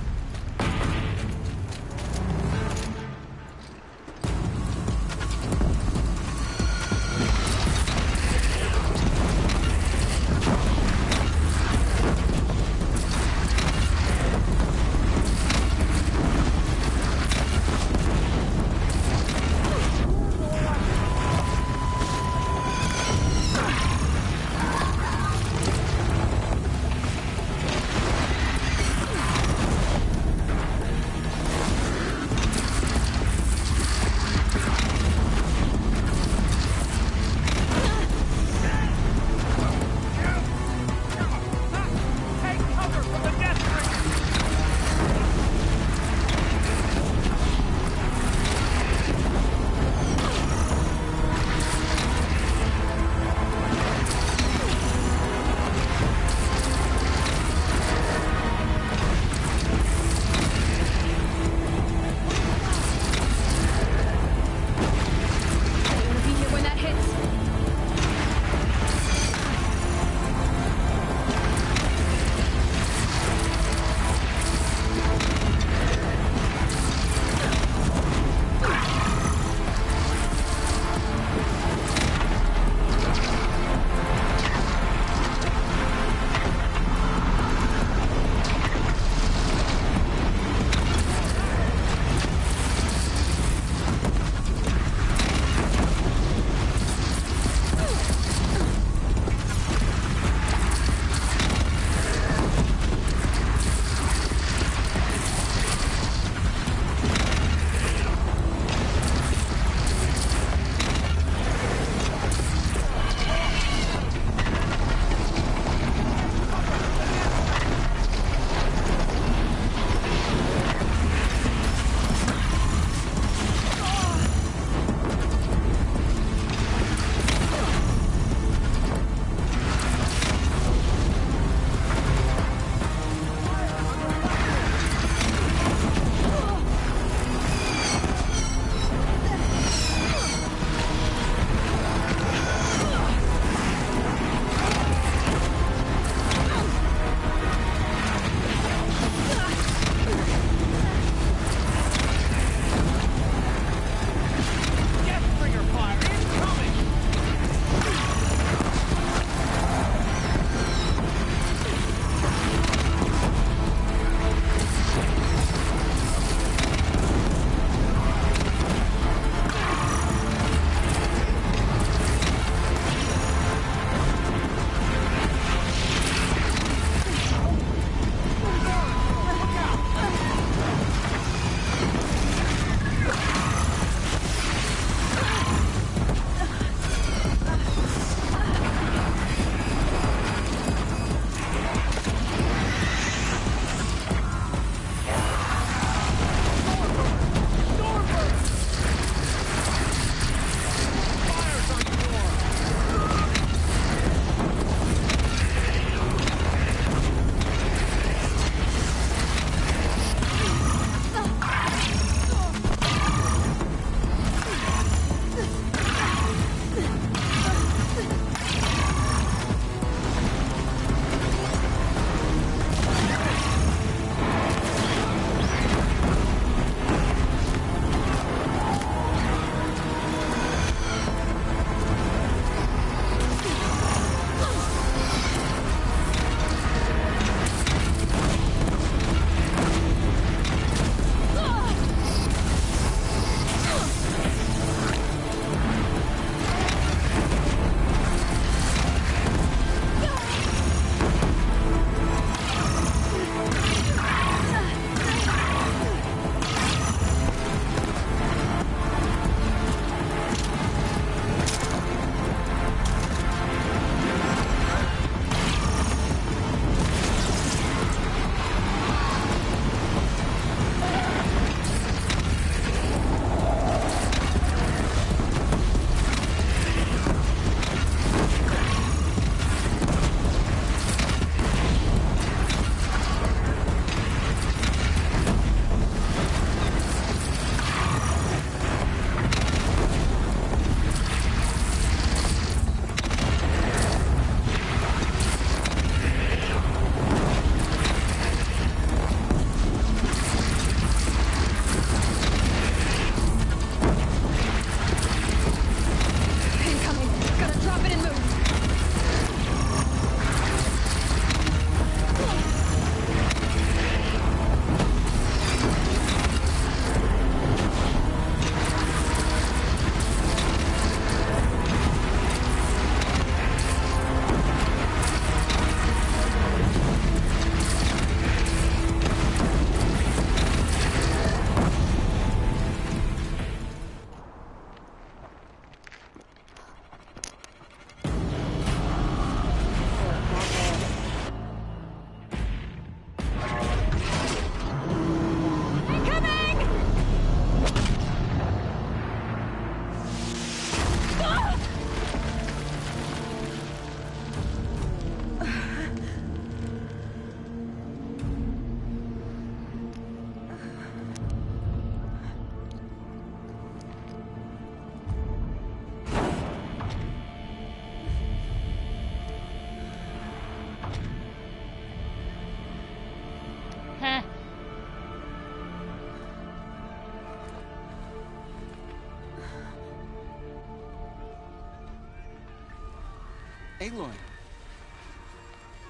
Aloy!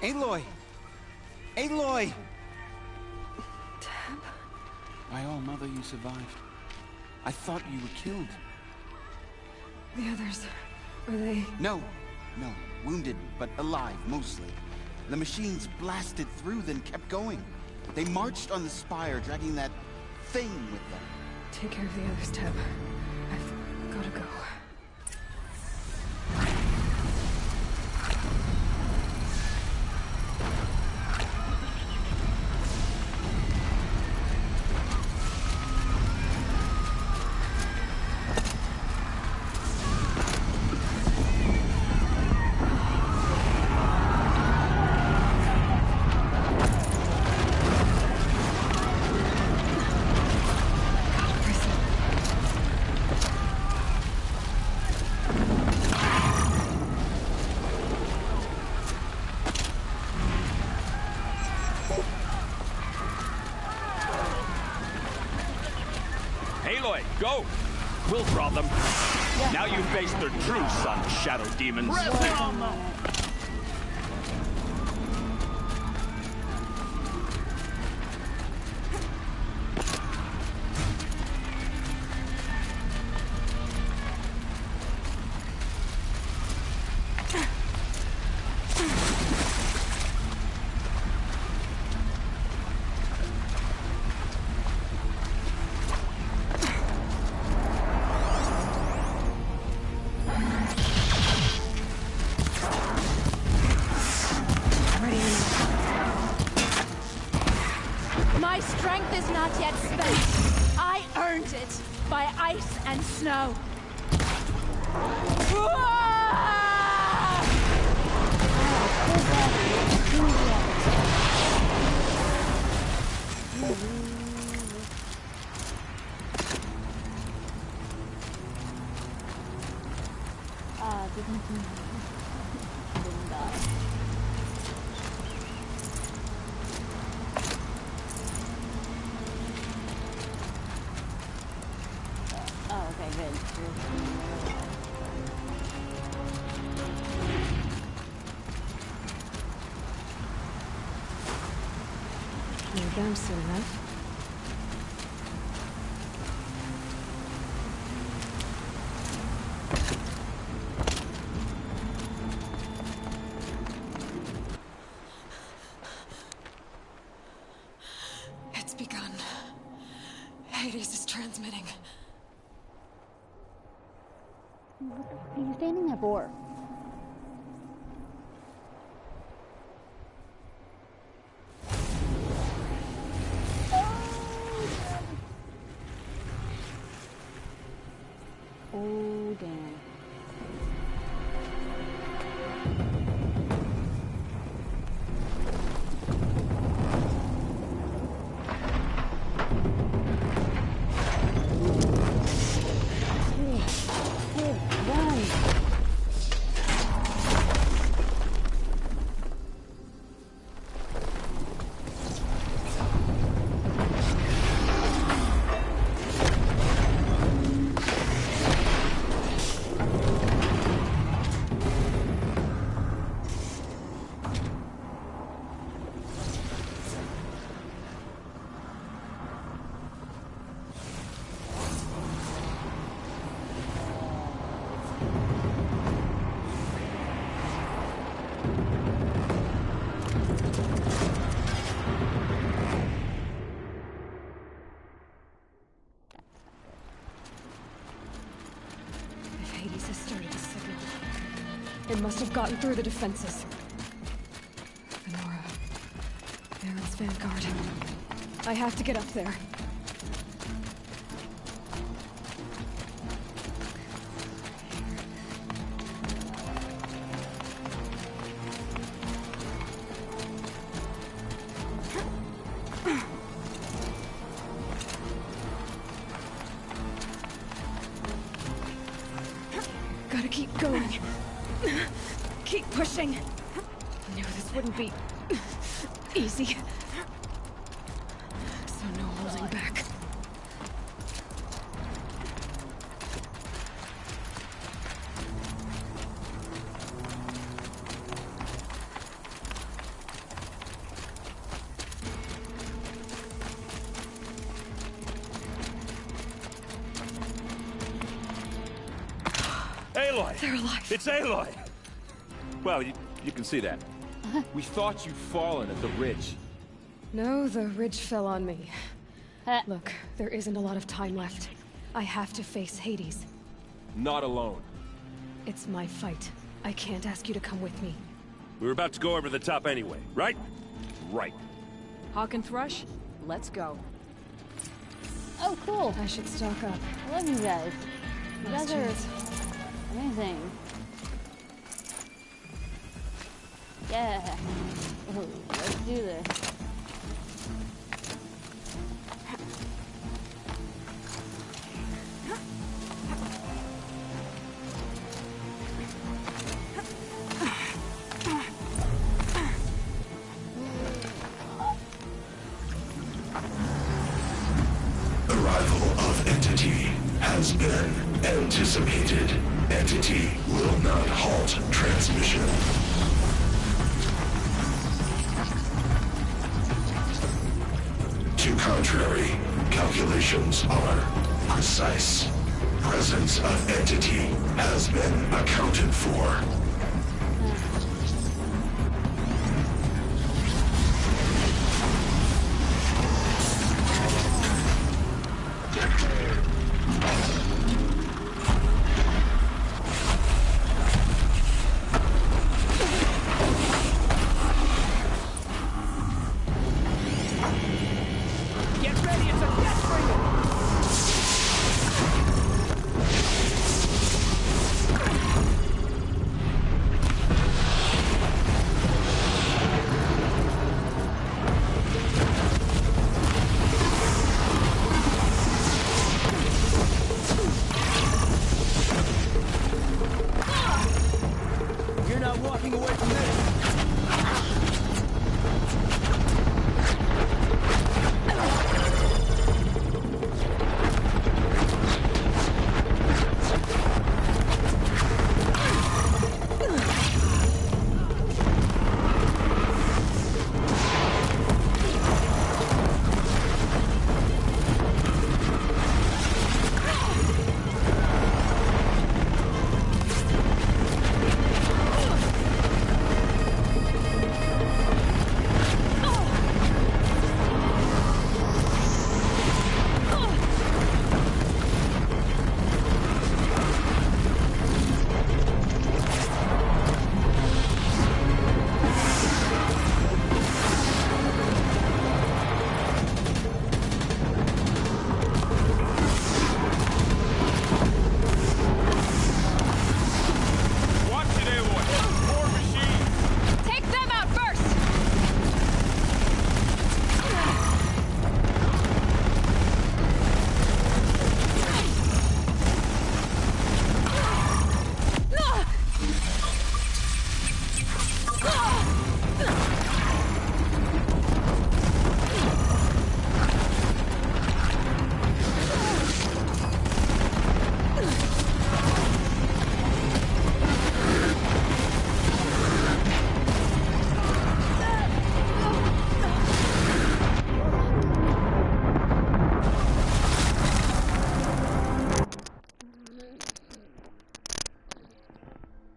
Aloy! Aloy! Tab? My own mother, you survived. I thought you were killed. The others, are they... No. Wounded, but alive, mostly. The machines blasted through, then kept going. They marched on the spire, dragging that thing with them. Take care of the others, Tab. I've gotta go. Aloy, go! We'll draw them. Yeah. Now you face their true son, shadow demons. My strength is not yet spent. I earned it by ice and snow. Didn't die. Oh, okay, good. You're down soon enough. It's begun. Hades is transmitting. What the fuck are you standing there for? Oh, damn. If Hades has started a signal, it must have gotten through the defenses. Venora. Baron's vanguard. I have to get up there. Gotta keep going. Keep pushing. Knew this wouldn't be easy. So no holding back. Aloy! They're alive. It's Aloy! Well, you can see that. We thought you'd fallen at the ridge. No, the ridge fell on me. Look, there isn't a lot of time left. I have to face Hades. Not alone. It's my fight. I can't ask you to come with me. We were about to go over the top anyway, right? Right. Hawk and Thrush, let's go. Oh, cool. I should stock up. I love you guys. You guys are amazing. Yeah. Ooh, let's do this. Arrival of Entity has been anticipated. Entity will not halt transmission. To contrary, calculations are precise. Presence of Entity has been accounted for.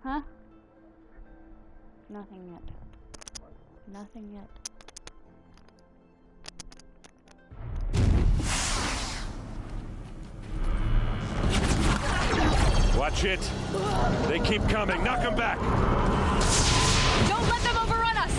Huh? Nothing yet. Nothing yet. Watch it. They keep coming. Knock them back. Don't let them overrun us!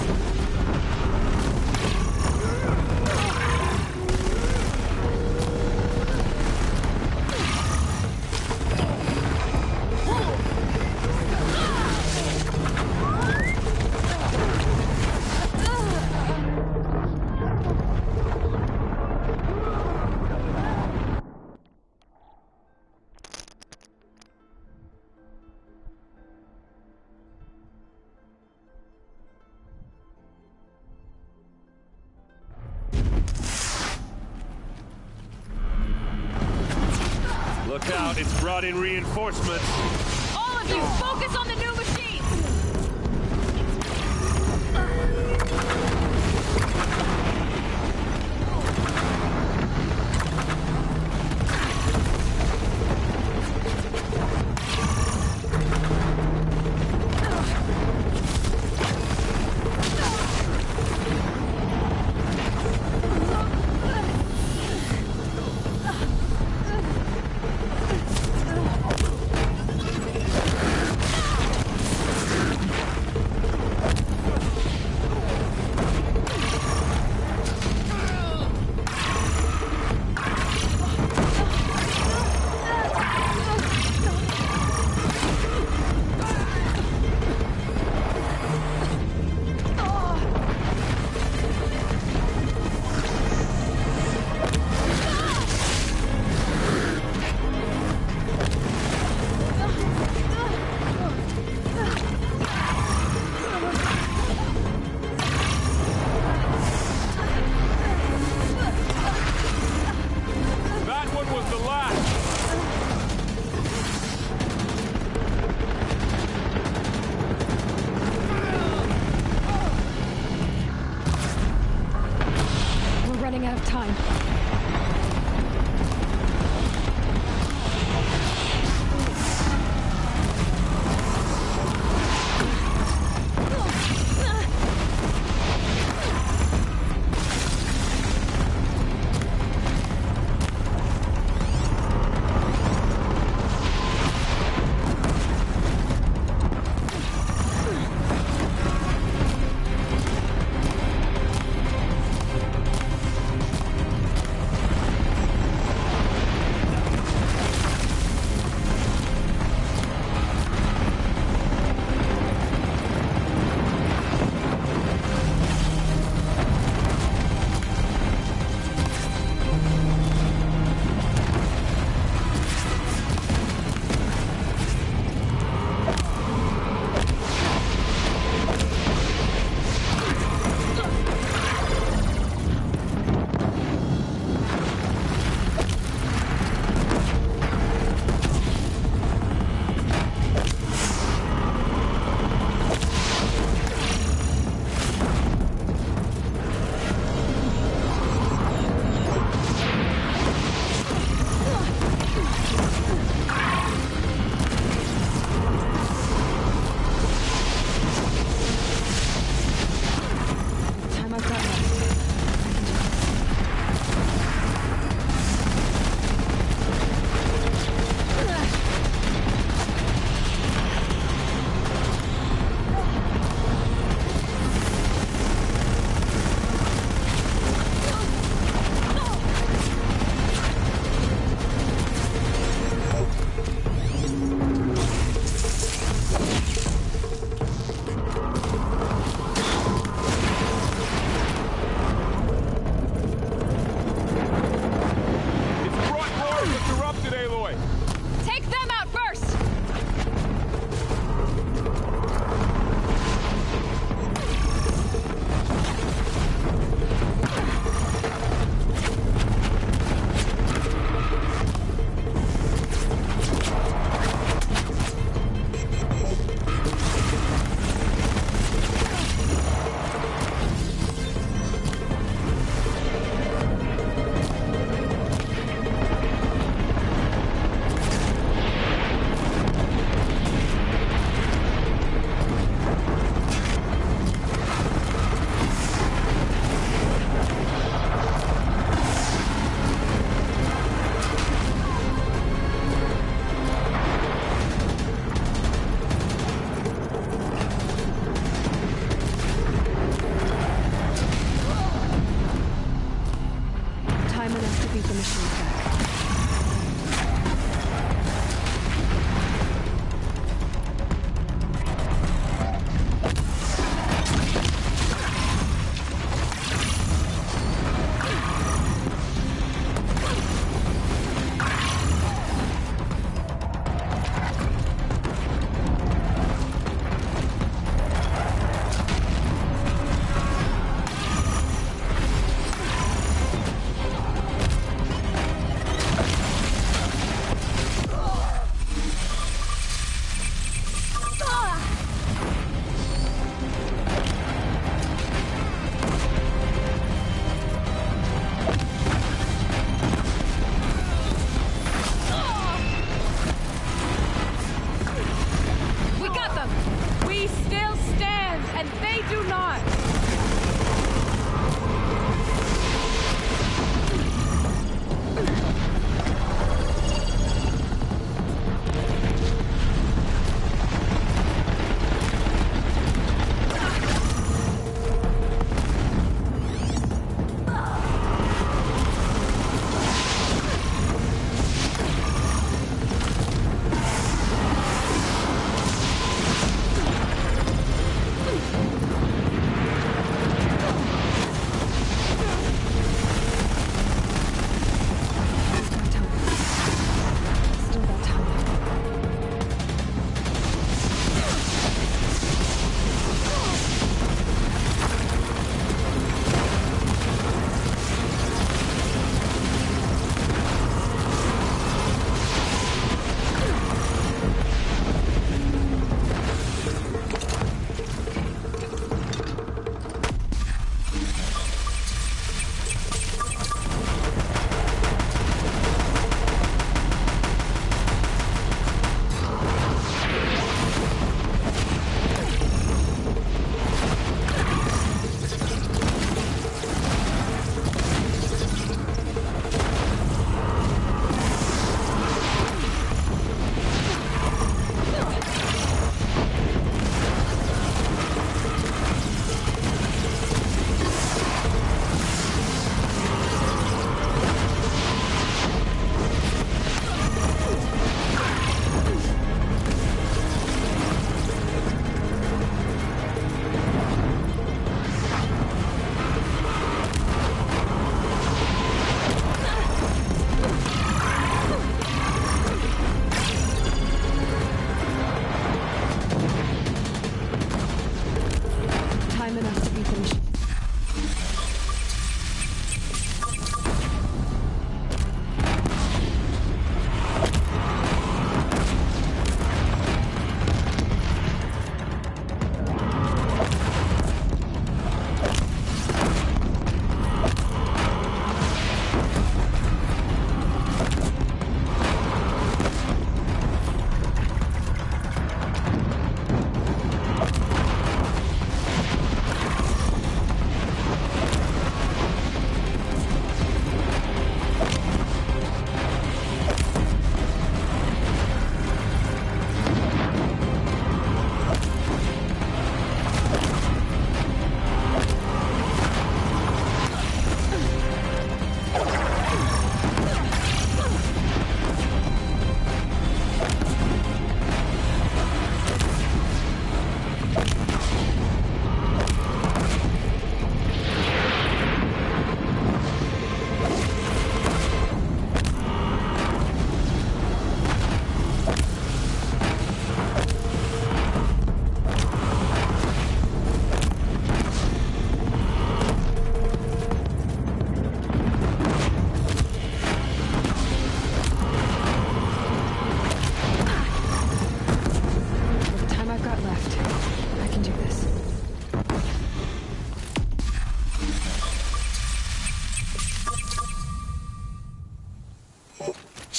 Look out, it's brought in reinforcements. All of you, focus on the new machines! running out of time.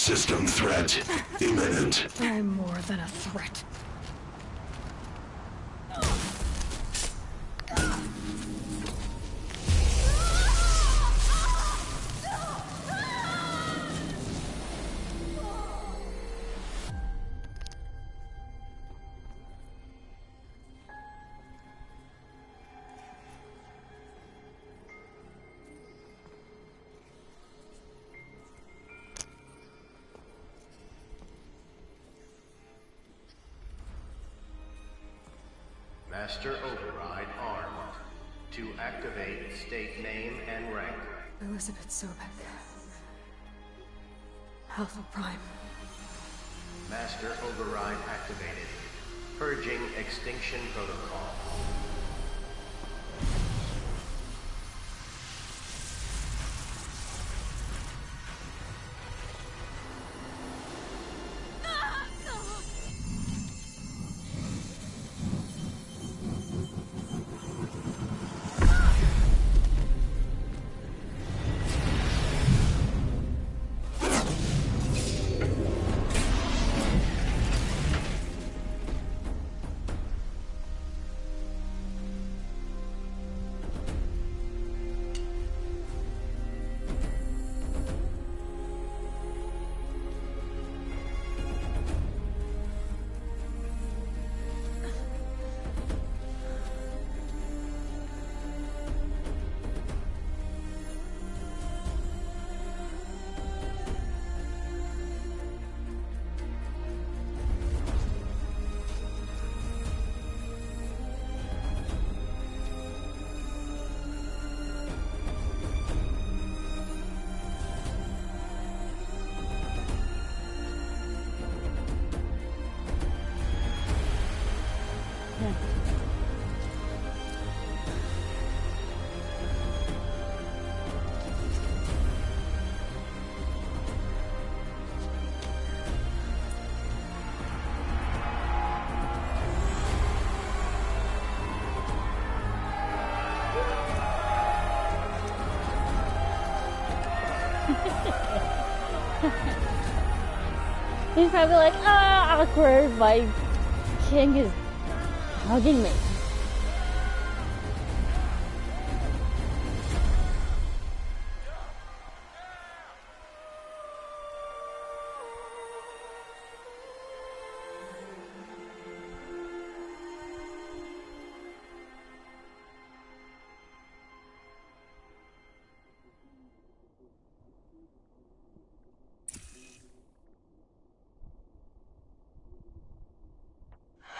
System threat imminent. I'm more than a threat. Master Override armed. To activate, state name and rank. Elizabeth Sobek. Alpha Prime. Master Override activated. Purging Extinction Protocol. He's probably like, ah, awkward, my king is hugging me.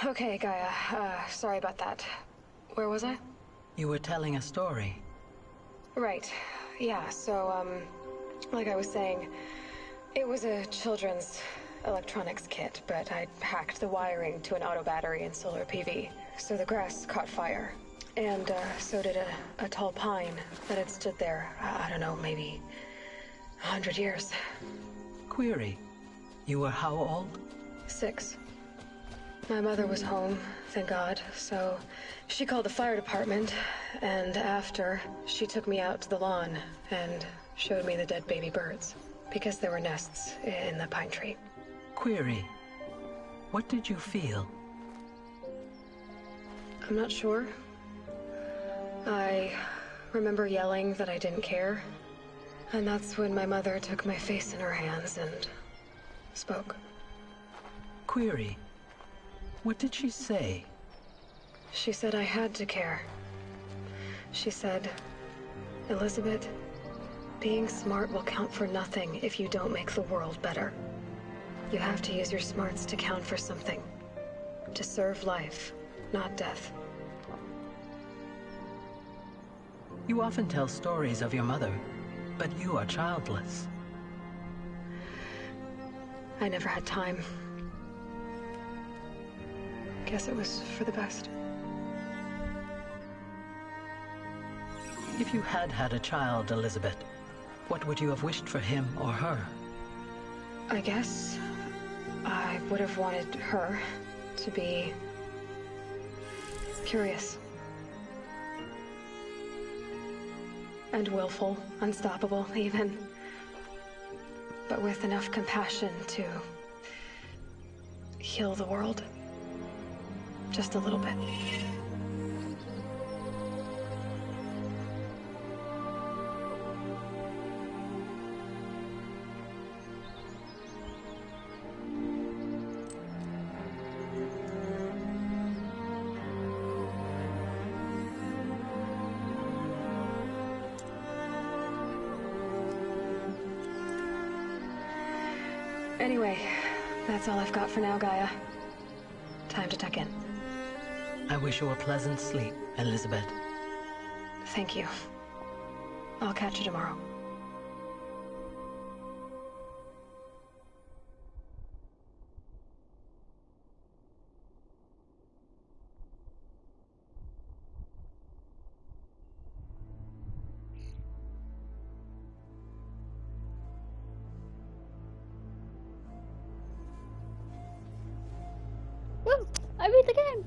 Okay, Gaia. Sorry about that. Where was I? You were telling a story. Right. Yeah, so, like I was saying, it was a children's electronics kit, but I hacked the wiring to an auto battery and solar PV. So the grass caught fire. And, so did a tall pine that had stood there, I don't know, maybe 100 years. Query. You were how old? 6. My mother was home, thank God, so she called the fire department, and after, she took me out to the lawn and showed me the dead baby birds, because there were nests in the pine tree. Query. What did you feel? I'm not sure. I remember yelling that I didn't care, and that's when my mother took my face in her hands and spoke. Query. What did she say? She said I had to care. She said, Elizabeth, being smart will count for nothing if you don't make the world better. You have to use your smarts to count for something. To serve life, not death. You often tell stories of your mother, but you are childless. I never had time. Guess it was for the best. If you had had a child, Elizabeth, what would you have wished for him or her? I guess I would have wanted her to be curious. And willful, unstoppable, even. but with enough compassion to heal the world. Just a little bit. Anyway, that's all I've got for now, Gaia. Time to tuck in. I wish you a pleasant sleep, Elizabeth. Thank you. I'll catch you tomorrow. Woo! I beat the game!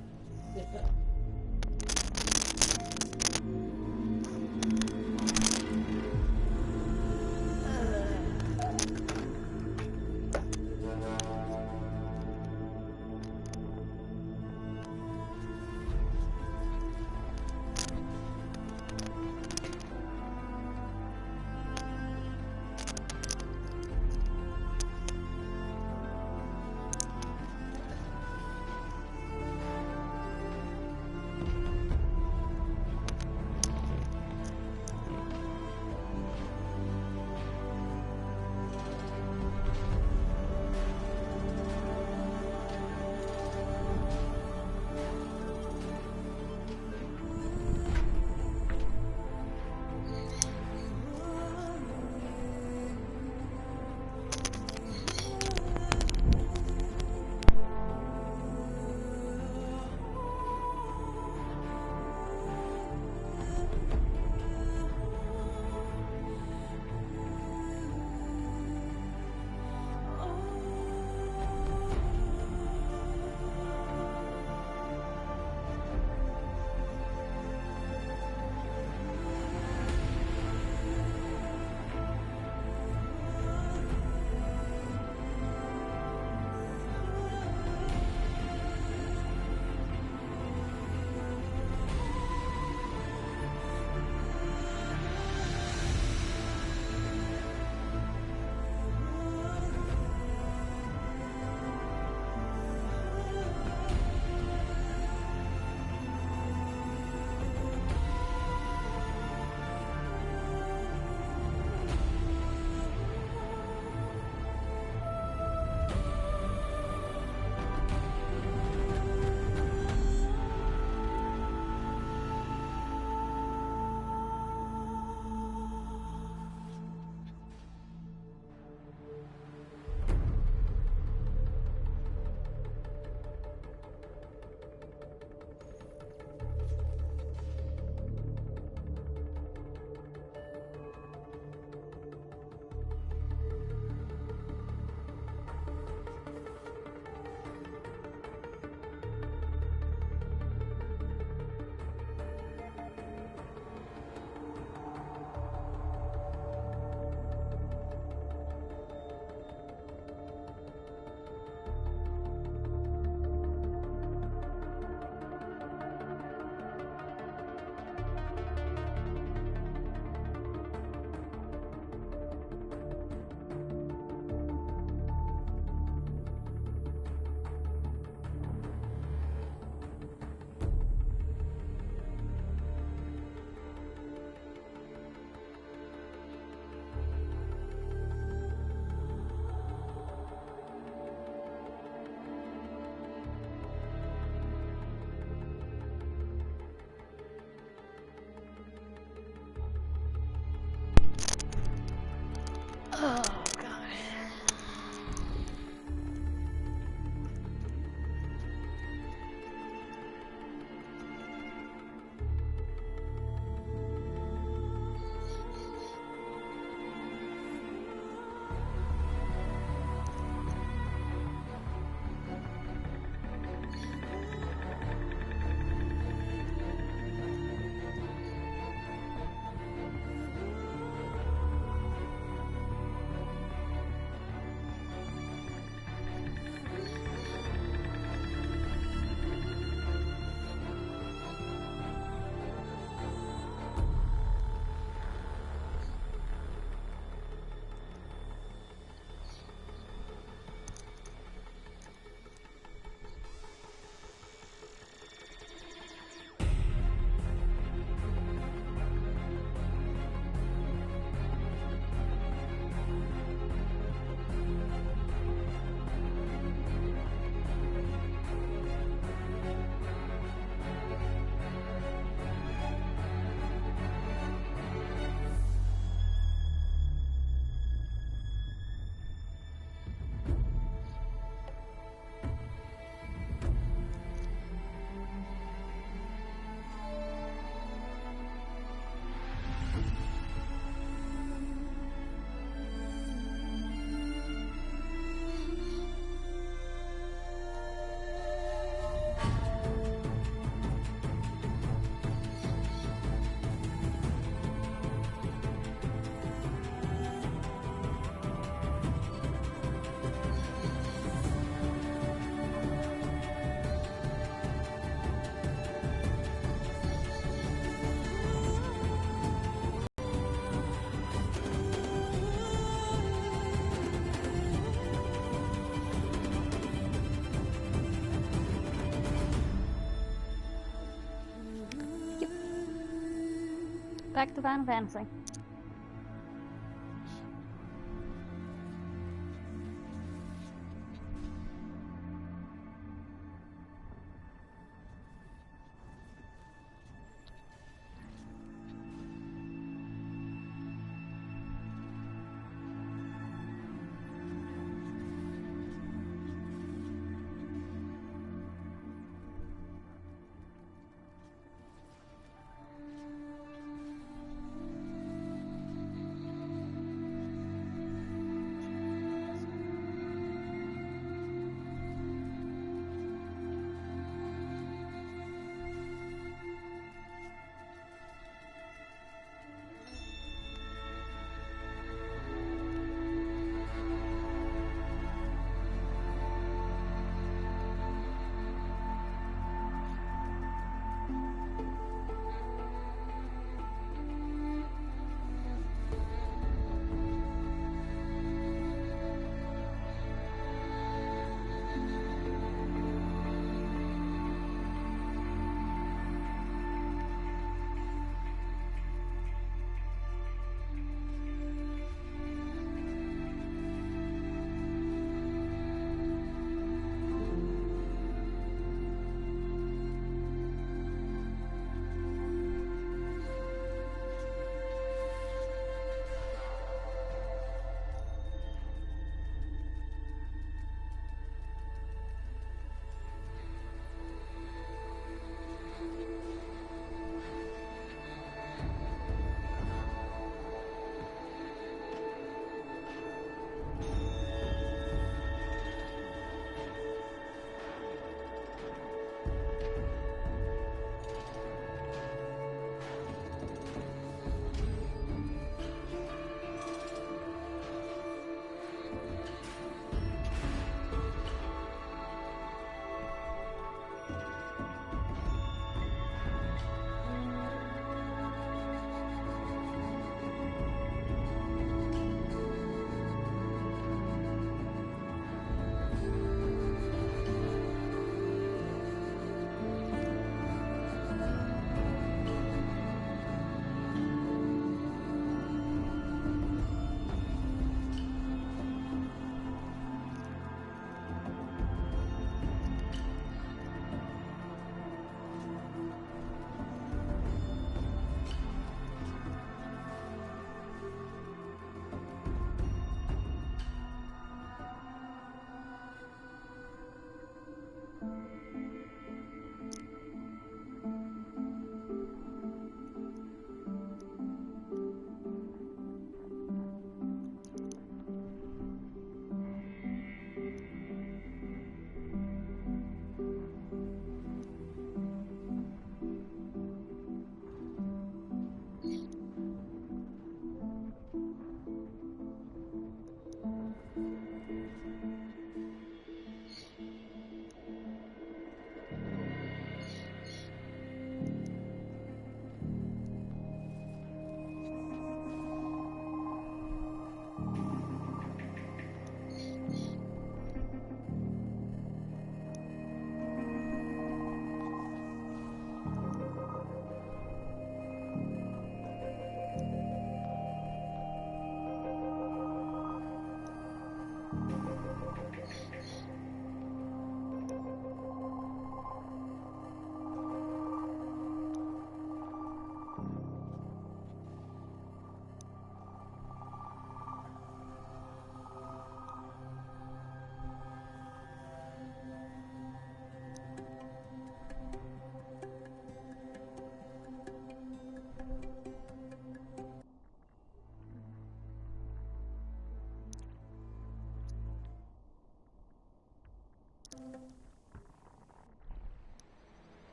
Oh, gosh. Back to Final Fantasy.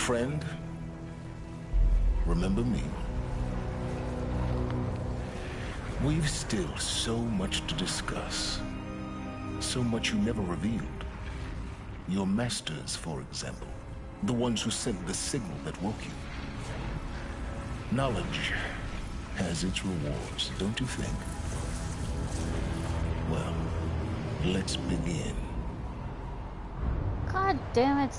friend, remember me. We've still so much to discuss. So much you never revealed. Your masters, for example. The ones who sent the signal that woke you. Knowledge has its rewards, don't you think? Well, let's begin. God damn it.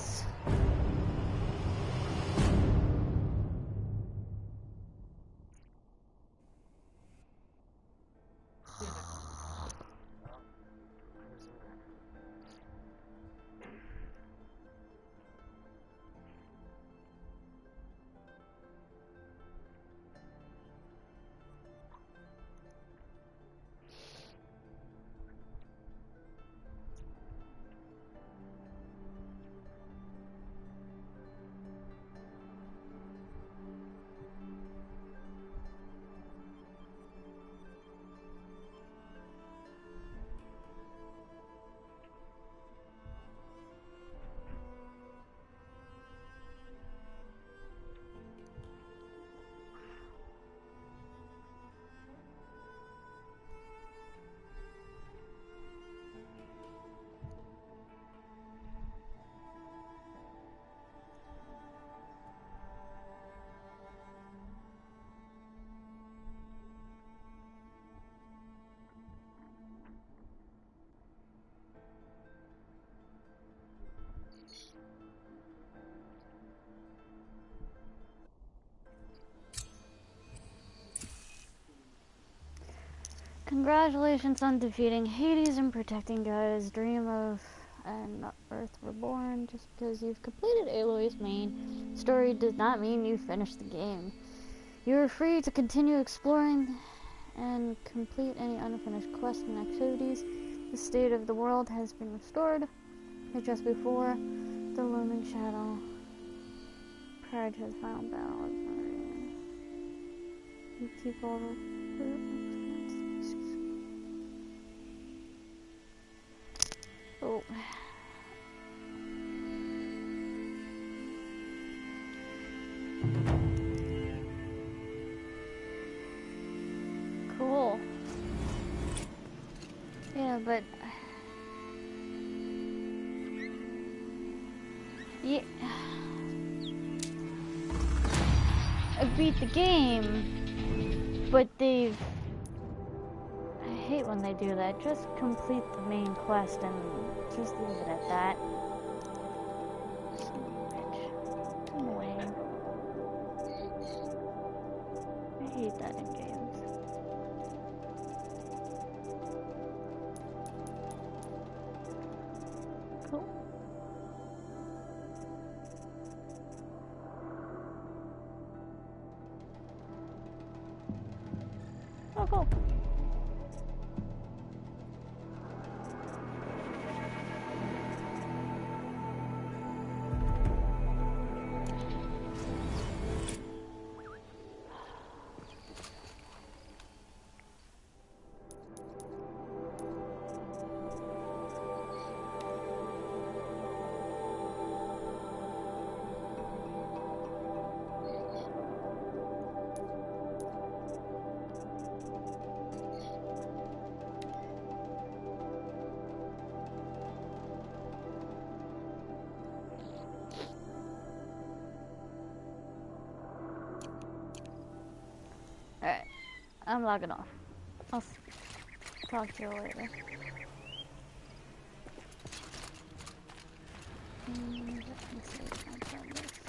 Congratulations on defeating Hades and protecting Gaia's dream of an Earth Reborn. Just because you've completed Aloy's main story does not mean you finished the game. You are free to continue exploring and complete any unfinished quests and activities. The state of the world has been restored just before the looming shadow prior to the final battle of Meridian. You keep all the... Oh. Cool. Yeah, but... Yeah... I beat the game, but they've... I hate when they do that. Just complete the main quest and just leave it at that. Son of a bitch. Come away. I hate that in games. Cool. Oh, cool. Alright, I'm logging off. I'll talk to you later. Let's see if I can find this.